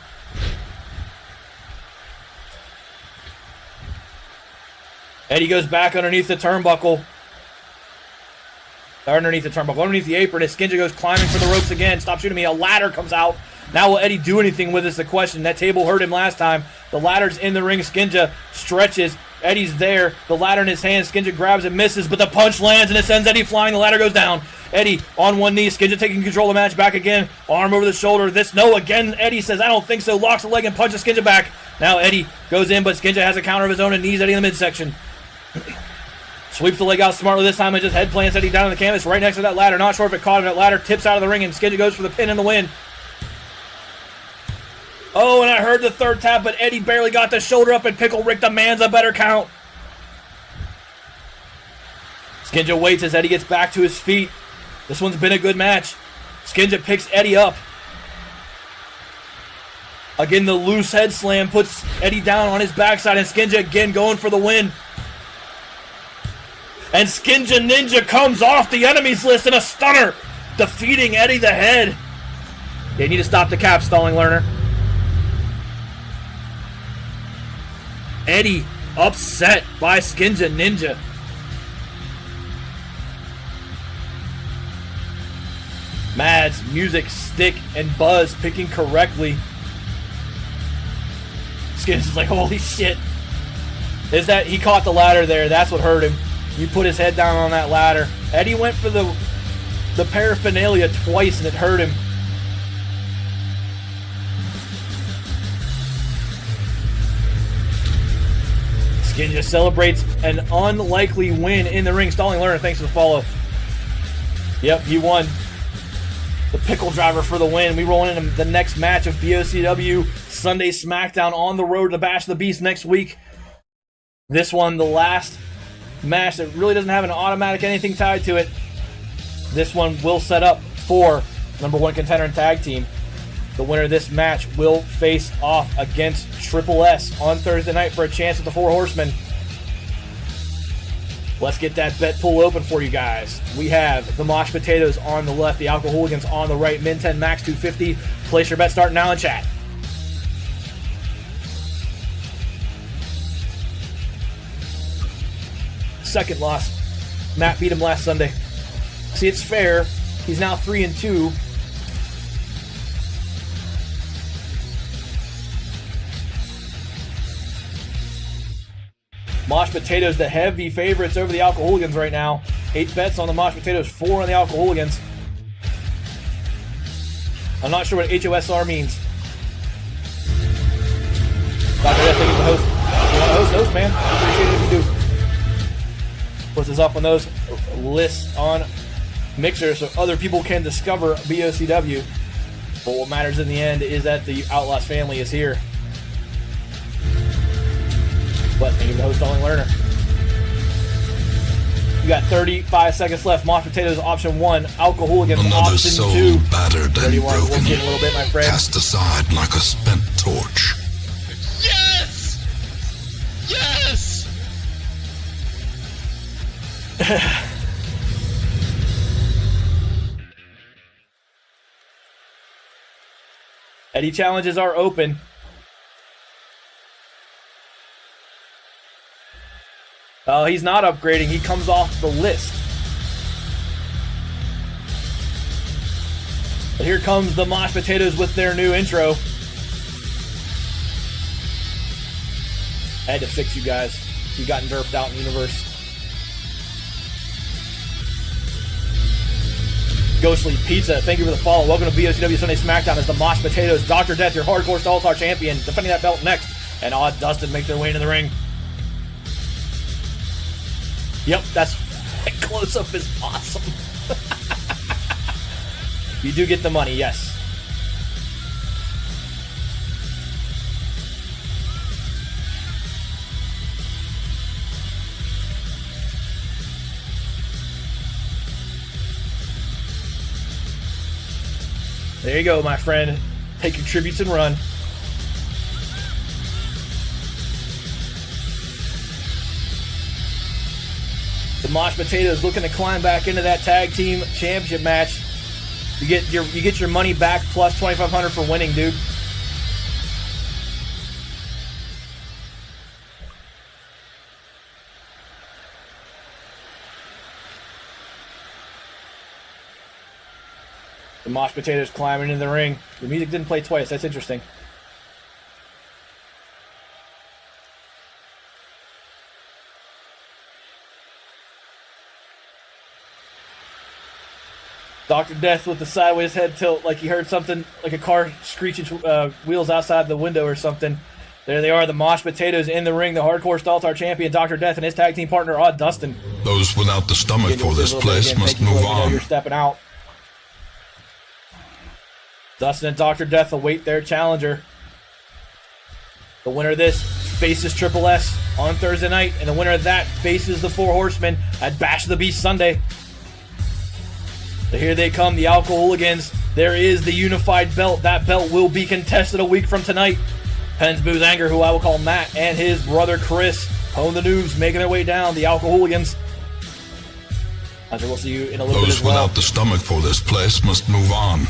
Eddie goes back underneath the turnbuckle. Underneath the apron, as Skinja goes climbing for the ropes again. Stop shooting me. A ladder comes out. Now will Eddie do anything with this? The question. That table hurt him last time. The ladder's in the ring. Skinja stretches. Eddie's there. The ladder in his hand. Skinja grabs and misses, but the punch lands and it sends Eddie flying. The ladder goes down. Eddie on one knee. Skinja taking control of the match. Back again. Arm over the shoulder. Again. Eddie says, I don't think so. Locks the leg and punches Skinja back. Now Eddie goes in, but Skinja has a counter of his own and knees Eddie in the midsection. Sweeps the leg out smartly this time and just head plants Eddie down on the canvas right next to that ladder. Not sure if it caught him. That ladder tips out of the ring and Skinja goes for the pin and the win. Oh, and I heard the third tap, but Eddie barely got the shoulder up and Pickle Rick demands a better count. Skinja waits as Eddie gets back to his feet. This one's been a good match. Skinja picks Eddie up. Again, the loose head slam puts Eddie down on his backside, and Skinja again going for the win. And Skinja Ninja comes off the enemies list in a stunner, defeating Eddie the Head. They need to stop the cap stalling, learner. Eddie upset by Skinja Ninja. Mads, music, stick, and buzz picking correctly. Skinja's like, holy shit. Is that he caught the ladder there? That's what hurt him. He put his head down on that ladder. Eddie went for the paraphernalia twice and it hurt him. Skinja celebrates an unlikely win in the ring. Stalling learner, thanks for the follow. Yep, he won. The pickle driver for the win. We roll into the next match of BOCW Sunday Smackdown on the road to Bash the Beast next week. This one, the last match that really doesn't have an automatic anything tied to it. This one will set up for number one contender and tag team. The winner of this match will face off against Triple S on Thursday night for a chance at the Four Horsemen. Let's get that bet pool open for you guys. We have the Mosh Potatoes on the left, the Alcoholicans on the right, Min 10 Max 250. Place your bet starting now in chat. Second loss. Matt beat him last Sunday. See, it's fair. He's now 3-2. Mosh Potatoes, the heavy favorites over the Alcoholicans right now. 8 bets on the Mosh Potatoes, 4 on the Alcoholicans. I'm not sure what HOSR means. Dr. Death, thank you for the host. If you want to host, man. I appreciate it if you do. Puts us up on those lists on Mixer so other people can discover BOCW. But what matters in the end is that the Outlaws family is here. But thank you for the host, Stalling Learner. You got 35 seconds left. Mosh Potatoes option 1, Alcoholicans Another option soul 2. battered and 31. We'll broken, get a little bit, my friend. cast aside like a spent torch. Yes! Yes! Eddie challenges are open. He's not upgrading. He comes off the list. But here comes the Mosh Potatoes with their new intro. I had to fix you guys. You gotten derped out in the universe. Ghostly Pizza, thank you for the follow. Welcome to BOCW Sunday Smackdown as the Mosh Potatoes. Dr. Death, your hardcore All-Star champion, defending that belt next. And Odd Dustin make their way into the ring. Yep, that close-up is awesome. You do get the money, yes. There you go, my friend. take your tributes and run. The Mosh Potatoes looking to climb back into that tag team championship match. You get your money back plus $2,500 for winning, dude. The Mosh Potatoes climbing into the ring. The music didn't play twice. That's interesting. Dr. Death with the sideways head tilt like he heard something, like a car screeching wheels outside the window or something. There they are, the Mosh Potatoes in the ring. The Hardcore Staltar champion, Dr. Death, and his tag team partner, Odd Dustin. Those without the stomach for this place must move on. You're stepping out. Dustin and Dr. Death await their challenger. The winner of this faces Triple S on Thursday night, and the winner of that faces the Four Horsemen at Bash of the Beast Sunday. So here they come, the Alcoholicans. There is the unified belt. That belt will be contested a week from tonight. Penn's Boo's Anger, who I will call Matt, and his brother Chris, Hone the Noobs, making their way down. The Alcoholicans. Hunter, we'll see you in a little bit as well. Those without the stomach for this place must move on.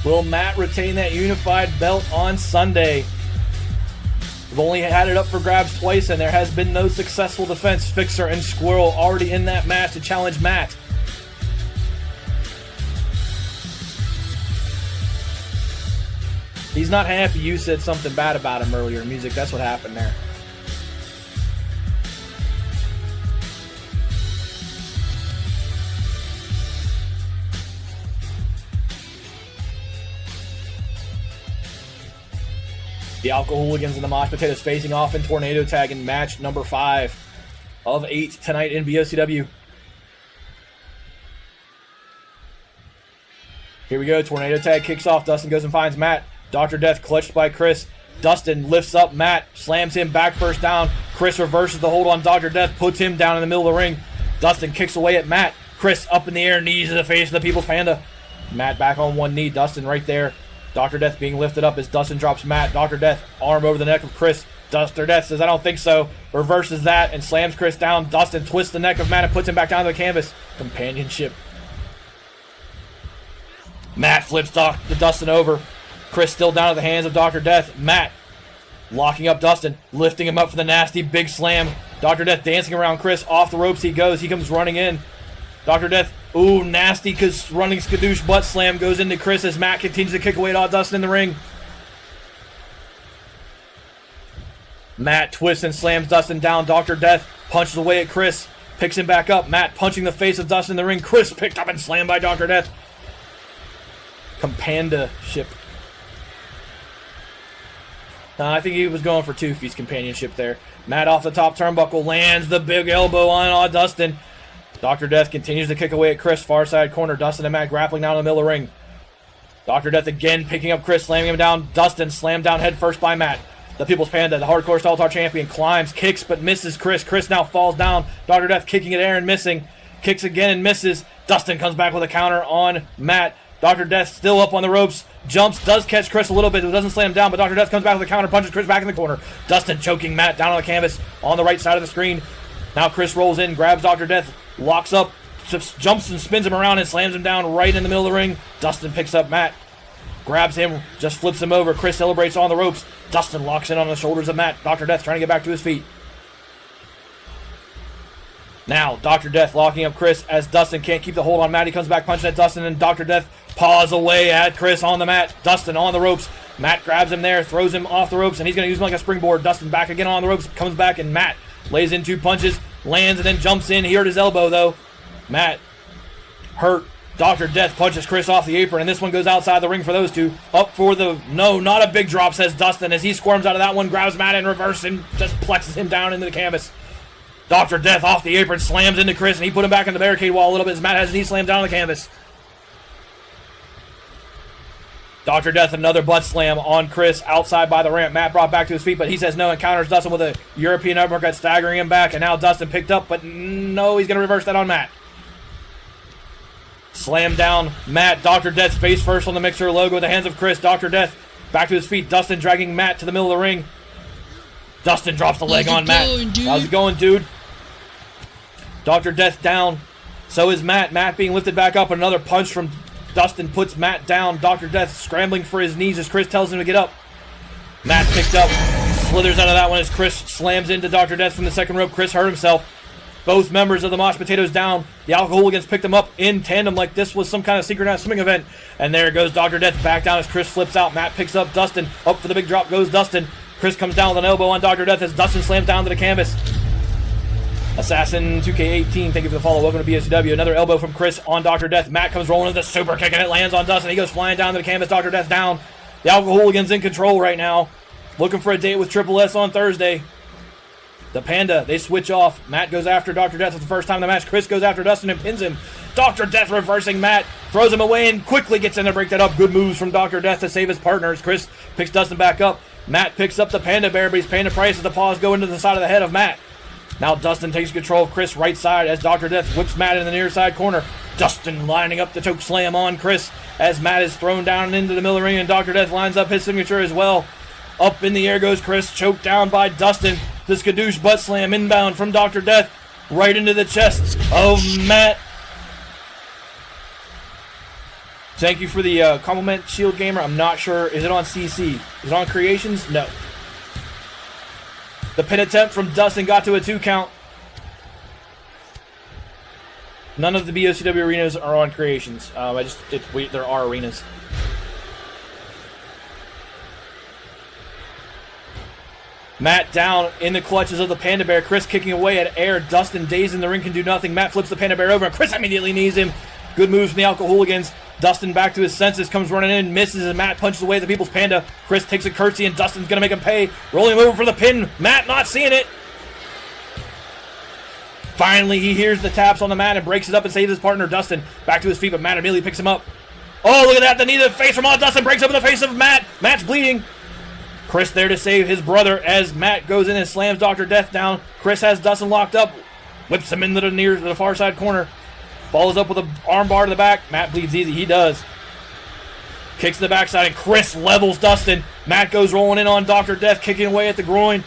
Will Matt retain that unified belt on Sunday? We've only had it up for grabs twice, and there has been no successful defense. Fixer and Squirrel already in that match to challenge Matt. He's not happy you said something bad about him earlier, Music. That's what happened there. The Alcoholicans and the Mosh Potatoes facing off in Tornado Tag in match number 5 of 8 tonight in BOCW. Here we go. Tornado Tag kicks off. Dustin goes and finds Matt. Dr. Death clutched by Chris. Dustin lifts up Matt, slams him back first down. Chris reverses the hold on Dr. Death, puts him down in the middle of the ring. Dustin kicks away at Matt. Chris up in the air, knees to the face of the People's Panda. Matt back on one knee. Dustin right there. Dr. Death being lifted up as Dustin drops Matt. Dr. Death, arm over the neck of Chris. Dr. Death says, I don't think so. Reverses that and slams Chris down. Dustin twists the neck of Matt and puts him back down to the canvas. Companionship. Matt flips Dustin over. Chris still down at the hands of Dr. Death. Matt locking up Dustin, lifting him up for the nasty big slam. Dr. Death dancing around Chris. Off the ropes he goes. He comes running in. Dr. Death, ooh, nasty because running skadoosh butt slam goes into Chris as Matt continues to kick away at Odd Dustin in the ring. Matt twists and slams Dustin down. Dr. Death punches away at Chris, picks him back up. Matt punching the face of Dustin in the ring. Chris picked up and slammed by Dr. Death. Companionship. I think he was going for Toofy's companionship there. Matt off the top turnbuckle lands the big elbow on Odd Dustin. Dr. Death continues to kick away at Chris, far side corner. Dustin and Matt grappling down in the middle of the ring. Dr. Death again picking up Chris, slamming him down. Dustin slammed down head first by Matt. The People's Panda, the Hardcore Staltar champion, climbs, kicks, but misses Chris. Chris now falls down. Dr. Death kicking at air and missing. Kicks again and misses. Dustin comes back with a counter on Matt. Dr. Death still up on the ropes. Jumps, does catch Chris a little bit, but doesn't slam him down. But Dr. Death comes back with a counter, punches Chris back in the corner. Dustin choking Matt down on the canvas on the right side of the screen. Now Chris rolls in, grabs Dr. Death, locks up, just jumps and spins him around and slams him down right in the middle of the ring. Dustin picks up Matt, grabs him, just flips him over. Chris celebrates on the ropes. Dustin locks in on the shoulders of Matt. Dr. Death trying to get back to his feet. Now, Dr. Death locking up Chris as Dustin can't keep the hold on Matt. He comes back punching at Dustin, and Dr. Death paws away at Chris on the mat. Dustin on the ropes. Matt grabs him there, throws him off the ropes, and he's going to use him like a springboard. Dustin back again on the ropes, comes back, and Matt lays in 2 punches, lands, and then jumps in. He hurt his elbow, though. Matt hurt. Dr. Death punches Chris off the apron, and this one goes outside the ring for those two. Up for the, no, not a big drop, says Dustin, as he squirms out of that one, grabs Matt in reverse, and just plexes him down into the canvas. Dr. Death off the apron, slams into Chris, and he put him back in the barricade wall a little bit as Matt has his knee slammed down on the canvas. Dr. Death, another butt slam on Chris outside by the ramp. Matt brought back to his feet, but he says no and counters Dustin with a European uppercut, staggering him back. And now Dustin picked up, but no, he's going to reverse that on Matt. Slam down Matt. Dr. Death face first on the Mixer logo in the hands of Chris. Dr. Death back to his feet. Dustin dragging Matt to the middle of the ring. Dustin drops the leg on Matt. How's it going, dude? Dr. Death down. So is Matt. Matt being lifted back up. Another punch from Dustin puts Matt down. Dr. Death scrambling for his knees as Chris tells him to get up. Matt picked up. Slithers out of that one as Chris slams into Dr. Death from the second rope. Chris hurt himself. Both members of the Mosh Potatoes down. The Alcoholicans picked them up in tandem like this was some kind of synchronized swimming event. And there goes Dr. Death back down as Chris flips out. Matt picks up Dustin. Up for the big drop goes Dustin. Chris comes down with an elbow on Dr. Death as Dustin slams down to the canvas. Assassin 2K18, thank you for the follow. Welcome to BOCW. Another elbow from Chris on Dr. Death. Matt comes rolling into the super kick and it lands on Dustin. He goes flying down to the canvas. Dr. Death down. The Alcoholicans in control right now. Looking for a date with Triple S on Thursday. The Panda, they switch off. Matt goes after Dr. Death for the first time in the match. Chris goes after Dustin and pins him. Dr. Death reversing Matt. Throws him away and quickly gets in to break that up. Good moves from Dr. Death to save his partners. Chris picks Dustin back up. Matt picks up the Panda Bear, but he's paying the price as the paws go into the side of the head of Matt. Now Dustin takes control of Chris' right side as Dr. Death whips Matt in the near side corner. Dustin lining up the choke slam on Chris as Matt is thrown down into the middle of the ring and Dr. Death lines up his signature as well. Up in the air goes Chris, choked down by Dustin. The skadoosh butt slam inbound from Dr. Death right into the chest of Matt. Thank you for the compliment, Shield Gamer. I'm not sure. Is it on CC? Is it on Creations? No. The pin attempt from Dustin got to a 2 count. None of the BOCW arenas are on Creations. There are arenas. Matt down in the clutches of the Panda Bear. Chris kicking away at air. Dustin dazed in the ring, can do nothing. Matt flips the Panda Bear over and Chris immediately knees him. Good moves from the Alcoholicans. Dustin back to his senses, comes running in, misses, and Matt punches away the People's Panda. Chris takes a curtsy, and Dustin's going to make him pay. Rolling him over for the pin. Matt not seeing it. Finally, he hears the taps on the mat and breaks it up and saves his partner, Dustin. Back to his feet, but Matt immediately picks him up. Oh, look at that. The knee to the face from Dustin breaks open the face of Matt. Matt's bleeding. Chris there to save his brother as Matt goes in and slams Dr. Death down. Chris has Dustin locked up. Whips him into the far side corner. Follows up with an arm bar to the back. Matt bleeds easy. He does. Kicks to the backside, and Chris levels Dustin. Matt goes rolling in on Dr. Death, kicking away at the groin.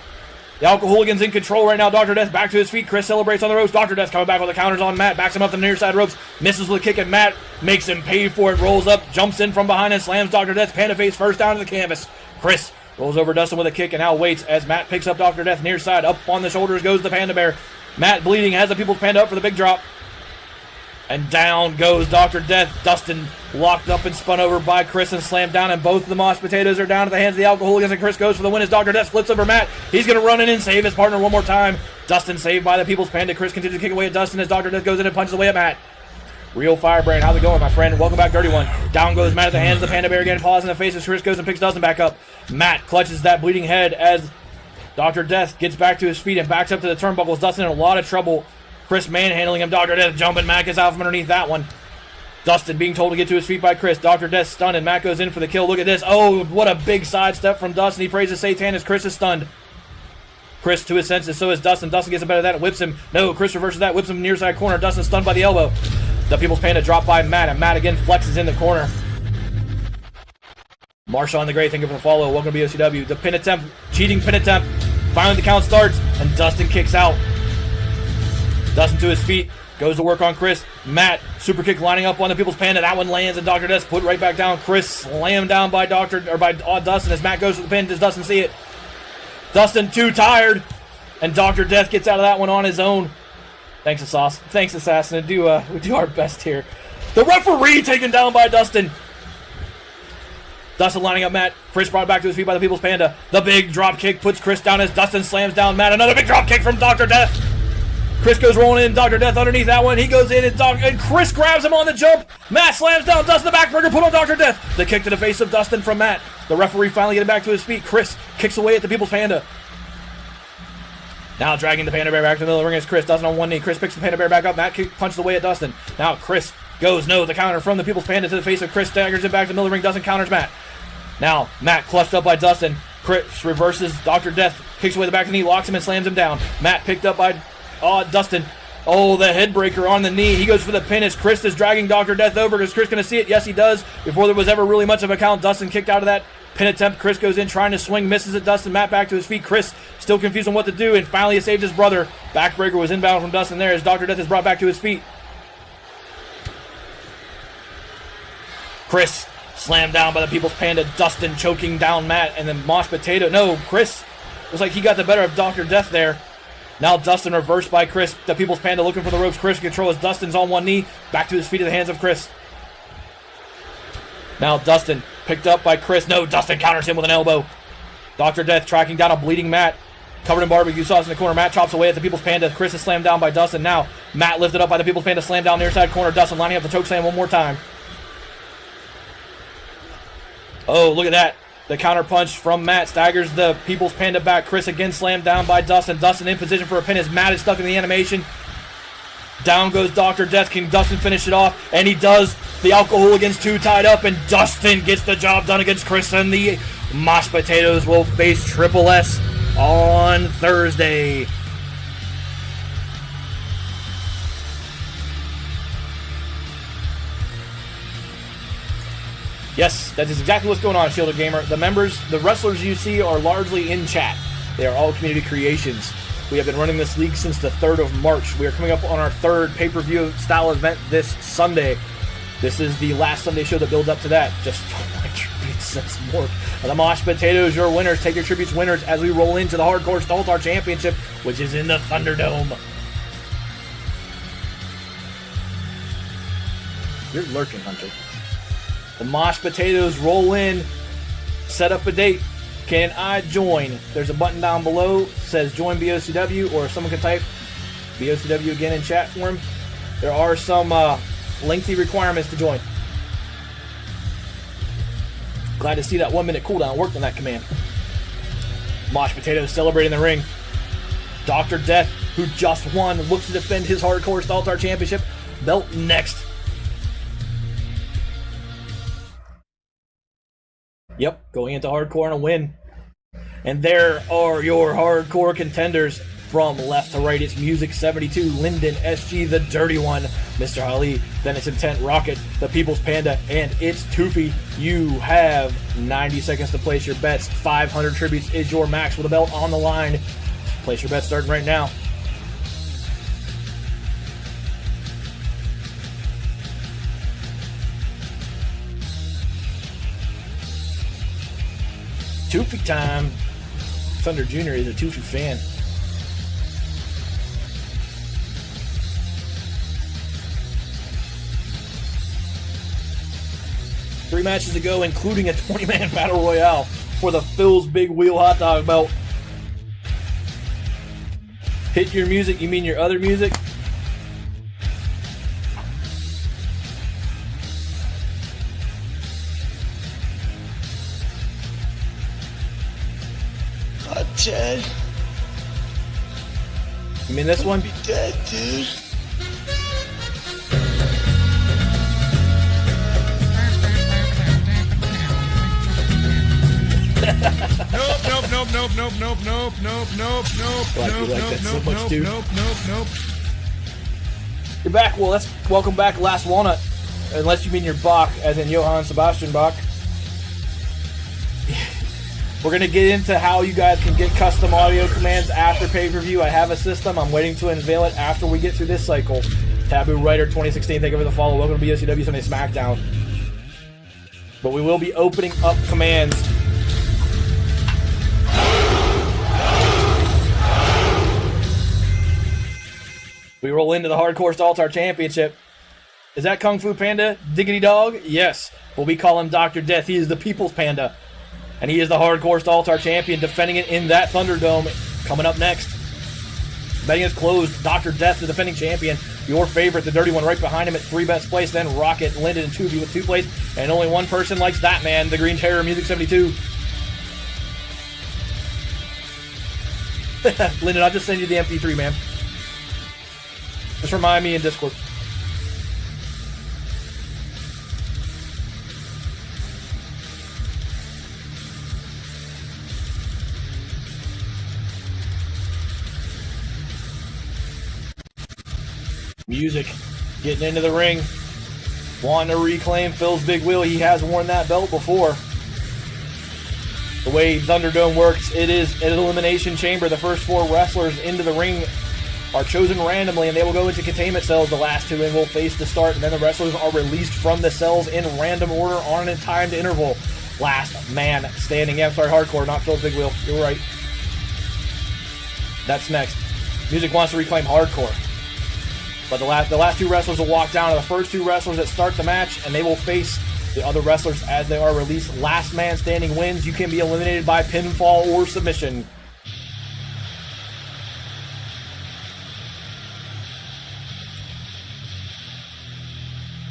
The Alcoholicans in control right now. Dr. Death back to his feet. Chris celebrates on the ropes. Dr. Death coming back with the counters on Matt. Backs him up to the near side ropes. Misses with a kick, and Matt makes him pay for it. Rolls up, jumps in from behind, and slams Dr. Death. Panda face first down to the canvas. Chris rolls over Dustin with a kick and now waits as Matt picks up Dr. Death near side. Up on the shoulders goes the Panda Bear. Matt bleeding, has the People's Panda up for the big drop. And down goes Dr. Death. Dustin locked up and spun over by Chris and slammed down, and both of the Mosh Potatoes are down to the hands of the Alcoholicans, and Chris goes for the win as Dr. Death flips over Matt. He's going to run in and save his partner one more time. Dustin saved by the People's Panda. Chris continues to kick away at Dustin as Dr. Death goes in and punches away at Matt. Real Firebrand, how's it going, my friend? Welcome back, Dirty One. Down goes Matt at the hands of the Panda Bear again, paws in the face as Chris goes and picks Dustin back up. Matt clutches that bleeding head as Dr. Death gets back to his feet and backs up to the turnbuckles. Dustin in a lot of trouble. Chris manhandling him. Dr. Death jumping. Matt gets out from underneath that one. Dustin being told to get to his feet by Chris. Dr. Death stunned, and Matt goes in for the kill. Look at this. Oh, what a big sidestep from Dustin. He praises Satan as Chris is stunned. Chris to his senses, so is Dustin. Dustin gets a better of that and whips him. No, Chris reverses that, whips him near side corner. Dustin stunned by the elbow. The People's Panda dropped by Matt, and Matt again flexes in the corner. Marshawn the Great, thank you for the follow. Welcome to BOCW. The pin attempt, cheating pin attempt. Finally the count starts, and Dustin kicks out. Dustin to his feet, goes to work on Chris. Matt, super kick lining up on the People's Panda. That one lands, and Dr. Death put right back down. Chris slammed down by Dustin as Matt goes to the pin. Does Dustin see it? Dustin too tired, and Dr. Death gets out of that one on his own. Thanks, Assassin. We do our best here. The referee taken down by Dustin. Dustin lining up Matt. Chris brought back to his feet by the People's Panda. The big drop kick puts Chris down as Dustin slams down Matt. Another big drop kick from Dr. Death. Chris goes rolling in. Dr. Death underneath that one. He goes in and Chris grabs him on the jump. Matt slams down Dustin. The backbreaker put on Dr. Death. The kick to the face of Dustin from Matt. The referee finally getting back to his feet. Chris kicks away at the People's Panda. Now dragging the Panda Bear back to the middle of the ring is Chris. Dustin on one knee. Chris picks the Panda Bear back up. Matt punches away at Dustin. Now Chris Goes no. The counter from the People's Panda to the face of Chris. Staggers it back to the middle of the ring. Dustin counters Matt. Now, Matt clutched up by Dustin. Chris reverses Dr. Death. Kicks away the back of the knee. Locks him and slams him down. Matt picked up by Dustin. Oh, the headbreaker on the knee. He goes for the pin as Chris is dragging Dr. Death over. Is Chris going to see it? Yes, he does. Before there was ever really much of a count, Dustin kicked out of that pin attempt. Chris goes in trying to swing, misses it. Dustin, Matt back to his feet. Chris still confused on what to do, and finally he saved his brother. Backbreaker was inbound from Dustin there as Dr. Death is brought back to his feet. Chris slammed down by the People's Panda. Dustin choking down Matt, and then Mosh Potato. No, Chris was like he got the better of Dr. Death there. Now Dustin reversed by Chris. The People's Panda looking for the ropes. Chris controls. Dustin's on one knee. Back to his feet at the hands of Chris. Now Dustin picked up by Chris. No, Dustin counters him with an elbow. Dr. Death tracking down a bleeding Matt. Covered in barbecue sauce in the corner. Matt chops away at the People's Panda. Chris is slammed down by Dustin. Now Matt lifted up by the People's Panda. Slammed down near side corner. Dustin lining up the choke slam one more time. Oh, look at that. The counter punch from Matt staggers the People's Panda back. Chris again slammed down by Dustin. Dustin in position for a pin as Matt is stuck in the animation. Down goes Dr. Death. Can Dustin finish it off? And he does. The alcohol against two tied up, and Dustin gets the job done against Chris, and the Mosh Potatoes will face Triple S on Thursday. Yes, that is exactly what's going on, Shielded Gamer. The members, the wrestlers you see are largely in chat. They are all community creations. We have been running this league since the 3rd of March. We are coming up on our 3rd pay-per-view style event this Sunday. This is the last Sunday show that builds up to that. Just for my tributes, that's more. The Mosh Potatoes, your winners. Take your tributes winners as we roll into the Hardcore Staltar Championship, which is in the Thunderdome. You're lurking, Hunter. The Mosh Potatoes roll in, set up a date. Can I join? There's a button down below, says join BOCW, or someone can type BOCW again in chat for him. There are some lengthy requirements to join. Glad to see that 1 minute cooldown worked on that command. Mosh Potatoes celebrating the ring. Dr. Death, who just won, looks to defend his Hardcore Staltar Championship belt next. Yep, going into Hardcore and a win. And there are your Hardcore contenders. From left to right, it's Music 72, Lyndon, SG, The Dirty One, Mr. Ali, then it's Intent, Rocket, The People's Panda, and it's Toofy. You have 90 seconds to place your bets. 500 tributes is your max with a belt on the line. Place your bets starting right now. Toofy time. Thunder Jr. is a Toofy fan. Three matches to go, including a 20-man battle royale for the Phil's Big Wheel Hot Dog belt. Hit your music, you mean your other music? I'm dead. You mean this one? Be dead, dude. Nope. You're back. Well, welcome back, Last Walnut. Unless you mean your Bach, as in Johann Sebastian Bach. We're going to get into how you guys can get custom audio commands after pay-per-view. I have a system. I'm waiting to unveil it after we get through this cycle. Taboo Writer 2016, thank you for the follow. Welcome to BOCW Sunday Smackdown. But we will be opening up commands. We roll into the Hardcore Staltar Championship. Is that Kung Fu Panda? Diggity Dog? Yes. But we call him Dr. Death. He is the People's Panda. And he is the Hardcore Staltar Champion, defending it in that Thunderdome. Coming up next. Betting is closed. Dr. Death, the defending champion. Your favorite, the Dirty One, right behind him at 3 best place. Then Rocket, Lyndon, and Toofy with 2 place. And only one person likes that man, the Green Terror, Music 72. Lyndon, I'll just send you the MP3, man. Just remind me in Discord. Music getting into the ring. Wanting to reclaim Phil's big wheel. He has worn that belt before. The way Thunderdome works, it is an elimination chamber. The first 4 wrestlers into the ring are chosen randomly, and they will go into containment cells. The last 2 in will face to start, and then the wrestlers are released from the cells in random order on a timed interval. Last man standing. Yeah, I'm sorry, Hardcore, not Phil's big wheel. You're right. That's next. Music wants to reclaim Hardcore. But the last 2 wrestlers will walk down to the first 2 wrestlers that start the match, and they will face the other wrestlers as they are released. Last man standing wins. You can be eliminated by pinfall or submission.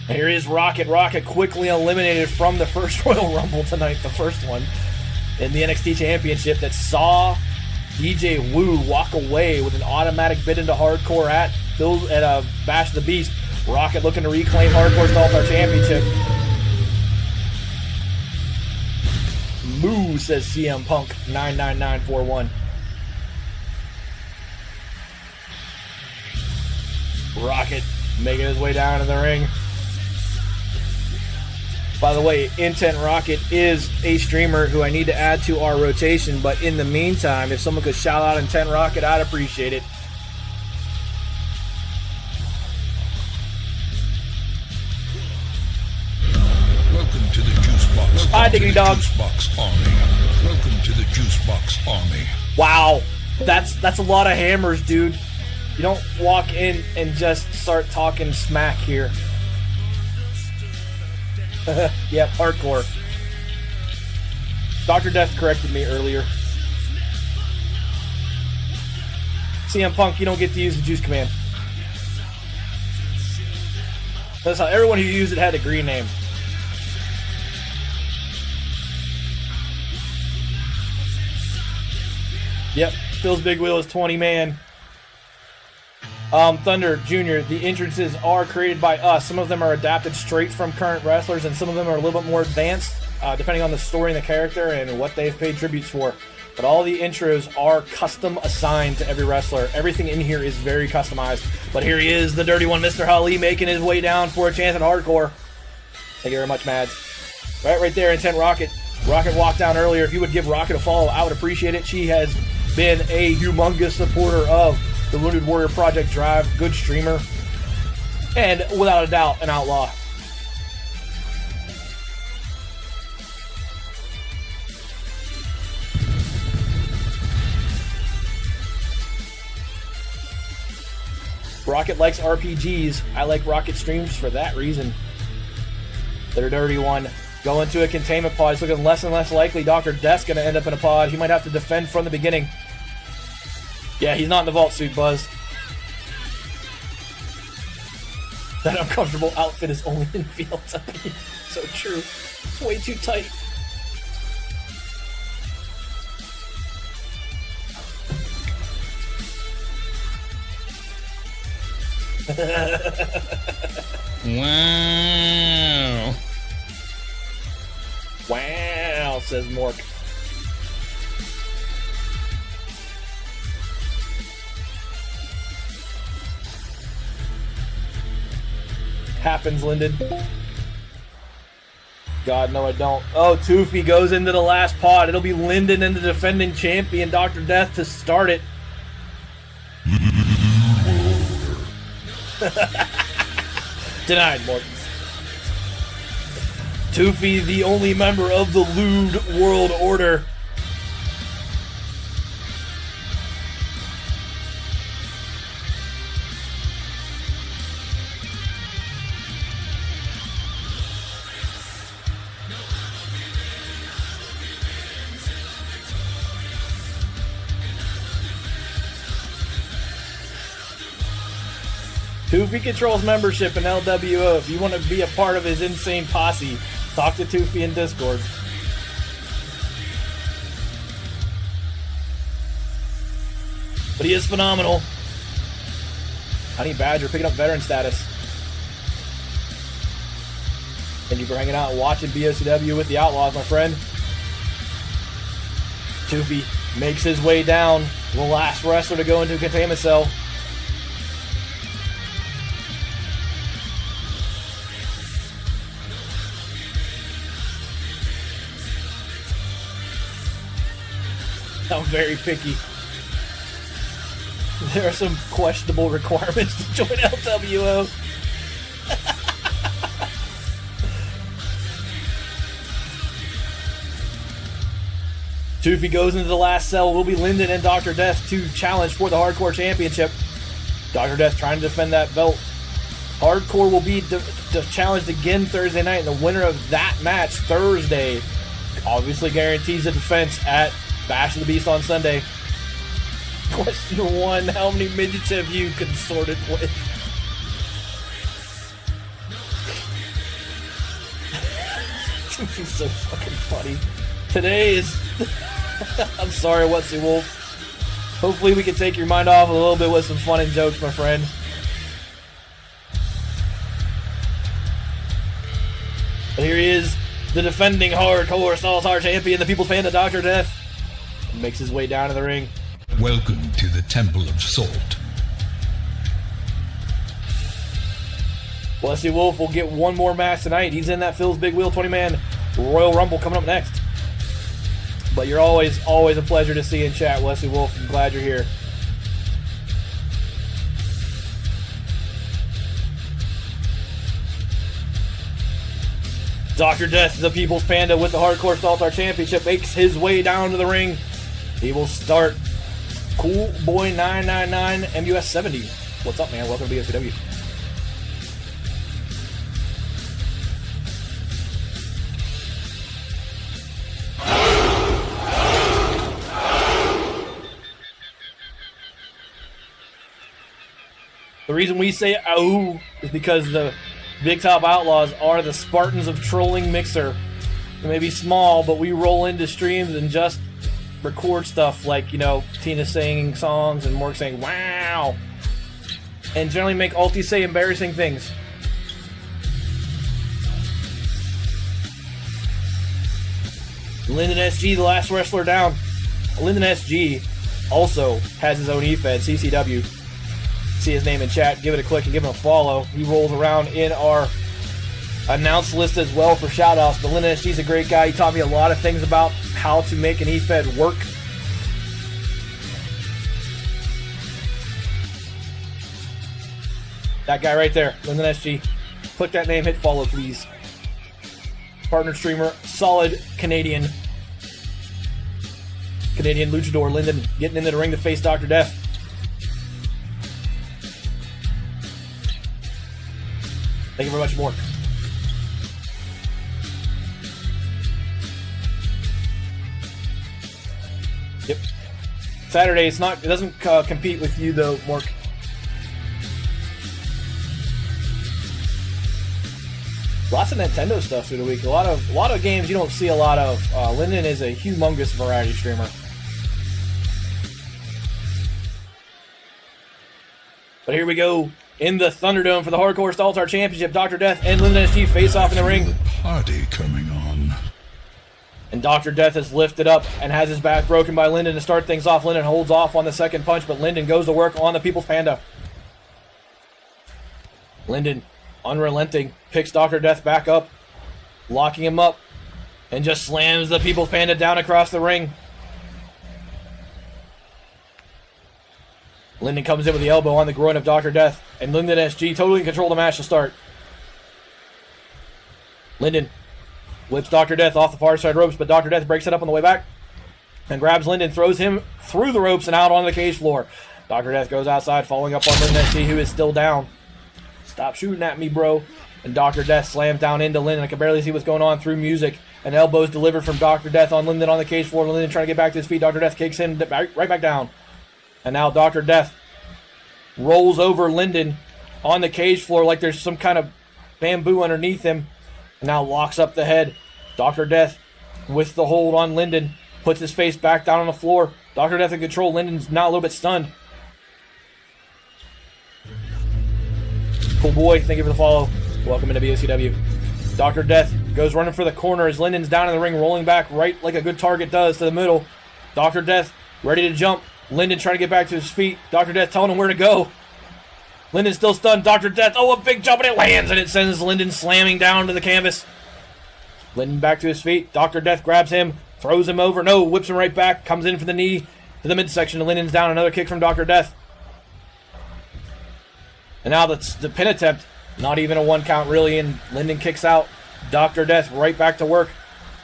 Here is Rocket. Rocket quickly eliminated from the first Royal Rumble tonight, the first one in the NXT Championship, that saw DJ Wu walk away with an automatic bid into Hardcore at Bash of the Beast. Rocket looking to reclaim Hardcore All-Star Championship. Moo, says CM Punk 99941. Rocket making his way down to the ring. By the way, Intent Rocket is a streamer who I need to add to our rotation, but in the meantime, if someone could shout out Intent Rocket, I'd appreciate it. Welcome to the Juice Box. Hi, Diggity Dog. Juice Box Army. Welcome to the Juice Box Army. Wow, that's a lot of hammers, dude. You don't walk in and just start talking smack here. Yep, Hardcore. Dr. Death corrected me earlier. CM Punk, you don't get to use the juice command. That's how everyone who used it had a green name. Yep, Phil's big wheel is 20 man. Thunder Jr., the entrances are created by us. Some of them are adapted straight from current wrestlers, and some of them are a little bit more advanced, depending on the story and the character and what they've paid tributes for. But all the intros are custom assigned to every wrestler. Everything in here is very customized. But here he is, the dirty one, Mr. Ali, making his way down for a chance at Hardcore. Thank you very much, Mads. Right there, Intent Rocket. Rocket walked down earlier. If you would give Rocket a follow, I would appreciate it. She has been a humongous supporter of the Wounded Warrior Project Drive, good streamer, and without a doubt, an outlaw. Rocket likes RPGs. I like Rocket streams for that reason. Their dirty one. Going to a containment pod. It's looking less and less likely Dr. Death's going to end up in a pod. He might have to defend from the beginning. Yeah, he's not in the vault suit, Buzz. That uncomfortable outfit is only in field typing. So true. It's way too tight. Wow. Wow, says Mork. Happens, Lyndon. God, no, I don't. Oh, Toofy goes into the last pod. It'll be Lyndon and the defending champion, Dr. Death, to start it. Denied, Morton. Toofy, the only member of the Lewd World Order. Toofy controls membership in LWO. If you want to be a part of his insane posse, talk to Toofy in Discord. But he is phenomenal. Honey Badger picking up veteran status. Thank you for hanging out and watching BOCW with the Outlaws, my friend. Toofy makes his way down. The last wrestler to go into a containment cell. sound very picky. There are some questionable requirements to join LWO. Toofy goes into the last cell. Will be Lyndon and Dr. Death to challenge for the Hardcore Championship. Dr. Death trying to defend that belt. Hardcore will be challenged again Thursday night, and the winner of that match Thursday obviously guarantees a defense at Bash of the Beast on Sunday. Question 1, how many midgets have you consorted with? It's so fucking funny. Today is... I'm sorry, What's Wolf. Hopefully we can take your mind off a little bit with some fun and jokes, my friend. But here he is, the defending Hardcore All-Star Champion, the People's Panda, Dr. Death. Makes his way down to the ring. Welcome to the Temple of Salt. Wesley Wolf will get one more match tonight. He's in that Phil's Big Wheel 20-man Royal Rumble coming up next. But you're always a pleasure to see in chat, Wesley Wolf. I'm glad you're here. Dr. Death, the People's Panda with the Hardcore All-Star Championship, makes his way down to the ring. He will start Cool Boy 999 MUS 70. What's up, man? Welcome to BOCW. The reason we say "ow" is because the Big Top Outlaws are the Spartans of trolling Mixer. They may be small, but we roll into streams and just record stuff like, you know, Tina singing songs and Mork saying "wow," and generally make Alti say embarrassing things. Lyndon SG, the last wrestler down. Lyndon SG also has his own eFed, CCW. See his name in chat, give it a click and give him a follow. He rolls around in our announce list as well for shoutouts. But Lyndon SG is a great guy. He taught me a lot of things about how to make an eFed work. That guy right there, Lyndon SG. Click that name, hit follow, please. Partner streamer, solid Canadian luchador Lyndon getting into the ring to face Dr. Death. Thank you very much, Mork. Yep. Saturday, it doesn't compete with you though, Mork. Lots of Nintendo stuff through the week. A lot of games you don't see a lot of. Lyndon is a humongous variety streamer. But here we go. In the Thunderdome for the Hardcore All-Star Championship, Dr. Death and Lyndon SG face off in the ring. The party coming on. And Dr. Death is lifted up and has his back broken by Lyndon to start things off. Lyndon holds off on the second punch, but Lyndon goes to work on the People's Panda. Lyndon, unrelenting, picks Dr. Death back up, locking him up, and just slams the People's Panda down across the ring. Lyndon comes in with the elbow on the groin of Dr. Death, and Lyndon SG totally in control of the match to start. Lyndon whips Dr. Death off the far side ropes, but Dr. Death breaks it up on the way back and grabs Lyndon, throws him through the ropes and out onto the cage floor. Dr. Death goes outside, following up on Lyndon SG, who is still down. Stop shooting at me, bro. And Dr. Death slams down into Lyndon. I can barely see what's going on through music. And elbows delivered from Dr. Death on Lyndon on the cage floor. Lyndon trying to get back to his feet. Dr. Death kicks him right back down. And now Dr. Death rolls over Lyndon on the cage floor like there's some kind of bamboo underneath him. And now locks up the head. Dr. Death with the hold on Lyndon. Puts his face back down on the floor. Dr. Death in control. Lyndon's now a little bit stunned. Cool boy, thank you for the follow. Welcome into BOCW. Dr. Death goes running for the corner as Lyndon's down in the ring, rolling back right like a good target does to the middle. Dr. Death ready to jump. Lyndon trying to get back to his feet. Dr. Death telling him where to go. Lyndon's still stunned. Dr. Death, a big jump, and it lands, and it sends Lyndon slamming down to the canvas. Lyndon back to his feet. Dr. Death grabs him, throws him over. No, whips him right back. Comes in for the knee to the midsection. Linden's down. Another kick from Dr. Death. And now the pin attempt. Not even a 1 count, really. And Linden kicks out. Dr. Death right back to work.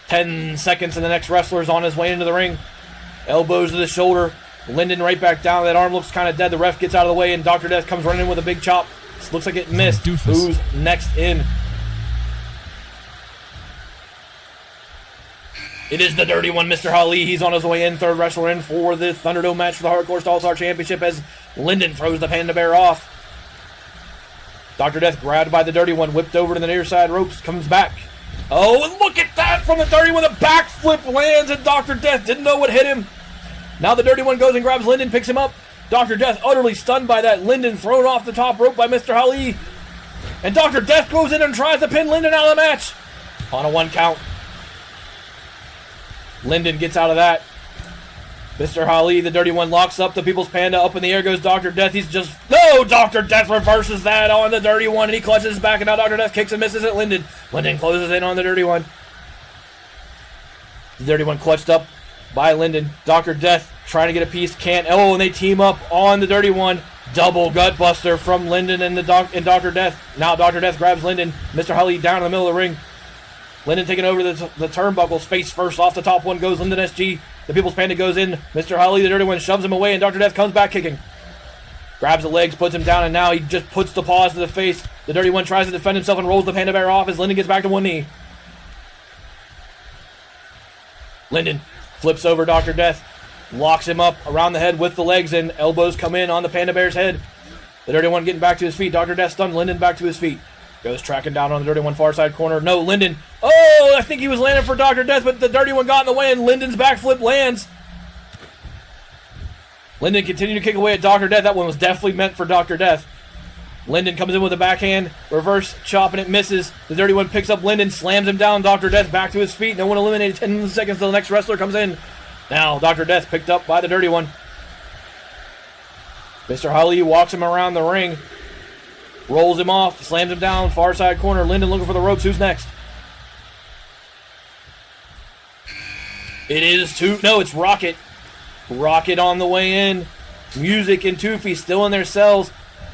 10 seconds and the next wrestler's on his way into the ring. Elbows to the shoulder. Linden right back down. That arm looks kind of dead. The ref gets out of the way, and Dr. Death comes running in with a big chop. Looks like it missed. Who's next in? It is the Dirty One, Mr. Ali. He's on his way in. Third wrestler in for the Thunderdome match for the Hardcore All-Star Championship as Linden throws the Panda Bear off. Dr. Death grabbed by the Dirty One, whipped over to the near side ropes, comes back. Oh, and look at that from the Dirty One. The backflip lands, and Dr. Death didn't know what hit him. Now the Dirty One goes and grabs Linden, picks him up. Dr. Death utterly stunned by that. Linden thrown off the top rope by Mr. Ali. And Dr. Death goes in and tries to pin Linden out of the match. On a 1 count. Linden gets out of that. Mr. Ali, the Dirty One, locks up the People's Panda. Up in the air goes Dr. Death. He's just... No! Dr. Death reverses that on the Dirty One, and he clutches his back, and now Dr. Death kicks and misses at Linden. Linden closes in on the Dirty One. The Dirty One clutched up by Linden. Dr. Death trying to get a piece. Can't. Oh, and they team up on the Dirty One. Double gutbuster from Linden and Dr. Death. Now Dr. Death grabs Linden. Mr. Ali down in the middle of the ring. Linden taking over the turnbuckles. Face first. Off the top one goes Linden SG. The People's Panda goes in. Mr. Ali, the Dirty One, shoves him away, and Dr. Death comes back kicking. Grabs the legs, puts him down, and now he just puts the paws to the face. The Dirty One tries to defend himself and rolls the Panda Bear off as Linden gets back to one knee. Linden flips over Dr. Death. Locks him up around the head with the legs, and elbows come in on the Panda Bear's head. The Dirty One getting back to his feet. Dr. Death stunned. Linden back to his feet. Goes tracking down on the Dirty One far side corner. No, Linden. Oh, I think he was landing for Dr. Death, but the Dirty One got in the way, and Linden's backflip lands. Linden continued to kick away at Dr. Death. That one was definitely meant for Dr. Death. Linden comes in with a backhand, reverse chop, and it misses. The Dirty One picks up Linden, slams him down. Dr. Death back to his feet. No one eliminated. 10 seconds until the next wrestler comes in. Now, Dr. Death picked up by the Dirty One. Mr. Ali walks him around the ring. Rolls him off, slams him down, far side corner. Linden looking for the ropes. Who's next? It's Rocket. Rocket on the way in. Music and Toofy still in their cells.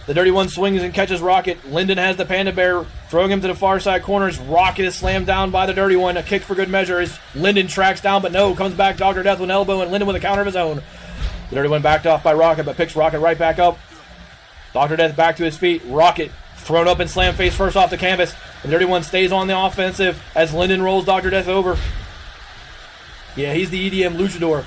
The Dirty One swings and catches Rocket. Linden has the Panda Bear, throwing him to the far side corners. Rocket is slammed down by the Dirty One. A kick for good measure as Linden tracks down, but no, comes back. Dr. Death with an elbow, and Linden with a counter of his own. The Dirty One backed off by Rocket, but picks Rocket right back up. Dr. Death back to his feet. Rocket thrown up and slammed face first off the canvas. The Dirty One stays on the offensive as Linden rolls Dr. Death over. Yeah, he's the EDM luchador.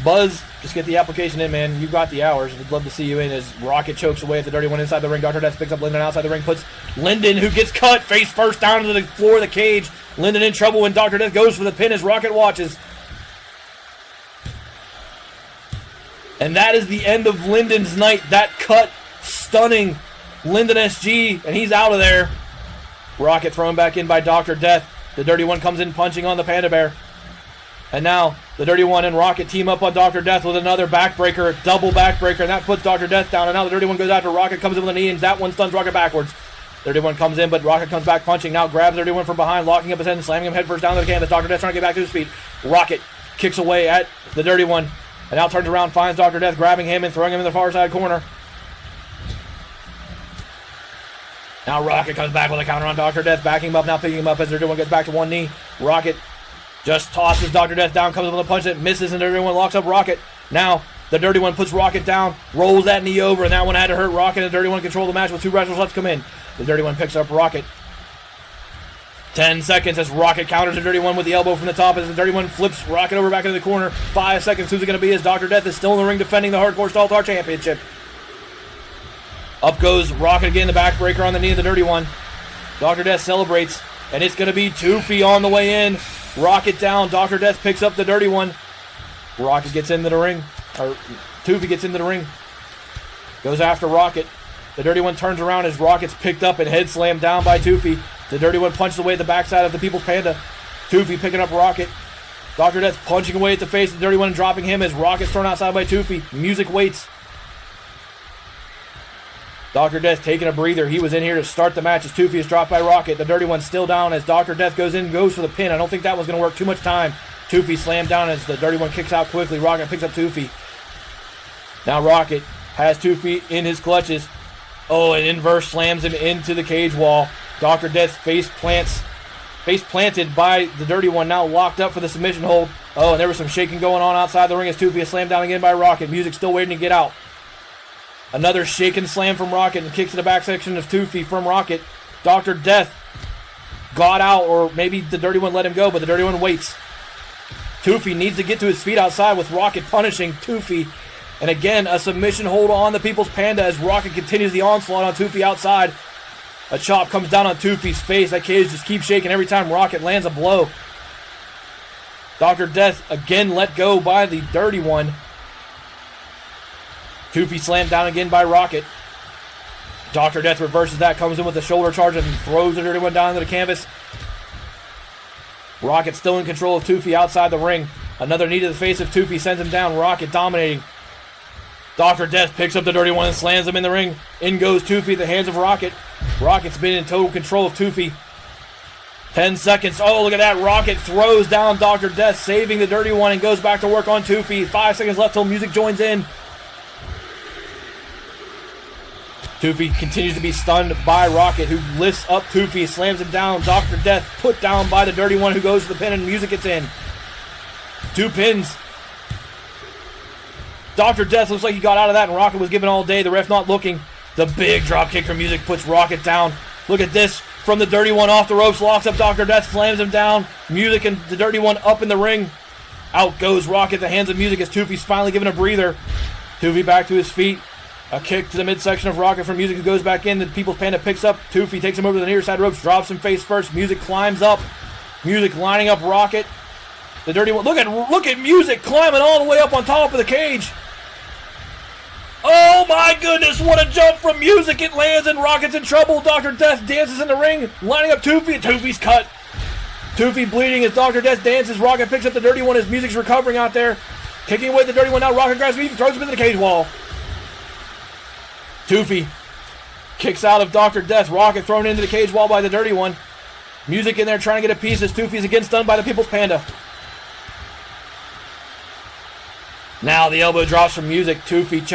Buzz, just get the application in, man. You got the hours. We'd love to see you in as Rocket chokes away at the Dirty One inside the ring. Dr. Death picks up Linden outside the ring, puts Linden, who gets cut face first down to the floor of the cage. Linden in trouble when Dr. Death goes for the pin as Rocket watches. And that is the end of Linden's night. That cut stunning Linden SG, and he's out of there. Rocket thrown back in by Dr. Death. The Dirty One comes in punching on the Panda Bear. And now the Dirty One and Rocket team up on Dr. Death with another backbreaker, double backbreaker, and that puts Dr. Death down. And now the Dirty One goes after Rocket, comes in with a knee, and that one stuns Rocket backwards. Dirty One comes in, but Rocket comes back punching. Now grabs Dirty One from behind, locking up his head and slamming him headfirst down to the canvas. Dr. Death trying to get back to his feet. Rocket kicks away at the Dirty One. And now turns around, finds Dr. Death, grabbing him and throwing him in the far side corner. Now Rocket comes back with a counter on Dr. Death, backing him up, now picking him up as the Dirty One gets back to one knee. Rocket just tosses Dr. Death down, comes up with a punch that misses, and the Dirty One locks up Rocket. Now the Dirty One puts Rocket down, rolls that knee over, and that one had to hurt Rocket. The Dirty One controlled the match with 2 wrestlers left to come in. The Dirty One picks up Rocket. 10 seconds as Rocket counters the Dirty One with the elbow from the top as the Dirty One flips Rocket over back into the corner. 5 seconds. Who's it going to be as Dr. Death is still in the ring defending the Hardcore All-Star Championship. Up goes Rocket again, the backbreaker on the knee of the Dirty One. Dr. Death celebrates, and it's going to be Toofy on the way in. Rocket down. Dr. Death picks up the Dirty One. Rocket gets into the ring. Or Toofy gets into the ring. Goes after Rocket. The Dirty One turns around as Rocket's picked up and head slammed down by Toofy. The Dirty One punches away at the backside of the People's Panda. Toofy picking up Rocket. Dr. Death punching away at the face of the Dirty One and dropping him as Rocket's thrown outside by Toofy. Music waits. Dr. Death taking a breather. He was in here to start the match as Toofy is dropped by Rocket. The Dirty One's still down as Dr. Death goes for the pin. I don't think that was going to work too much time. Toofy slammed down as the Dirty One kicks out quickly. Rocket picks up Toofy. Now Rocket has Toofy in his clutches. Oh, an inverse slams him into the cage wall. Dr. Death face planted by the Dirty One, now locked up for the submission hold. Oh, and there was some shaking going on outside the ring as Toofy is slammed down again by Rocket. Music still waiting to get out. Another shaken slam from Rocket and kicks to the back section of Toofy from Rocket. Dr. Death got out, or maybe the Dirty One let him go, but the Dirty One waits. Toofy needs to get to his feet outside with Rocket punishing Toofy. And again, a submission hold on the People's Panda as Rocket continues the onslaught on Toofy outside. A chop comes down on Toofy's face. That cage just keeps shaking every time Rocket lands a blow. Dr. Death again let go by the Dirty One. Toofy slammed down again by Rocket. Dr. Death reverses that, comes in with a shoulder charge and throws the Dirty One down to the canvas. Rocket still in control of Toofy outside the ring. Another knee to the face of Toofy sends him down. Rocket dominating. Dr. Death picks up the Dirty One and slams him in the ring. In goes Toofy at the hands of Rocket. Rocket's been in total control of Toofy. 10 seconds. Oh, look at that. Rocket throws down Dr. Death, saving the Dirty One, and goes back to work on Toofy. 5 seconds left till music joins in. Toofy continues to be stunned by Rocket, who lifts up Toofy, slams him down. Dr. Death put down by the Dirty One, who goes to the pin, and music gets in. 2 pins. Dr. Death looks like he got out of that, and Rocket was given all day. The ref not looking. The big drop kick from music puts Rocket down. Look at this from the Dirty One off the ropes, locks up Dr. Death, slams him down. Music and the Dirty One up in the ring. Out goes Rocket, the hands of music as Toofy's finally given a breather. Toofy back to his feet. A kick to the midsection of Rocket from music, who goes back in. The People's Panda picks up Toofy, takes him over to the near side ropes, drops him face first. Music climbs up. Music lining up Rocket. The Dirty One. Look at music climbing all the way up on top of the cage. Oh my goodness, what a jump from music. It lands and Rocket's in trouble. Dr. Death dances in the ring, lining up Toofy, and Toofy's cut. Toofy bleeding as Dr. Death dances. Rocket picks up the Dirty One as music's recovering out there. Kicking away the Dirty One now. Rocket grabs music, throws him into the cage wall. Toofy kicks out of Dr. Death. Rocket thrown into the cage wall by the Dirty One. Music in there trying to get a piece as Toofy's again stunned by the People's Panda. Now the elbow drops from music. Toofy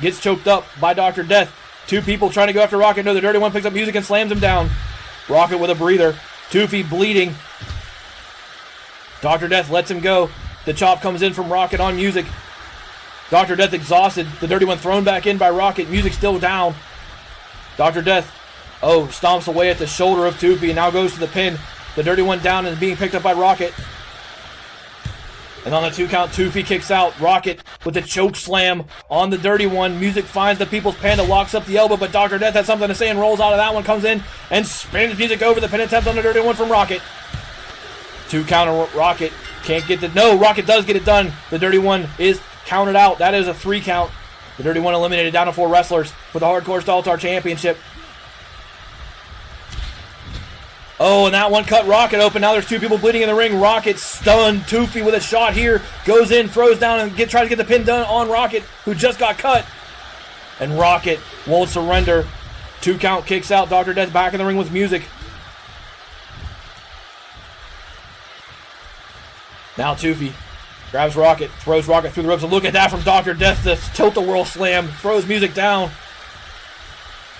gets choked up by Dr. Death. 2 people trying to go after Rocket. No, the Dirty One picks up music and slams him down. Rocket with a breather. Toofy bleeding. Dr. Death lets him go. The chop comes in from Rocket on music. Dr. Death exhausted. The Dirty One thrown back in by Rocket. Music still down. Dr. Death, stomps away at the shoulder of Toofy and now goes to the pin. The Dirty One down and being picked up by Rocket. And on the 2 count, Toofy kicks out. Rocket with the choke slam on the Dirty One. Music finds the People's Panda, locks up the elbow, but Dr. Death has something to say and rolls out of that one. Comes in and spins music over the pin attempt on the Dirty One from Rocket. 2 count, Rocket can't get the... No, Rocket does get it done. The Dirty One is counted out. That is a 3 count. The Dirty One eliminated down to 4 wrestlers for the Hardcore Star Championship. Oh, and that one cut Rocket open. Now there's 2 people bleeding in the ring. Rocket stunned Toofy with a shot here. Goes in, throws down, and tries to get the pin done on Rocket, who just got cut. And Rocket won't surrender. 2 count kicks out. Dr. Death back in the ring with music. Now Toofy grabs Rocket, throws Rocket through the ropes. And look at that from Dr. Death. The tilt-a-whirl slam. Throws music down.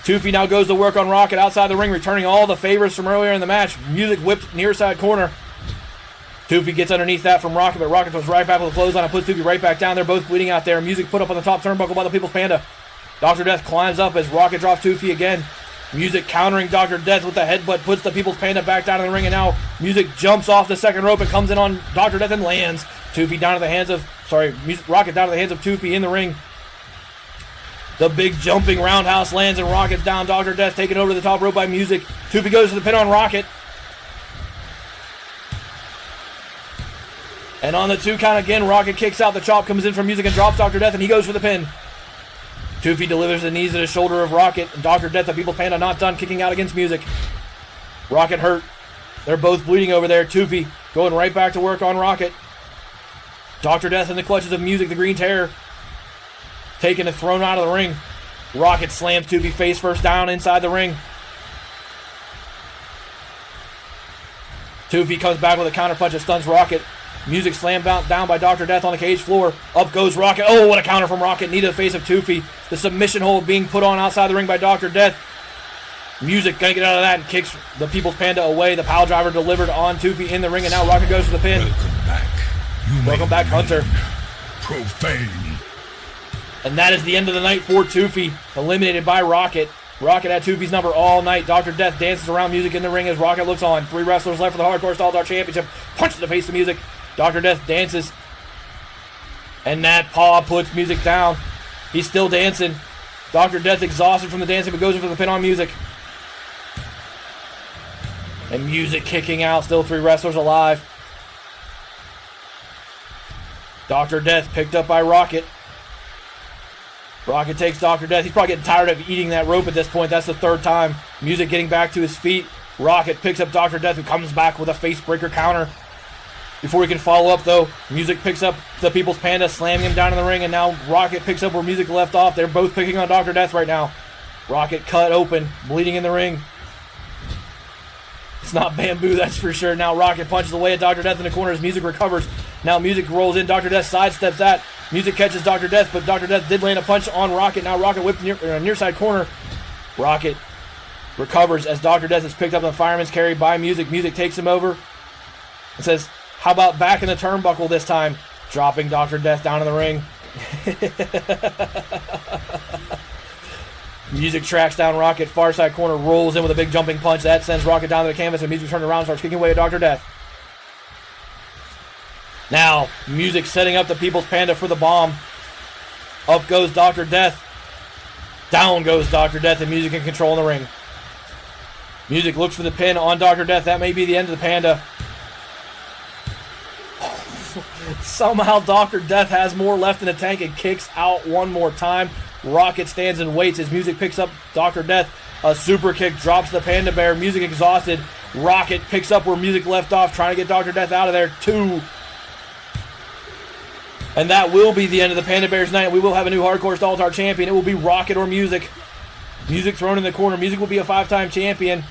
Toofy now goes to work on Rocket outside the ring, returning all the favors from earlier in the match. Music whipped near side corner. Toofy gets underneath that from Rocket, but Rocket goes right back with a clothesline and puts Toofy right back down. They're both bleeding out there. Music put up on the top turnbuckle by the People's Panda. Dr. Death climbs up as Rocket drops Toofy again. Music countering Dr. Death with the headbutt, puts the People's Panda back down in the ring, and now Music jumps off the second rope and comes in on Dr. Death and lands. Rocket down to the hands of Toofy in the ring. The big jumping roundhouse lands and Rocket's down. Dr. Death taken over to the top rope by Music. Toofy goes to the pin on Rocket. And on the 2 count again, Rocket kicks out. The chop comes in from Music and drops Dr. Death, and he goes for the pin. Toofy delivers the knees to the shoulder of Rocket. And Dr. Death, the People's Panda, not done, kicking out against Music. Rocket hurt. They're both bleeding over there. Toofy going right back to work on Rocket. Dr. Death in the clutches of Music, the Green Terror. Taken and thrown out of the ring. Rocket slams Toofy face first down inside the ring. Toofy comes back with a counter punch that stuns Rocket. Music slammed down by Dr. Death on the cage floor. Up goes Rocket. Oh, what a counter from Rocket. Knee to the face of Toofy. The submission hold being put on outside the ring by Dr. Death. Music gonna get out of that and kicks the People's Panda away. The pile driver delivered on Toofy in the ring, and now Rocket goes for the pin. Welcome back. Welcome back, Hunter. Profane. And that is the end of the night for Toofy. Eliminated by Rocket. Rocket had Toofy's number all night. Dr. Death dances around Music in the ring as Rocket looks on. 3 wrestlers left for the Hardcore All-Star Championship. Punch to the face of Music. Dr. Death dances. And that paw puts Music down. He's still dancing. Dr. Death exhausted from the dancing, but goes in for the pin on Music. And Music kicking out. Still 3 wrestlers alive. Dr. Death picked up by Rocket. Rocket takes Dr. Death. He's probably getting tired of eating that rope at this point. That's the 3rd time. Music getting back to his feet. Rocket picks up Dr. Death, who comes back with a face breaker counter. Before he can follow up, though, Music picks up the People's Panda, slamming him down in the ring, and now Rocket picks up where Music left off. They're both picking on Dr. Death right now. Rocket cut open, bleeding in the ring. It's not bamboo, that's for sure. Now Rocket punches away at Dr. Death in the corner as Music recovers. Now Music rolls in. Dr. Death sidesteps that. Music catches Dr. Death, but Dr. Death did land a punch on Rocket. Now Rocket whipped near side corner. Rocket recovers as Dr. Death is picked up on the fireman's carry by Music. Music takes him over and says, how about back in the turnbuckle this time? Dropping Dr. Death down in the ring. Music tracks down Rocket, far side corner, rolls in with a big jumping punch. That sends Rocket down to the canvas, and Music turns around and starts kicking away at Dr. Death. Now, Music setting up the People's Panda for the bomb. Up goes Dr. Death. Down goes Dr. Death, and Music in control in the ring. Music looks for the pin on Dr. Death. That may be the end of the Panda. Somehow Dr. Death has more left in the tank and kicks out one more time. Rocket stands and waits as Music picks up Dr. Death. A super kick drops the Panda Bear. Music exhausted. Rocket picks up where Music left off, trying to get Dr. Death out of there. 2. And that will be the end of the Panda Bears night. We will have a new Hardcore All-Star champion. It will be Rocket or Music. Music thrown in the corner. Music will be a 5-time champion.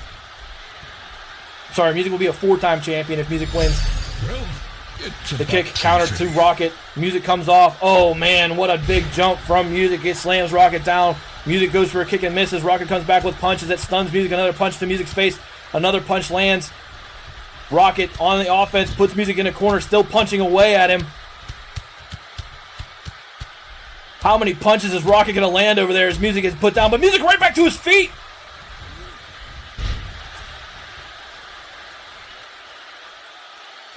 Sorry, Music will be a 4-time champion if Music wins. Well, The kick counter to Rocket. Music comes off. Oh man, what a big jump from Music. It slams Rocket down. Music goes for a kick and misses. Rocket comes back with punches that stuns Music. Another punch to Music's face. Another punch lands. Rocket on the offense puts Music in a corner, still punching away at him. How many punches is Rocket going to land over there as Music is put down? But Music right back to his feet.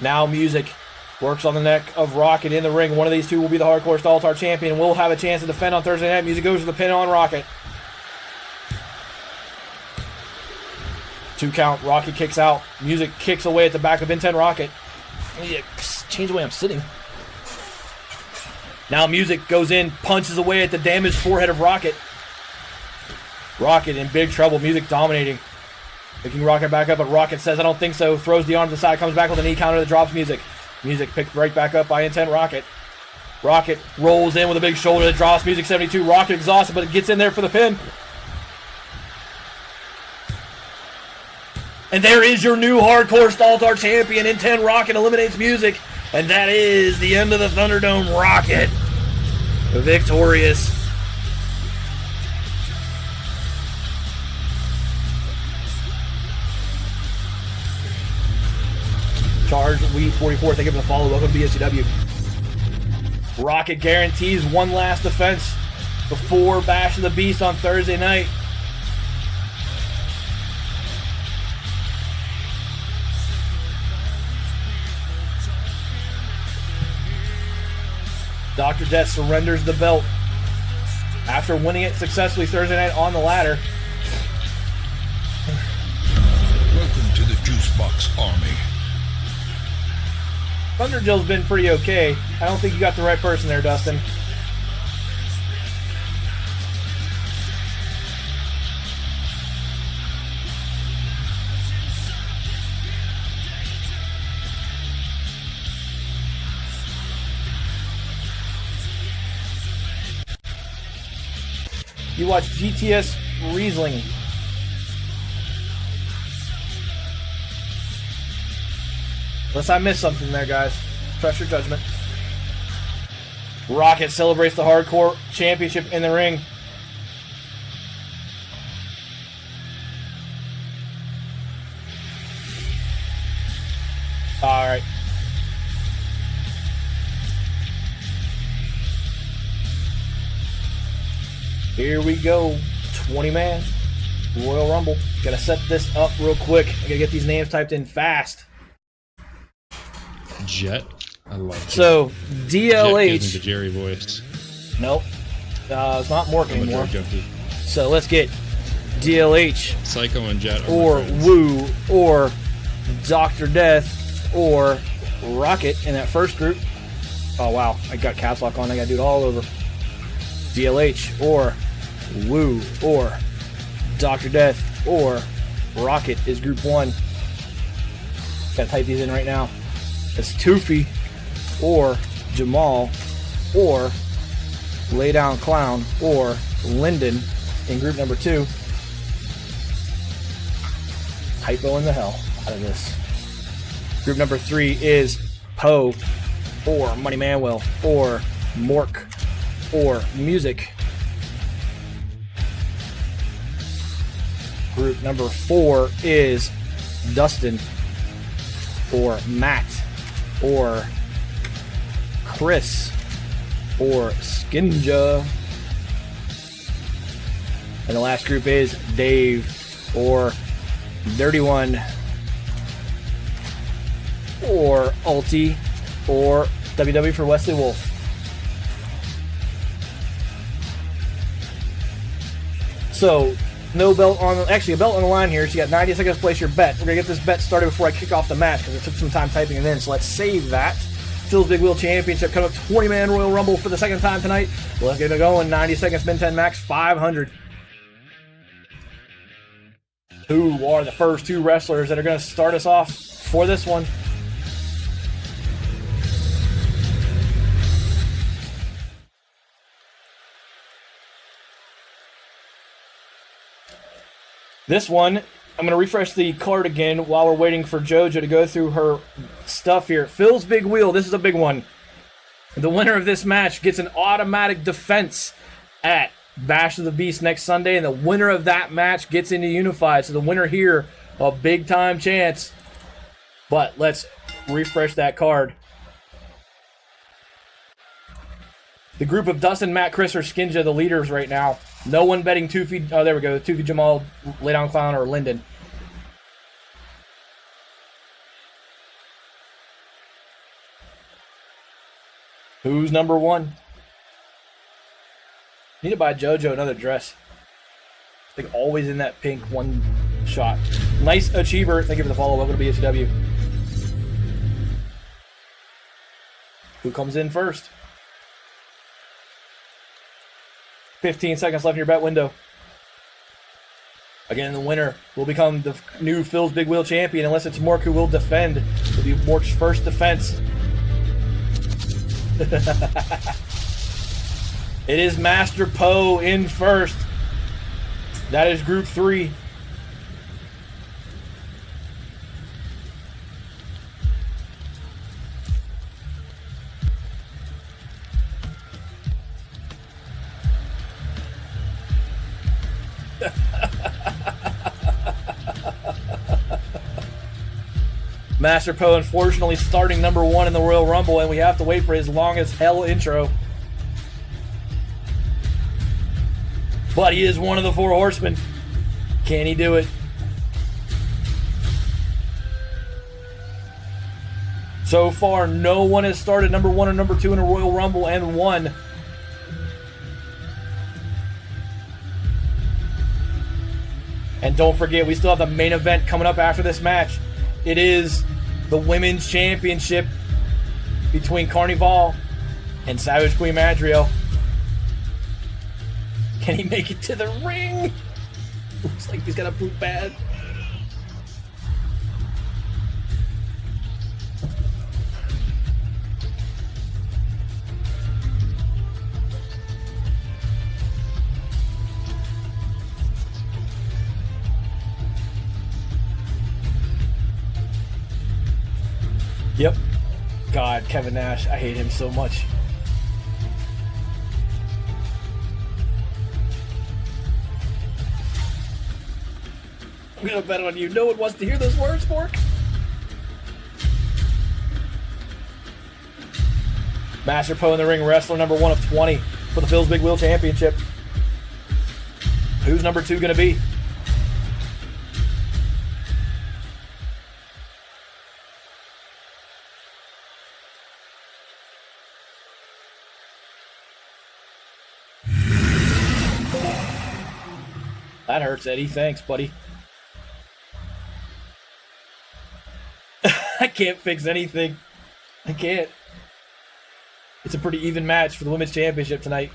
Now Music works on the neck of Rocket in the ring. One of these two will be the Hardcore All-Star champion. We'll have a chance to defend on Thursday night. Music goes for the pin on Rocket. 2 count. Rocket kicks out. Music kicks away at the back of Intent Rocket. I need to change the way I'm sitting. Now Music goes in, punches away at the damaged forehead of Rocket. Rocket in big trouble. Music dominating. Picking Rocket back up, but Rocket says, I don't think so. Throws the arm to the side, comes back with a knee counter that drops Music. Music picked right back up by Intent Rocket. Rocket rolls in with a big shoulder that drops Music 72. Rocket exhausted, but it gets in there for the pin. And there is your new Hardcore All-Star champion. Intent Rocket eliminates Music. And that is the end of the Thunderdome. Rocket victorious. Charge Weed 44. Thank you for the follow. Welcome to BOCW. Rocket guarantees one last defense before Bash of the Beast on Thursday night. Dr. Death surrenders the belt after winning it successfully Thursday night on the ladder. Welcome to the Juicebox Army. Thunder Jill's been pretty okay. I don't think you got the right person there, Dustin. You watch GTS Riesling. Unless I missed something there, guys. Trust your judgment. Rocket celebrates the Hardcore Championship in the ring. All right. Here we go. 20-man Royal Rumble. Gotta set this up real quick. I gotta get these names typed in fast. Jet. I love Jet. So, DLH. Jet gives me the Jerry voice. Nope. It's not Mork I'm anymore. a drug junkie. So let's get DLH Psycho and Jet or my friends. Woo or Dr. Death or Rocket in that first group. Oh wow, I got caps lock on. I gotta do it all over. DLH or Woo or Dr. Death or Rocket is group 1. Gotta type these in right now. It's Toofy or Jamal or Lay Down Clown or Lyndon in group number 2. Typoing the hell out of this. Group number 3 is Poe or Money Manuel or Mork or Music. Group number 4 is Dustin or Matt or Chris or Skinja. And the last group is Dave or Dirty One or Ulti or WW for Wesley Wolf. So, no belt on, actually a belt on the line here, so you got 90 seconds to place your bet. We're going to get this bet started before I kick off the match because it took some time typing it in, so let's save that. Phil's Big Wheel Championship coming up 20-man Royal Rumble for the second time tonight. Let's get it going. 90 seconds, spin 10 max, 500. Who are the first 2 wrestlers that are going to start us off for this one? This one, I'm going to refresh the card again while we're waiting for JoJo to go through her stuff here. Phil's Big Wheel, this is a big one. The winner of this match gets an automatic defense at Bash of the Beast next Sunday, and the winner of that match gets into Unified. So the winner here, a big time chance. But let's refresh that card. The group of Dustin, Matt, Chris, or Skinja, the leaders right now. No one betting Toofy. Oh, there we go. Toofy, Jamal, Lay Down Clown, or Lyndon. Who's number 1? Need to buy JoJo another dress. Like always in that pink one shot. Nice Achiever. Thank you for the follow. Welcome to BOCW. Who comes in first? 15 seconds left in your bet window. Again, the winner will become the new Phil's Big Wheel champion unless it's Mork who will defend. It'll be Mork's first defense. It is Master Poe in first. That is group 3. Master Poe, unfortunately, starting number 1 in the Royal Rumble, and we have to wait for his long as hell intro. But he is one of the 4 horsemen. Can he do it? So far, no one has started number 1 or number 2 in a Royal Rumble and won. And don't forget, we still have the main event coming up after this match. It is the Women's Championship between Carnival and Savage Queen Madriel. Can he make it to the ring? Looks like he's gonna poop bad. Yep. God, Kevin Nash. I hate him so much. I'm gonna bet on you. No one wants to hear those words, Bork. Master Poe in the ring, wrestler number 1 of 20 for the Phil's Big Wheel Championship. Who's number 2 gonna be? That hurts, Eddie. Thanks, buddy. I can't fix anything. I can't. It's a pretty even match for the Women's Championship tonight.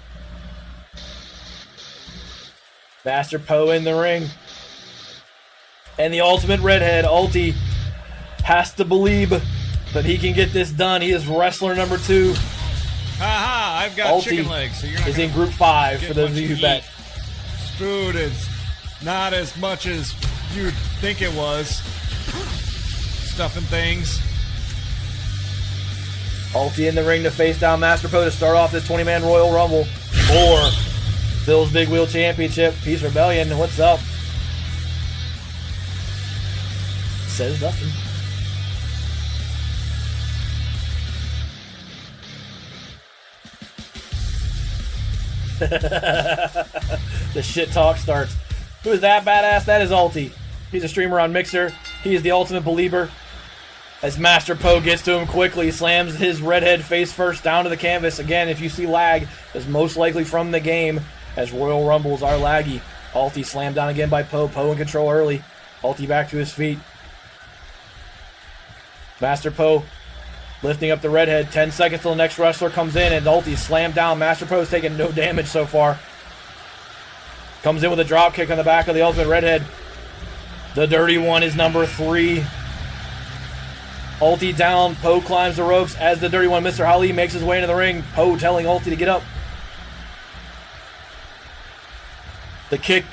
Master Poe in the ring. And the Ultimate Redhead, Ulti, has to believe that he can get this done. He is wrestler number 2. Haha, I've got Ulti chicken legs, so you're not is gonna in Group 5 get for those much of you to who bet. eat. Food is not as much as you'd think it was. Stuffing things. Ulti in the ring to face down Master Poe to start off this 20-man Royal Rumble for Phil's Big Wheel Championship. Peace Rebellion, what's up? Says Dustin. The shit talk starts. Who is that badass? That is Ulti. He's a streamer on Mixer. He is the ultimate believer. As Master Poe gets to him quickly, slams his redhead face first down to the canvas. Again, if you see lag, it's most likely from the game, as Royal Rumbles are laggy. Ulti slammed down again by Poe. Poe in control early. Ulti back to his feet. Master Poe lifting up the redhead. 10 seconds till the next wrestler comes in, and Ulti slammed down. Master Poe's taking no damage so far. Comes in with a drop kick on the back of the Ultimate Redhead. The Dirty One is number 3. Ulti down. Poe climbs the ropes as the Dirty One, Mr. Ali, makes his way into the ring. Poe telling Ulti to get up. The kick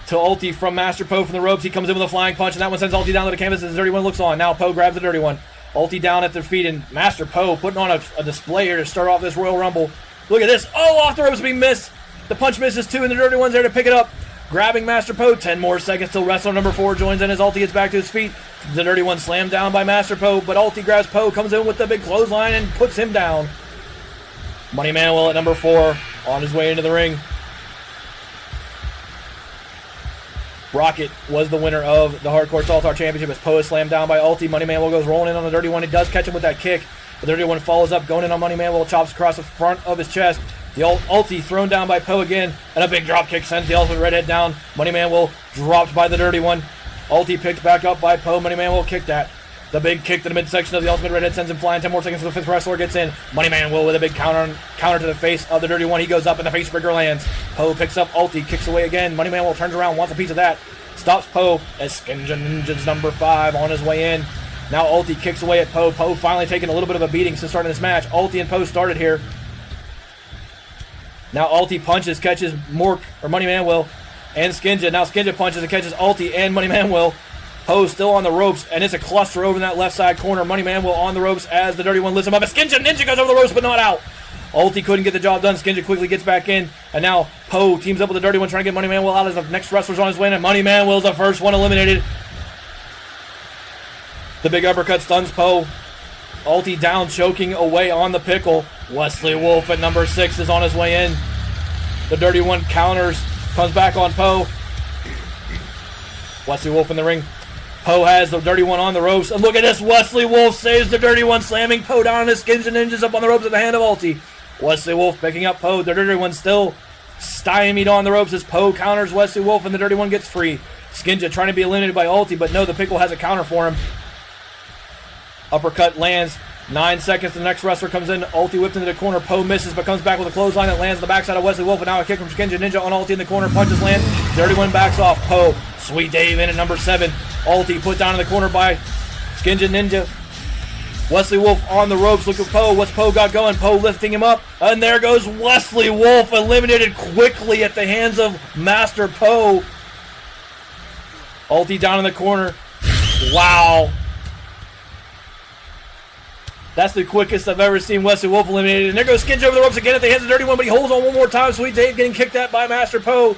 to Ulti from Master Poe from the ropes. He comes in with a flying punch, and that one sends Ulti down to the canvas as the Dirty One looks on. Now Poe grabs the Dirty One. Ulti down at their feet, and Master Poe putting on a display here to start off this Royal Rumble. Look at this. Oh, off the ropes being missed. The punch misses too, and the Dirty One's there to pick it up. Grabbing Master Poe. 10 more seconds till wrestler number 4 joins in as Ulti gets back to his feet. The Dirty One slammed down by Master Poe, but Ulti grabs Poe, comes in with the big clothesline, and puts him down. Money Manuel at number 4 on his way into the ring. Rocket was the winner of the Hardcore All-Star Championship as Poe is slammed down by Ulti. Money Manuel goes rolling in on the Dirty One. He does catch him with that kick. The Dirty One follows up, going in on Money Manuel, chops across the front of his chest. The Ulti thrown down by Poe again, and a big drop kick sends the Ultimate Redhead down. Money Manuel dropped by the Dirty One. Ulti picked back up by Poe. Money Manuel kicked that. The big kick to the midsection of the Ultimate Redhead sends him flying. 10 more seconds till the 5th wrestler gets in. Money Manuel with a big counter to the face of the Dirty One. He goes up and the face breaker lands. Poe picks up Ulti, kicks away again. Money Manuel turns around, wants a piece of that. Stops Poe as Skinja Ninja's number 5 on his way in. Now Ulti kicks away at Poe. Poe finally taking a little bit of a beating since starting this match. Ulti and Poe started here. Now Ulti punches, catches Money Manuel and Skinja. Now Skinja punches and catches Ulti and Money Manuel. Poe still on the ropes, and it's a cluster over in that left side corner. Money Manuel on the ropes as the Dirty One lifts him up. And Skinja Ninja goes over the ropes, but not out. Ulti couldn't get the job done. Skinja quickly gets back in, and now Poe teams up with the Dirty One trying to get Money Manuel out as the next wrestler's on his way in, and Money Manuel's the first one eliminated. The big uppercut stuns Poe. Ulti down, choking away on the pickle. Wesley Wolf at number 6 is on his way in. The Dirty One counters, comes back on Poe. Wesley Wolf in the ring. Poe has the Dirty One on the ropes. And look at this, Wesley Wolf saves the Dirty One, slamming Poe down on his Skins and Ninjas up on the ropes at the hand of Ulti. Wesley Wolf picking up Poe. The Dirty One still stymied on the ropes as Poe counters Wesley Wolf and the Dirty One gets free. Skinja trying to be eliminated by Ulti, but no, the pickle has a counter for him. Uppercut lands. 9 seconds, the next wrestler comes in. Ulti whipped into the corner. Poe misses, but comes back with a clothesline that lands on the backside of Wesley Wolf. And now a kick from Skinja Ninja on Ulti in the corner. Punches land. Dirty One backs off. Poe. Sweet Dave in at number 7. Ulti put down in the corner by Skinja Ninja. Wesley Wolf on the ropes. Look at Poe. What's Poe got going? Poe lifting him up. And there goes Wesley Wolf, eliminated quickly at the hands of Master Poe. Ulti down in the corner. Wow. That's the quickest I've ever seen Wesley Wolf eliminated. And there goes Skinja over the ropes again at the hands of Dirty One, but he holds on one more time. Sweet Dave getting kicked at by Master Po.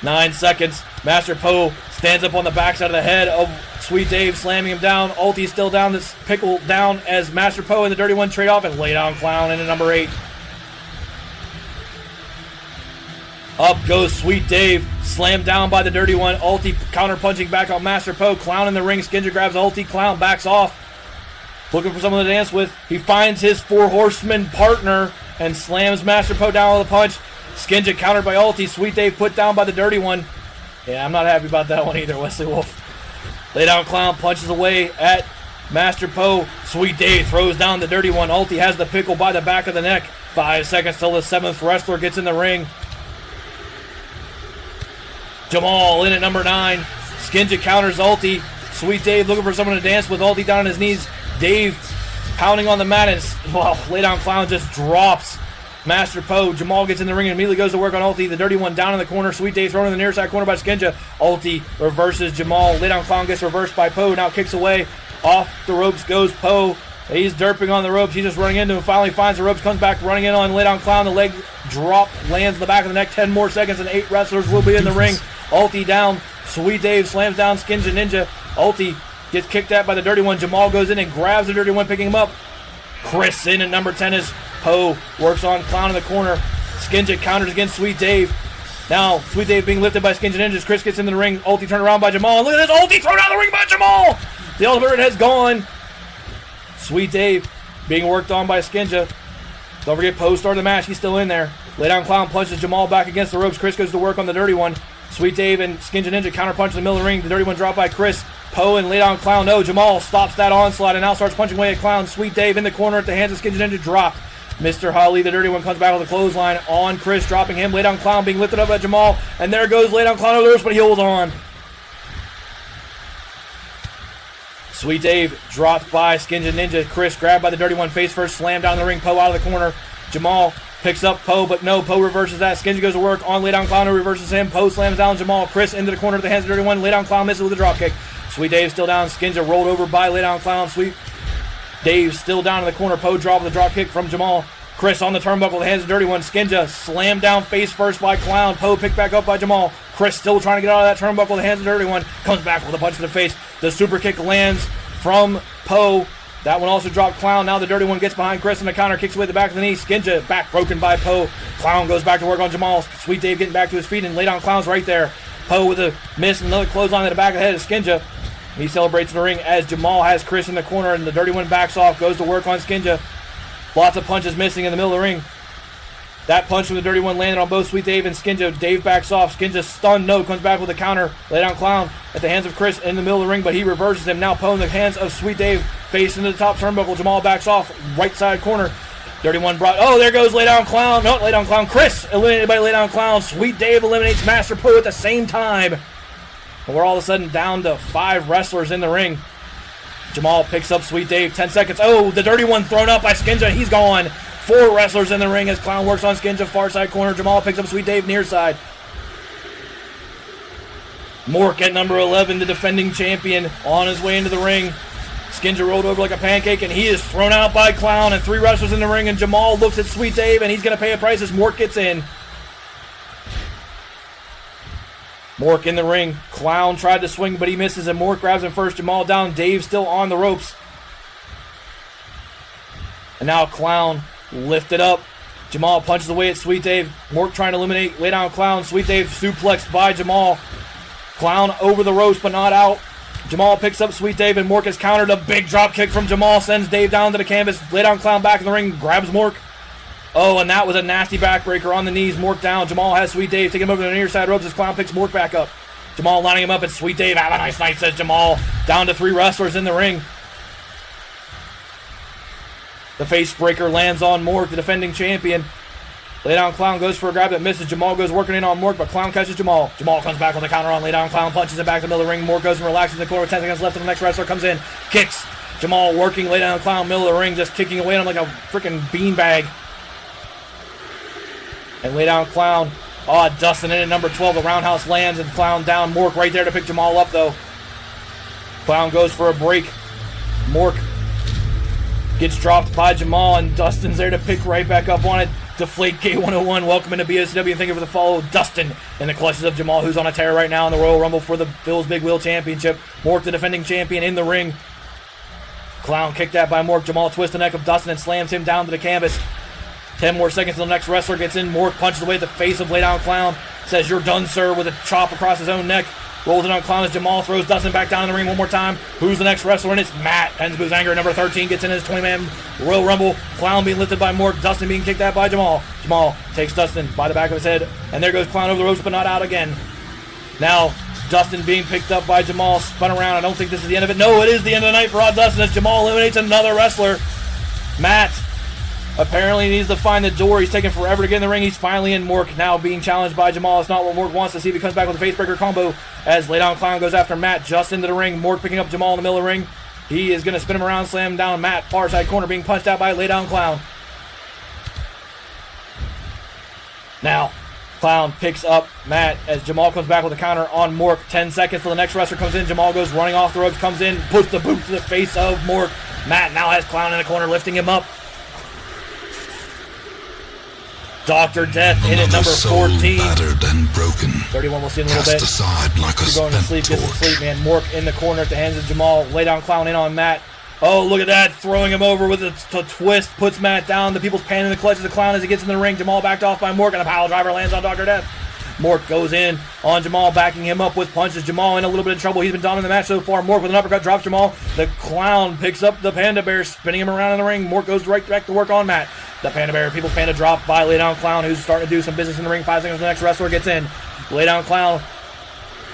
9 seconds. Master Po stands up on the backside of the head of Sweet Dave, slamming him down. Ulti's still down. This pickle down as Master Po and the Dirty One trade off and lay down Clown into number 8. Up goes Sweet Dave, slammed down by the Dirty One. Ulti counter punching back on Master Po. Clown in the ring. Skinja grabs Ulti. Clown backs off. Looking for someone to dance with. He finds his 4 horseman partner and slams Master Po down with a punch. Skinja countered by Ulti. Sweet Dave put down by the Dirty One. Yeah, I'm not happy about that one either, Wesley Wolf. Lay down Clown, punches away at Master Po. Sweet Dave throws down the Dirty One. Ulti has the pickle by the back of the neck. 5 seconds till the 7th wrestler gets in the ring. Jamal in at number 9. Skinja counters Ulti. Sweet Dave looking for someone to dance with. Ulti down on his knees. Dave pounding on the mat and lay down Clown just drops Master Po. Jamal gets in the ring and immediately goes to work on Ulti. The Dirty One down in the corner. Sweet Dave thrown in the near side corner by Skinja. Ulti reverses Jamal. Lay down Clown gets reversed by Po. Now kicks away. Off the ropes goes Po. He's derping on the ropes. He's just running into him. Finally finds the ropes. Comes back running in on Lay down Clown. The leg drop lands in the back of the neck. 10 more seconds and 8 wrestlers will be in the ring. Ulti down. Sweet Dave slams down Skinja Ninja. Ulti gets kicked at by the Dirty One. Jamal goes in and grabs the Dirty One, picking him up. Chris in at number 10 as Po works on Clown in the corner. Skinja counters against Sweet Dave. Now, Sweet Dave being lifted by Skinja Ninjas. Chris gets into the ring. Ulti turned around by Jamal. And look at this. Ulti thrown out of the ring by Jamal. The Ultimate Head's gone. Sweet Dave being worked on by Skinja. Don't forget, Po started the match. He's still in there. Lay down Clown punches Jamal back against the ropes. Chris goes to work on the Dirty One. Sweet Dave and Skinja Ninja counter punch in the middle of the ring. The Dirty One dropped by Chris. Po and Lay down Clown. No, Jamal stops that onslaught and now starts punching away at Clown. Sweet Dave in the corner at the hands of Skinja Ninja dropped. Mr. Holly, the Dirty One, comes back with a clothesline on Chris, dropping him. Lay down Clown being lifted up by Jamal. And there goes Lay down Clown over the ropes, but he holds on. Sweet Dave dropped by Skinja Ninja. Chris grabbed by the Dirty One face first, slammed down the ring. Po out of the corner. Jamal picks up Po, but no, Po reverses that. Skinja goes to work on Lay down Clown, who reverses him. Po slams down Jamal. Chris into the corner of the hands of the Dirty One. Lay down Clown misses with a drop kick. Sweet Dave still down. Skinja rolled over by Lay down Clown. Sweet Dave still down in the corner. Po dropped with a drop kick from Jamal. Chris on the turnbuckle, the hands of the Dirty One. Skinja slammed down face first by Clown. Po picked back up by Jamal. Chris still trying to get out of that turnbuckle, the hands of the Dirty One. Comes back with a punch to the face. The super kick lands from Po. That one also dropped Clown. Now the Dirty One gets behind Chris and the counter kicks away the back of the knee. Skinja back broken by Po. Clown goes back to work on Jamal. Sweet Dave getting back to his feet and Lay down Clown's right there. Po with a miss and another clothesline to the back of the head of Skinja. He celebrates in the ring as Jamal has Chris in the corner and the Dirty One backs off, goes to work on Skinja. Lots of punches missing in the middle of the ring. That punch from the Dirty One landed on both Sweet Dave and Skinja. Dave backs off. Skinja stunned. No, comes back with a counter. Lay down Clown at the hands of Chris in the middle of the ring, but he reverses him. Now Po in the hands of Sweet Dave. Face into the top turnbuckle. Jamal backs off. Right side corner. Dirty One brought. Oh, there goes Lay down Clown. No, Lay down Clown. Chris eliminated by Lay down Clown. Sweet Dave eliminates Master Po at the same time. And we're all of a sudden down to 5 wrestlers in the ring. Jamal picks up Sweet Dave. 10 seconds. Oh, the Dirty One thrown up by Skinja. He's gone. 4 wrestlers in the ring as Clown works on Skinja, far side corner. Jamal picks up Sweet Dave near side. Mork at number 11, the defending champion, on his way into the ring. Skinja rolled over like a pancake, and he is thrown out by Clown, and 3 wrestlers in the ring, and Jamal looks at Sweet Dave, and he's going to pay a price as Mork gets in. Mork in the ring. Clown tried to swing, but he misses, and Mork grabs him first. Jamal down. Dave still on the ropes. And now Clown lifted up. Jamal punches away at Sweet Dave. Mork trying to eliminate, lay down Clown. Sweet Dave suplexed by Jamal. Clown over the ropes, but not out. Jamal picks up Sweet Dave, and Mork has countered. A big drop kick from Jamal sends Dave down to the canvas. Lay down Clown back in the ring, grabs Mork. Oh, and that was a nasty backbreaker on the knees. Mork down. Jamal has Sweet Dave taking him over to the near side ropes as Clown picks Mork back up. Jamal lining him up, and Sweet Dave, have a nice night, says Jamal. Down to 3 wrestlers in the ring. The face breaker lands on Mork, the defending champion. Lay down Clown goes for a grab that misses. Jamal goes working in on Mork, but Clown catches Jamal. Jamal comes back with a counter on Lay down Clown, punches it back to the middle of the ring. Mork goes and relaxes in the corner with 10 seconds left, and the next wrestler comes in. Kicks. Jamal working, Lay down Clown, middle of the ring, just kicking away at him like a freaking beanbag. And Lay down Clown. Oh, Dustin in at number 12. The roundhouse lands, and Clown down. Mork right there to pick Jamal up, though. Clown goes for a break. Mork Gets dropped by Jamal, and Dustin's there to pick right back up on it. Deflate K101, welcome into BOCW, and thank you for the follow. Dustin in the clutches of Jamal, who's on a tear right now in the Royal Rumble for the Phil's Big Wheel Championship. Mork, the defending champion, in the ring. Clown kicked that by Mork. Jamal twists the neck of Dustin and slams him down to the canvas. 10 more seconds till the next wrestler gets in. Mork punches away at the face of Lay Down Clown. Says, "You're done, sir," with a chop across his own neck. Rolls it on Clown as Jamal throws Dustin back down in the ring one more time. Who's the next wrestler? And it's Matt. Penzboo's Anger, number 13, gets in his 20-man Royal Rumble. Clown being lifted by Mork. Dustin being kicked out by Jamal. Jamal takes Dustin by the back of his head. And there goes Clown over the ropes, but not out again. Now, Dustin being picked up by Jamal, spun around. I don't think this is the end of it. No, it is the end of the night for Odd Dustin as Jamal eliminates another wrestler. Matt apparently needs to find the door. He's taking forever to get in the ring. He's finally in. Mork now being challenged by Jamal. It's not what Mork wants to see. He comes back with a facebreaker combo as Lay Down Clown goes after Matt just into the ring. Mork picking up Jamal in the middle of the ring. He is going to spin him around, slam him down. Matt, far side corner, being punched out by Lay Down Clown. Now, Clown picks up Matt as Jamal comes back with a counter on Mork. 10 seconds till the next wrestler comes in. Jamal goes running off the ropes, comes in, puts the boot to the face of Mork. Matt now has Clown in the corner, lifting him up. Dr. Death in at number 14. Battered and broken. 31 we'll see in a little bit. Cast aside like a You're going to spent sleep, get some torch. sleep, man. Mork in the corner at the hands of Jamal. Lay Down Clown in on Matt. Oh, look at that. Throwing him over with a twist. Puts Matt down. The people's pan in the clutches of the Clown as he gets in the ring. Jamal backed off by Mork, and a pile driver lands on Dr. Death. Mork goes in on Jamal, backing him up with punches. Jamal in a little bit of trouble. He's been dominating the match so far. Mork with an uppercut drops Jamal. The Clown picks up the Panda Bear, spinning him around in the ring. Mork goes right back to work on Matt. The Panda Bear, People's Panda drop by Lay Down Clown, who's starting to do some business in the ring. 5 seconds, the next wrestler gets in. Lay Down Clown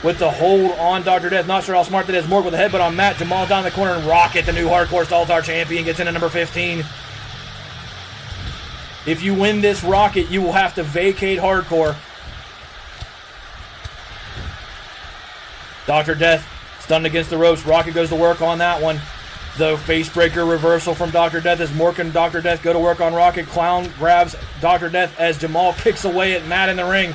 with the hold on Dr. Death. Not sure how smart that is. Mork with a headbutt on Matt. Jamal down the corner, and Rocket, the new Hardcore Star champion, gets in at number 15. If you win this, Rocket, you will have to vacate Hardcore. Dr. Death stunned against the ropes. Rocket goes to work on that one. The facebreaker reversal from Dr. Death as Mork and Dr. Death go to work on Rocket. Clown grabs Dr. Death as Jamal kicks away at Matt in the ring.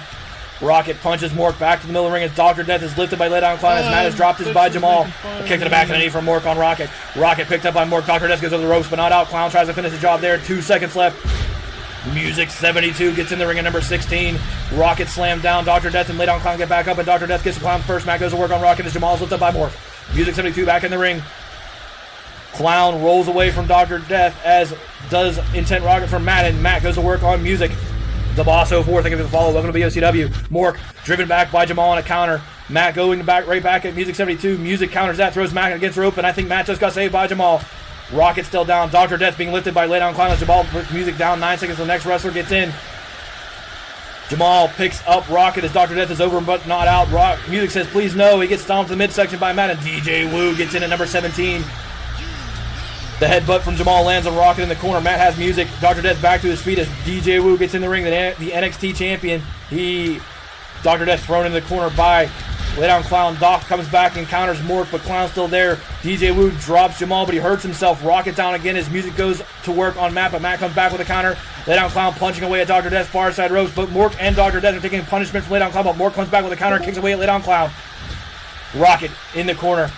Rocket punches Mork back to the middle of the ring as Dr. Death is lifted by Lay Down Clown as Matt is dropped by Jamal. A kick to the back and a knee from Mork on Rocket. Rocket picked up by Mork. Dr. Death goes over the ropes but not out. Clown tries to finish the job there. 2 seconds left. Music 72 gets in the ring at number 16. Rocket slammed down Dr. Death and Lay Down Clown get back up, and Dr. Death gets the Clown first. Matt goes to work on Rocket as Jamal is lifted by Mork. Music 72 back in the ring. Clown rolls away from Dr. Death, as does Intent Rocket from Matt, and Matt goes to work on Music. The Boss 04, thank you for the follow. Welcome to BOCW. Mork driven back by Jamal on a counter. Matt going back right back at Music 72. Music counters that, throws Matt against the rope, and I think Matt just got saved by Jamal. Rocket still down. Dr. Death being lifted by Lay Down Clown as Jamal puts Music down. 9 seconds till the next wrestler gets in. Jamal picks up Rocket as Dr. Death is over but not out. Music says, please no. He gets stomped to the midsection by Matt, and DJ Wu gets in at number 17. The headbutt from Jamal lands on Rocket in the corner. Matt has Music. Dr. Death back to his feet as DJ Wu gets in the ring. The NXT champion. Dr. Death thrown in the corner by Lay Down Clown. Doc comes back and counters Mork, but Clown's still there. DJ Wu drops Jamal, but he hurts himself. Rocket down again as Music goes to work on Matt, but Matt comes back with a counter. Lay Down Clown punching away at Dr. Death's far side ropes, but Mork and Dr. Death are taking punishment from Lay Down Clown, but Mork comes back with a counter and kicks away at Lay Down Clown. Rocket in the corner,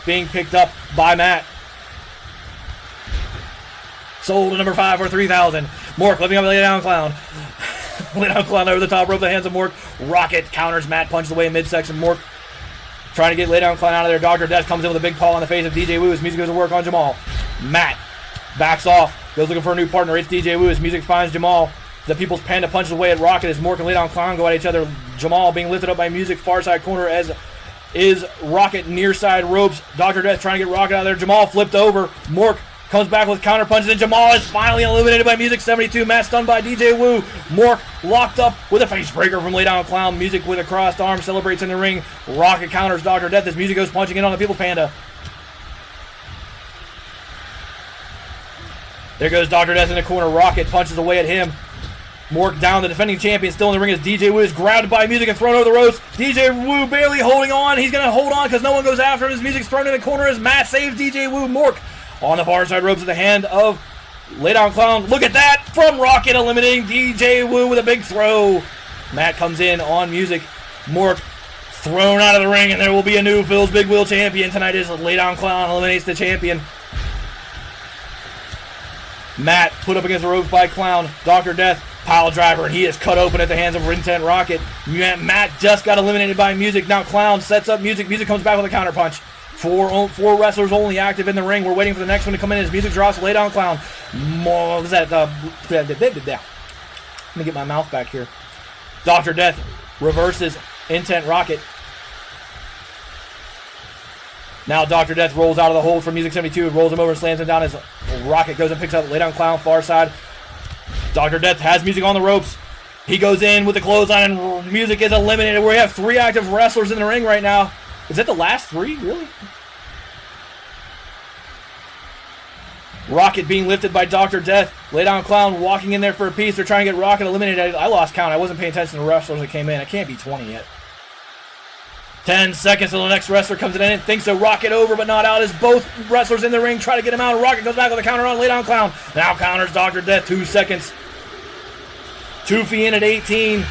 being picked up by Matt. Sold to number 5 for 3,000. Mork lifting up Lay Down Clown. Lay Down Clown over the top rope, the hands of Mork. Rocket counters Matt, punches away in midsection. Mork trying to get Lay Down Clown out of there. Dr. Death comes in with a big paw on the face of DJ Wu as Music goes to work on Jamal. Matt backs off, goes looking for a new partner. It's DJ Wu as Music finds Jamal. The People's Panda punches away at Rocket as Mork and Lay Down Clown go at each other. Jamal being lifted up by Music, far side corner, as is Rocket near side ropes. Dr. Death trying to get Rocket out of there. Jamal flipped over. Mork comes back with counter punches, and Jamal is finally eliminated by Music 72. Matt stunned by DJ Wu. Mork locked up with a face breaker from Lay Down Clown. Music with a crossed arm celebrates in the ring. Rocket counters Dr. Death as Music goes punching in on the People's Panda. There goes Dr. Death in the corner. Rocket punches away at him. Mork down, the defending champion still in the ring as DJ Wu is grabbed by Music and thrown over the ropes. DJ Wu barely holding on. He's going to hold on because no one goes after him as Music's thrown in the corner as Matt saves DJ Wu. Mork on the far side ropes at the hand of Lay Down Clown. Look at that from Rocket, eliminating DJ Wu with a big throw. Matt comes in on Music. Mork thrown out of the ring, and there will be a new Phil's Big Wheel champion tonight as Lay Down Clown eliminates the champion. Matt put up against the ropes by Clown. Dr. Death, pile driver, and he is cut open at the hands of Intent Rocket. Matt just got eliminated by Music. Now Clown sets up Music. Music comes back with a counter punch. Four wrestlers only active in the ring. We're waiting for the next one to come in as Music drops. Lay down Clown. What was that? Let me get my mouth back here. Dr. Death reverses Intent Rocket. Now Dr. Death rolls out of the hold from Music 72 and rolls him over and slams him down as Rocket goes and picks up, lay down Clown, far side. Dr. Death has Music on the ropes. He goes in with the clothesline and Music is eliminated. We have 3 active wrestlers in the ring right now. Is that the last 3? Really? Rocket being lifted by Dr. Death. Lay down Clown walking in there for a piece. They're trying to get Rocket eliminated. I lost count. I wasn't paying attention to the wrestlers that came in. I can't be 20 yet. 10 seconds till the next wrestler comes in. Thinks a Rocket over, but not out as both wrestlers in the ring try to get him out. Rocket goes back with a counter on. Lay down Clown. Now counters Dr. Death. 2 seconds. Toofy in at 18.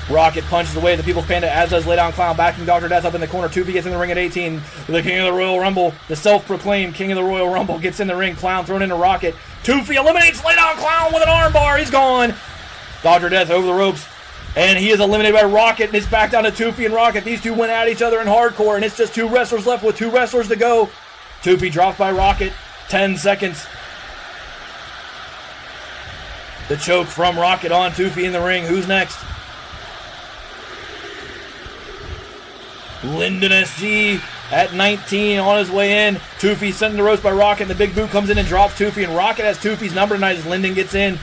Rocket punches away the People's Panda, as does Lay Down Clown, backing Dr. Death up in the corner. Toofy gets in the ring at 18. The King of the Royal Rumble, the self-proclaimed King of the Royal Rumble, gets in the ring. Clown thrown into Rocket. Toofy eliminates Lay Down Clown with an armbar. He's gone. Dr. Death over the ropes. And he is eliminated by Rocket, and it's back down to Toofy and Rocket. These two went at each other in hardcore, and it's just 2 wrestlers left with 2 wrestlers to go. Toofy dropped by Rocket. 10 seconds. The choke from Rocket on Toofy in the ring. Who's next? Lyndon SG at 19 on his way in. Toofy sent in the ropes by Rocket, and the big boot comes in and drops Toofy, and Rocket has Toofy's number tonight as Lyndon gets in.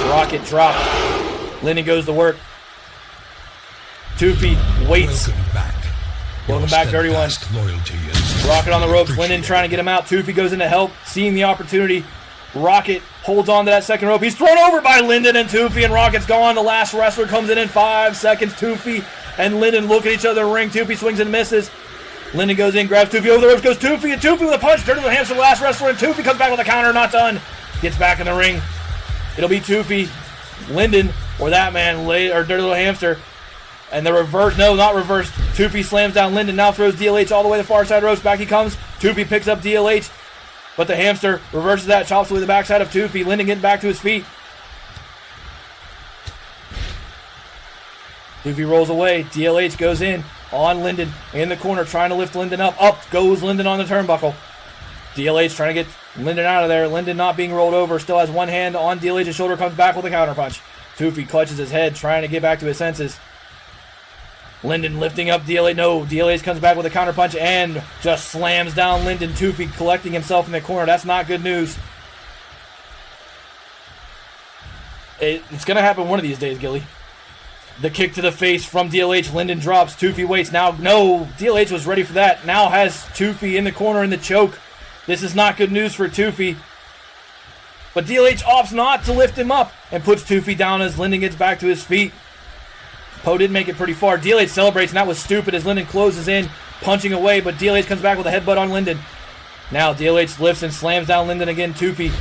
Rocket dropped. Lyndon goes to work. Toofy waits. Welcome back, Dirty One. Rocket on the ropes. Lyndon trying to get him out. Toofy goes in to help, seeing the opportunity. Rocket holds on to that second rope. He's thrown over by Lyndon and Toofy, and Rocket's gone. The last wrestler comes in 5 seconds. Toofy and Lyndon look at each other in the ring. Toofy swings and misses. Lyndon goes in, grabs Toofy over the ropes, goes Toofy, and Toofy with a punch. Dirty Little Hamster, the last wrestler, and Toofy comes back with a counter. Not done. Gets back in the ring. It'll be Toofy, Lyndon, or that man, or Dirty Little Hamster. And the reverse, no, not reversed. Toofy slams down Lyndon, now throws DLH all the way to the far side ropes. Back he comes. Toofy picks up DLH, but the Hamster reverses that, chops away the backside of Toofy. Lyndon getting back to his feet. Toofy rolls away. DLH goes in on Lyndon in the corner, trying to lift Lyndon up. Up goes Lyndon on the turnbuckle. DLH trying to get Lyndon out of there. Lyndon not being rolled over. Still has one hand on DLH's shoulder. Comes back with a counter punch. Toofy clutches his head, trying to get back to his senses. Lyndon lifting up DLH. No, DLH comes back with a counter punch and just slams down Lyndon. Toofy collecting himself in the corner. That's not good news. It's going to happen one of these days, Gilly. The kick to the face from DLH. Lyndon drops. Toofy waits. Now, no, DLH was ready for that. Now has Toofy in the corner in the choke. This is not good news for Toofy. But DLH opts not to lift him up and puts Toofy down as Lyndon gets back to his feet. Poe did make it pretty far. DLH celebrates, and that was stupid as Lyndon closes in, punching away, but DLH comes back with a headbutt on Lyndon. Now DLH lifts and slams down Lyndon again. Toofy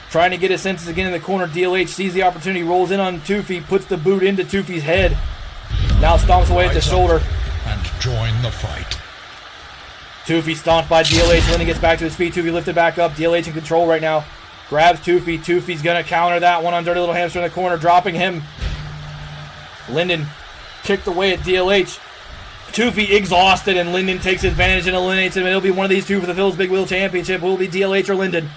trying to get his senses again in the corner. DLH sees the opportunity, rolls in on Toofy, puts the boot into Toofy's head. Now stomps away at the shoulder. And join the fight. Toofy stomped by DLH. Lyndon gets back to his feet. Toofy lifted back up. DLH in control right now. Grabs Toofy. Toofy's going to counter that one on Dirty Little Hamster in the corner, dropping him. Lyndon kicked away at DLH. Toofy exhausted, and Lyndon takes advantage and eliminates him. It'll be one of these two for the Phil's Big Wheel Championship. Will it be DLH or Lyndon?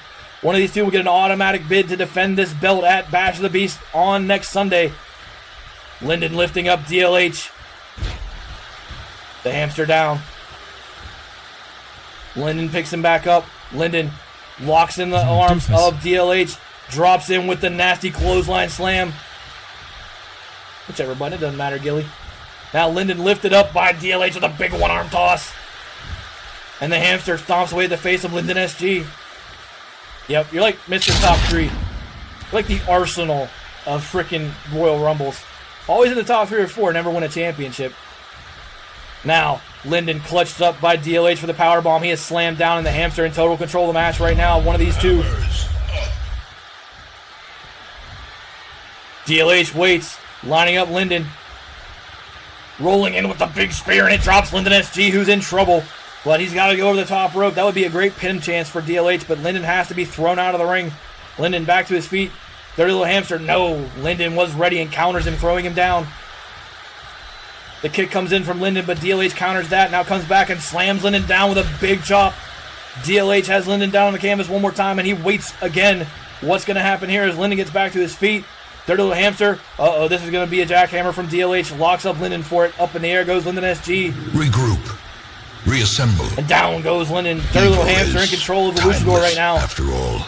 One of these two will get an automatic bid to defend this belt at Bash of the Beast on next Sunday. Lyndon lifting up DLH. The Hamster down. Lyndon picks him back up. Lyndon locks in the arms of DLH. Drops in with the nasty clothesline slam. Whichever button, it doesn't matter, Gilly. Now Lyndon lifted up by DLH with a big one-arm toss. And the Hamster stomps away at the face of Lyndon SG. Yep, you're like Mr. Top 3. You're like the arsenal of frickin' Royal Rumbles. Always in the top 3 or 4, never win a championship. Now, Lyndon clutched up by DLH for the powerbomb. He is slammed down, and the Hamster in total control of the match right now. One of these two. DLH waits, lining up Lyndon. rolling in with the big spear, and it drops Lyndon SG, who's in trouble. But he's got to go over the top rope. That would be a great pin chance for DLH, but Lyndon has to be thrown out of the ring. Lyndon back to his feet. Dirty Little Hamster, no. Lyndon was ready and counters him, throwing him down. The kick comes in from Lyndon, but DLH counters that. Now comes back and slams Lyndon down with a big chop. DLH has Lyndon down on the canvas one more time, and he waits again. What's going to happen here as Lyndon gets back to his feet? Dirty Little Hamster. Uh-oh, this is going to be a jackhammer from DLH. Locks up Lyndon for it. Up in the air goes Lyndon SG. Regroup. Reassemble. And down goes Lyndon. Dirty Little Hamster in control of the Luchador right now. After all.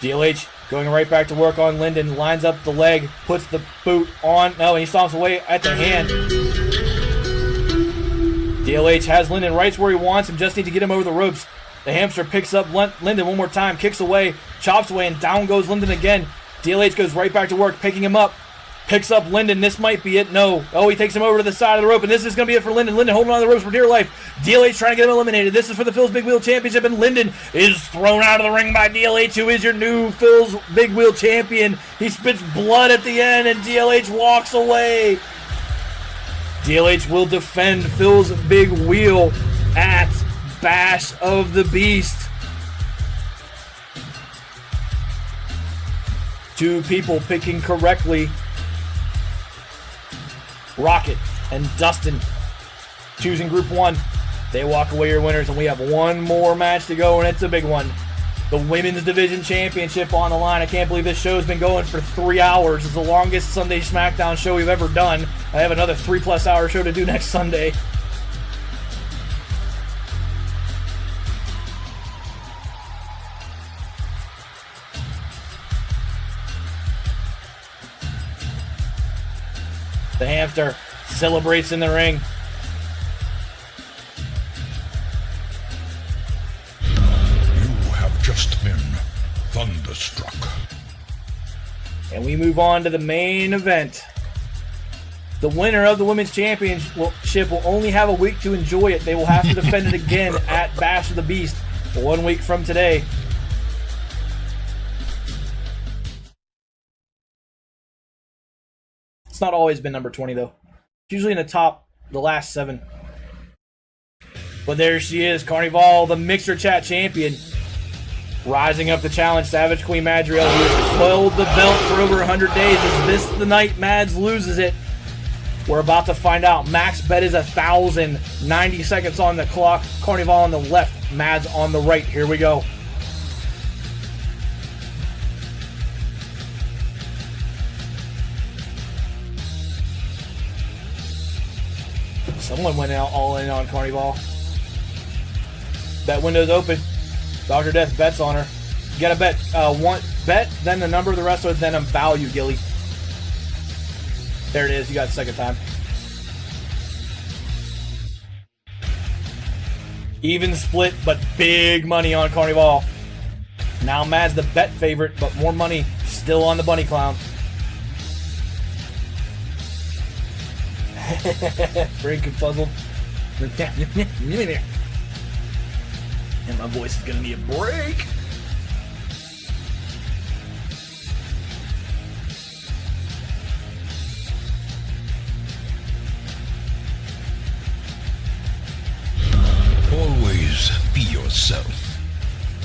DLH going right back to work on Lyndon. Lines up the leg. Puts the boot on. No, and he stomps away at the hand. DLH has Lyndon right where he wants him. Just need to get him over the ropes. The Hamster picks up Lyndon one more time. Kicks away. Chops away. And down goes Lyndon again. DLH goes right back to work. Picking him up. Picks up Lyndon. This might be it. No. Oh, he takes him over to the side of the rope, and this is going to be it for Lyndon. Lyndon holding on to the ropes for dear life. DLH trying to get him eliminated. This is for the Phil's Big Wheel Championship, and Lyndon is thrown out of the ring by DLH, who is your new Phil's Big Wheel Champion. He spits blood at the end, and DLH walks away. DLH will defend Phil's Big Wheel at Bash of the Beast. Two people picking correctly. Rocket and Dustin choosing Group 1. They walk away your winners, and we have one more match to go, and it's a big one. The Women's Division Championship on the line. I can't believe this show's been going for 3 hours. It's the longest Sunday Smackdown show we've ever done. I have another 3+ hour show to do next Sunday. The Hamster celebrates in the ring. You have just been thunderstruck. And we move on to the main event. The winner of the Women's Championship will only have a week to enjoy it. They will have to defend it again at Bash of the Beast 1 week from today. It's not always been number 20, though. It's usually in the last 7. But there she is, Carnival, the Mixer Chat champion. Rising up the challenge, Savage Queen Madriel, who has held the belt for over 100 days. Is this the night Mads loses it? We're about to find out. Max bet is 1,000. 90 seconds on the clock. Carnival on the left, Mads on the right. Here we go. Someone went out all in on Carnival. Bet window's open. Dr. Death bets on her. You gotta bet one bet, then the number of the wrestler, then a value, Gilly. There it is. You got the second time. Even split, but big money on Carnival. Now Mad's the bet favorite, but more money still on the Bunny Clown. Very confuzzled. And my voice is gonna need a break. Always be yourself.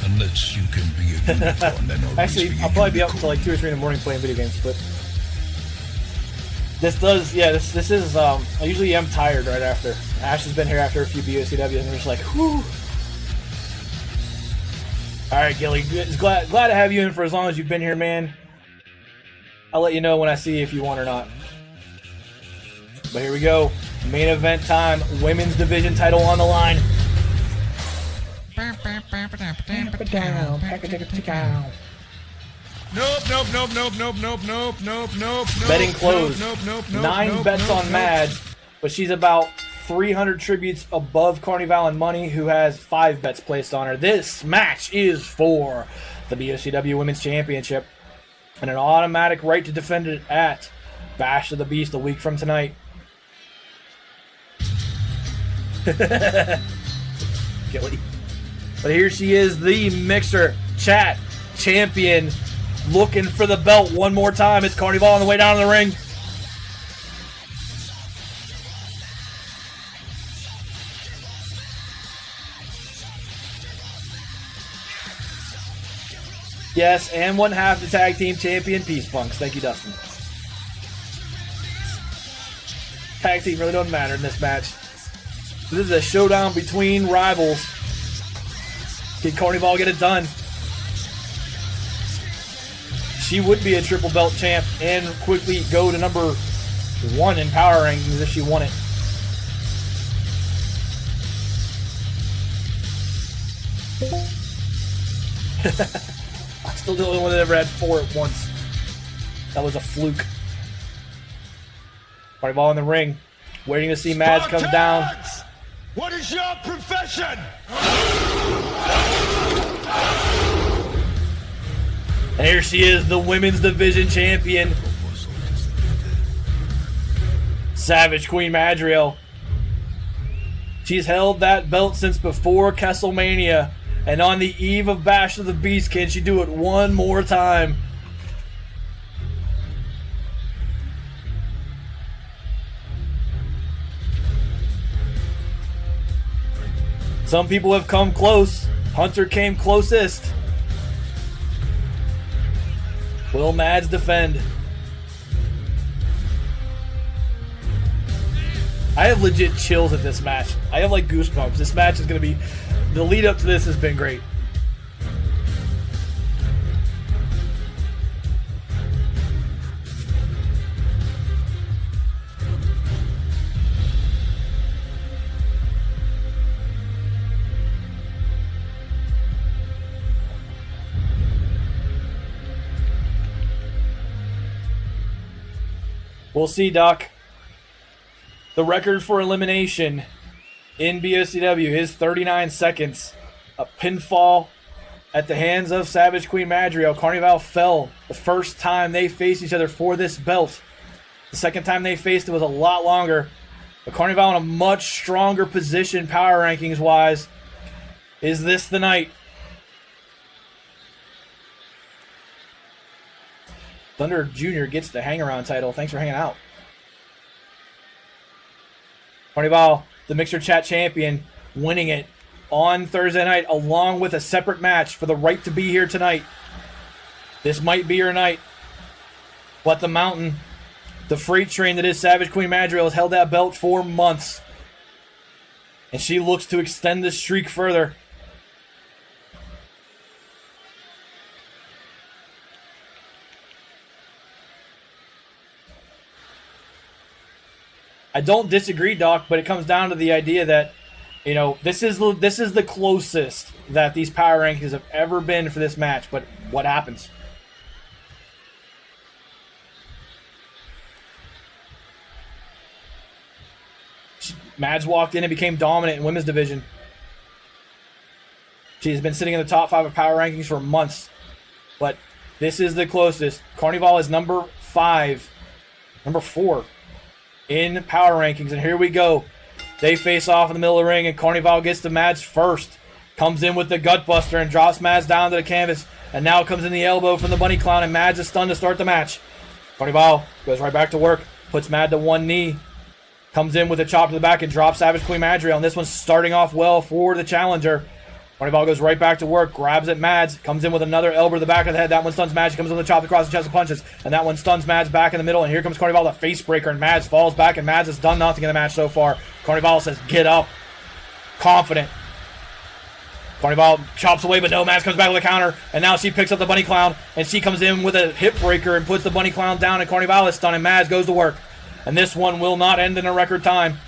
Unless you can be a unicorn, then always Actually, be I'll a probably be up unicorn. until like 2 or 3 in the morning playing video games, but this does, yeah, this is, I usually am tired right after. Ash has been here after a few BOCWs, and we're just like, whew. Alright, Gilly, glad to have you in for as long as you've been here, man. I'll let you know when I see if you want or not. But here we go. Main event time. Women's division title on the line. Nope. Betting closed. Nope. 9 bets on Mads, but she's about 300 tributes above Carnival and Money, who has 5 bets placed on her. This match is for the BOCW Women's Championship and an automatic right to defend it at Bash of the Beast a week from tonight. Gilly. But here she is, the Mixer Chat champion, looking for the belt one more time. It's Carnival on the way down to the ring. Yes, and 1/2 the tag team champion, Peace Punks. Thank you, Dustin. Tag team really doesn't matter in this match. This is a showdown between rivals. Can Carnival get it done? She would be a triple belt champ and quickly go to number 1 in power rankings if she won it. I'm still the only one that ever had 4 at once. That was a fluke. Carnival in the ring, waiting to see Mads come down. What is your profession? And here she is, the women's division champion, Savage Queen Madriel. She's held that belt since before Kesselmania, and on the eve of Bash of the Beast, can she do it one more time? Some people have come close. Hunter came closest. Will Mads defend? I have legit chills at this match. I have like goosebumps. This match is going to be... The lead up to this has been great. We'll see, Doc. The record for elimination in BOCW is 39 seconds. A pinfall at the hands of Savage Queen Madriel. Carnival fell the first time they faced each other for this belt. The second time they faced it was a lot longer. But Carnival in a much stronger position power rankings wise. Is this the night? Thunder Jr. gets the hang-around title. Thanks for hanging out. Carnival, the Mixer Chat champion, winning it on Thursday night along with a separate match for the right to be here tonight. This might be your night. But the Mountain, the freight train that is Savage Queen Madriel, has held that belt for months. And she looks to extend the streak further. I don't disagree, Doc, but it comes down to the idea that, you know, this is the closest that these power rankings have ever been for this match. But what happens? Mads walked in and became dominant in women's division. She has been sitting in the top 5 of power rankings for months. But this is the closest. Carnival is number 4 in power rankings, and here we go. They face off in the middle of the ring, and Carnival gets to Mads first. Comes in with the Gutbuster and drops Mads down to the canvas, and now comes in the elbow from the Bunny Clown, and Mads is stunned to start the match. Carnival goes right back to work, puts Mad to one knee, comes in with a chop to the back and drops Savage Queen Madriel, and this one's starting off well for the challenger. Carnival goes right back to work, grabs at Mads, comes in with another elbow to the back of the head. That one stuns Mads. He comes in with a chop across the chest and punches, and that one stuns Mads back in the middle. And here comes Carnival, the face breaker, and Mads falls back, and Mads has done nothing in the match so far. Carnival says, "Get up." Confident. Carnival chops away, but no, Mads comes back with a counter, and now she picks up the Bunny Clown, and she comes in with a hip breaker and puts the Bunny Clown down, and Carnival is stunned, and Mads goes to work. And this one will not end in a record time.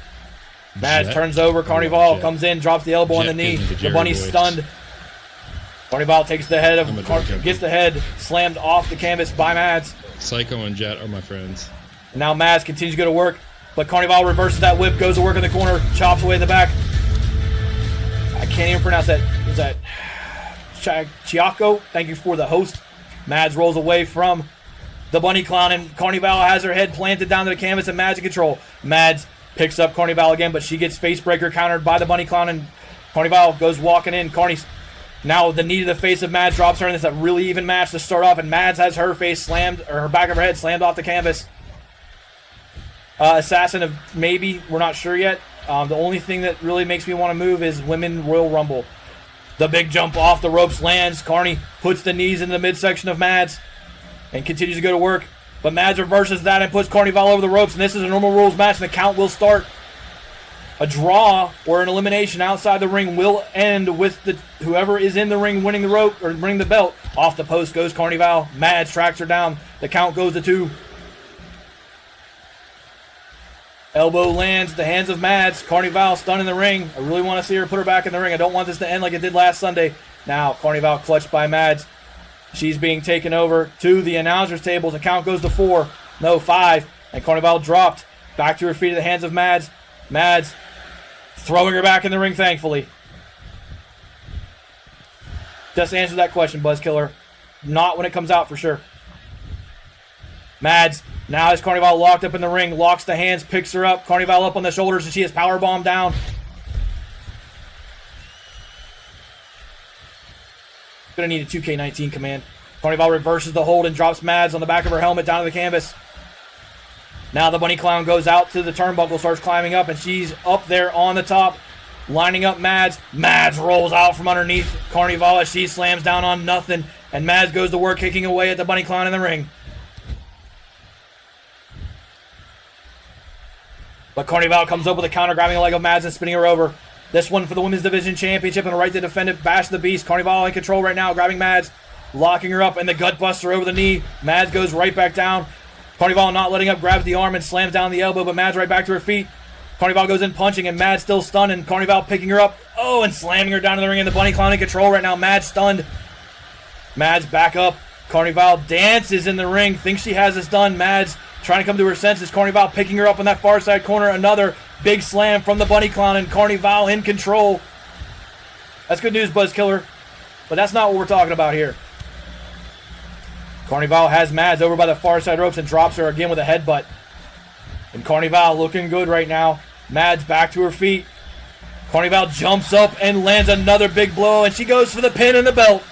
Mads turns over, Carnival comes in, drops the elbow on the knee. The Bunny's stunned. Carnival takes the head gets the head slammed off the canvas by Mads. Psycho and Jet are my friends. And now Mads continues to go to work, but Carnival reverses that whip, goes to work in the corner, chops away in the back. I can't even pronounce that. Is that Chiaco? Thank you for the host. Mads rolls away from the Bunny Clown, and Carnival has her head planted down to the canvas, and Mads in control. Mads picks up Carnival again, but she gets face breaker countered by the Bunny Clown, and Carnival goes walking in. Carney's now the knee to the face of Mads drops her, and it's a really even match to start off, and Mads has her face slammed, or her back of her head slammed off the canvas. Assassin of maybe, we're not sure yet. The only thing that really makes me want to move is Women Royal Rumble. The big jump off the ropes lands. Carney puts the knees in the midsection of Mads and continues to go to work. But Mads reverses that and puts Carnival over the ropes. And this is a normal rules match, and the count will start. A draw or an elimination outside the ring will end with whoever is in the ring winning the rope or winning the belt. Off the post goes Carnival. Mads tracks her down. The count goes to 2. Elbow lands at the hands of Mads. Carnival stunned in the ring. I really want to see her put her back in the ring. I don't want this to end like it did last Sunday. Now, Carnival clutched by Mads. She's being taken over to the announcer's table. The count goes to 4. No, 5. And Carnival dropped. Back to her feet at the hands of Mads. Mads throwing her back in the ring, thankfully. Just answer that question, Buzzkiller. Not when it comes out, for sure. Mads now has Carnival locked up in the ring. Locks the hands, picks her up. Carnival up on the shoulders, and she is powerbombed down. Gonna need a 2K19 command. Carnival reverses the hold and drops Mads on the back of her helmet down to the canvas. Now the bunny clown goes out to the turnbuckle, starts climbing up, and she's up there on the top, lining up Mads. Mads rolls out from underneath Carnival as she slams down on nothing, and Mads goes to work kicking away at the bunny clown in the ring. But Carnival comes up with a counter, grabbing a leg of Mads and spinning her over. This one for the Women's Division Championship and a right to defend it. Bash the Beast. Carnival in control right now, grabbing Mads, locking her up, and the gut buster over the knee. Mads goes right back down. Carnival not letting up, grabs the arm and slams down the elbow, but Mads right back to her feet. Carnival goes in punching, and Mads still stunned, and Carnival picking her up. Oh, and slamming her down to the ring, and the bunny clown in control right now. Mads stunned. Mads back up. Carnival dances in the ring, thinks she has this done. Mads trying to come to her senses. Carnival picking her up on that far side corner. Another big slam from the bunny clown, and Carnival in control. That's good news, Buzzkiller, but that's not what we're talking about here. Carnival has Mads over by the far side ropes and drops her again with a headbutt. And Carnival looking good right now. Mads back to her feet. Carnival jumps up and lands another big blow, and she goes for the pin and the belt.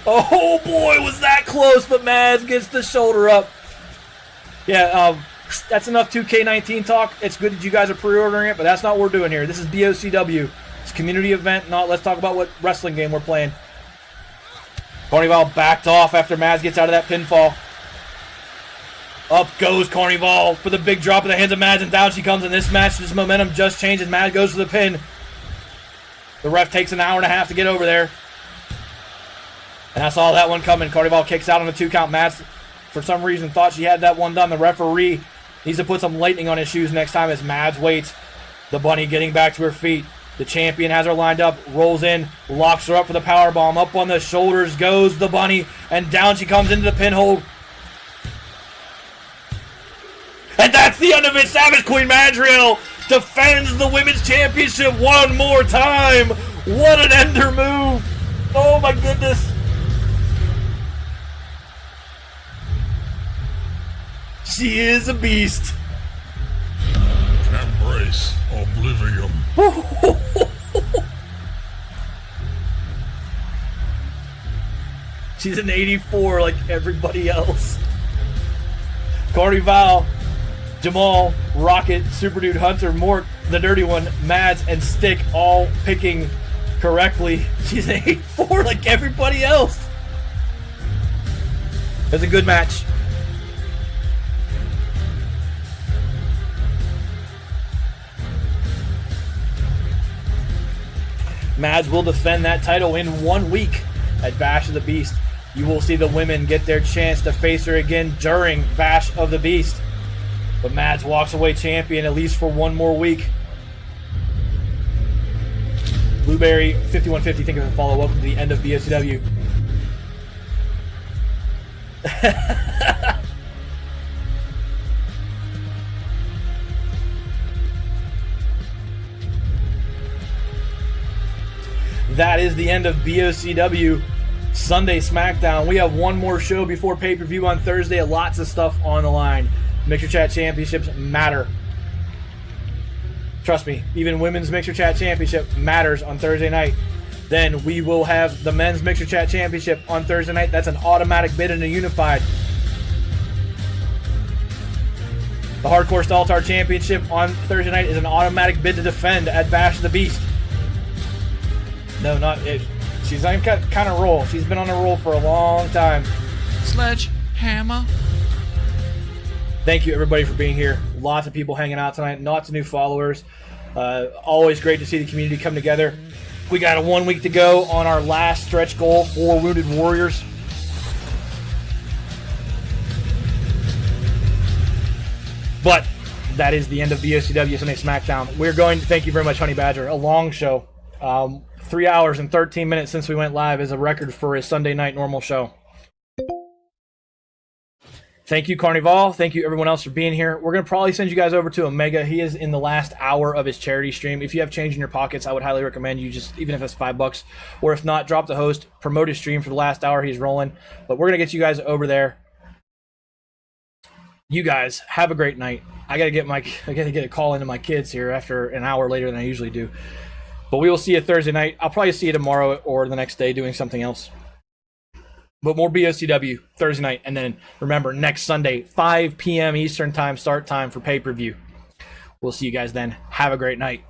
Oh boy, was that close, but Mads gets the shoulder up. Yeah, that's enough 2K19 talk. It's good that you guys are pre-ordering it, but that's not what we're doing here. This is BOCW. It's a community event, not let's talk about what wrestling game we're playing. Carnival backed off after Mads gets out of that pinfall. Up goes Carnival for the big drop in the hands of Mads, and down she comes in this match. This momentum just changes. Mads goes for the pin. The ref takes an hour and a half to get over there. And I saw that one coming. Carnival kicks out on a 2 count. Mads, for some reason, thought she had that one done. The referee needs to put some lightning on his shoes next time as Mads waits. The bunny getting back to her feet. The champion has her lined up, rolls in, locks her up for the powerbomb. Up on the shoulders goes the bunny, and down she comes into the pinhold. And that's the end of it. Savage Queen Madriel defends the Women's Championship one more time. What an ender move. Oh my goodness. She is a beast. Embrace oblivion. She's an 84 like everybody else. Carnival, Jamal, Rocket, Super Dude, Hunter, Mort, the Dirty One, Mads, and Stick all picking correctly. She's an 84 like everybody else. It was a good match. Mads will defend that title in 1 week at Bash of the Beast. You will see the women get their chance to face her again during Bash of the Beast. But Mads walks away champion at least for 1 more week. Blueberry 5150, thank you for the follow. Welcome to the end of BOCW. That is the end of BOCW Sunday Smackdown. We have one more show before pay-per-view on Thursday. Lots of stuff on the line. Mixer Chat Championships matter. Trust me, even Women's Mixer Chat Championship matters on Thursday night. Then we will have the Men's Mixer Chat Championship on Thursday night. That's an automatic bid in a unified. The Hardcore Staltar Championship on Thursday night is an automatic bid to defend at Bash of the Beast. No, not it. She's on kind of roll. She's been on a roll for a long time. Sledgehammer. Thank you, everybody, for being here. Lots of people hanging out tonight. Lots of new followers. Always great to see the community come together. We got 1 week to go on our last stretch goal for Wounded Warriors. But that is the end of BOCW Sunday Smackdown. We're going to thank you very much, Honey Badger. A long show. 3 hours and 13 minutes since we went live is a record for a Sunday night normal show. Thank you, Carnival. Thank you, everyone else, for being here. We're going to probably send you guys over to Omega. He is in the last hour of his charity stream. If you have change in your pockets, I would highly recommend you just, even if it's $5, or if not, drop the host, promote his stream for the last hour he's rolling. But we're going to get you guys over there. You guys have a great night. I got to get a call into my kids here after an hour later than I usually do. But we will see you Thursday night. I'll probably see you tomorrow or the next day doing something else. But more BOCW Thursday night. And then remember, next Sunday, 5 p.m. Eastern time, start time for pay-per-view. We'll see you guys then. Have a great night.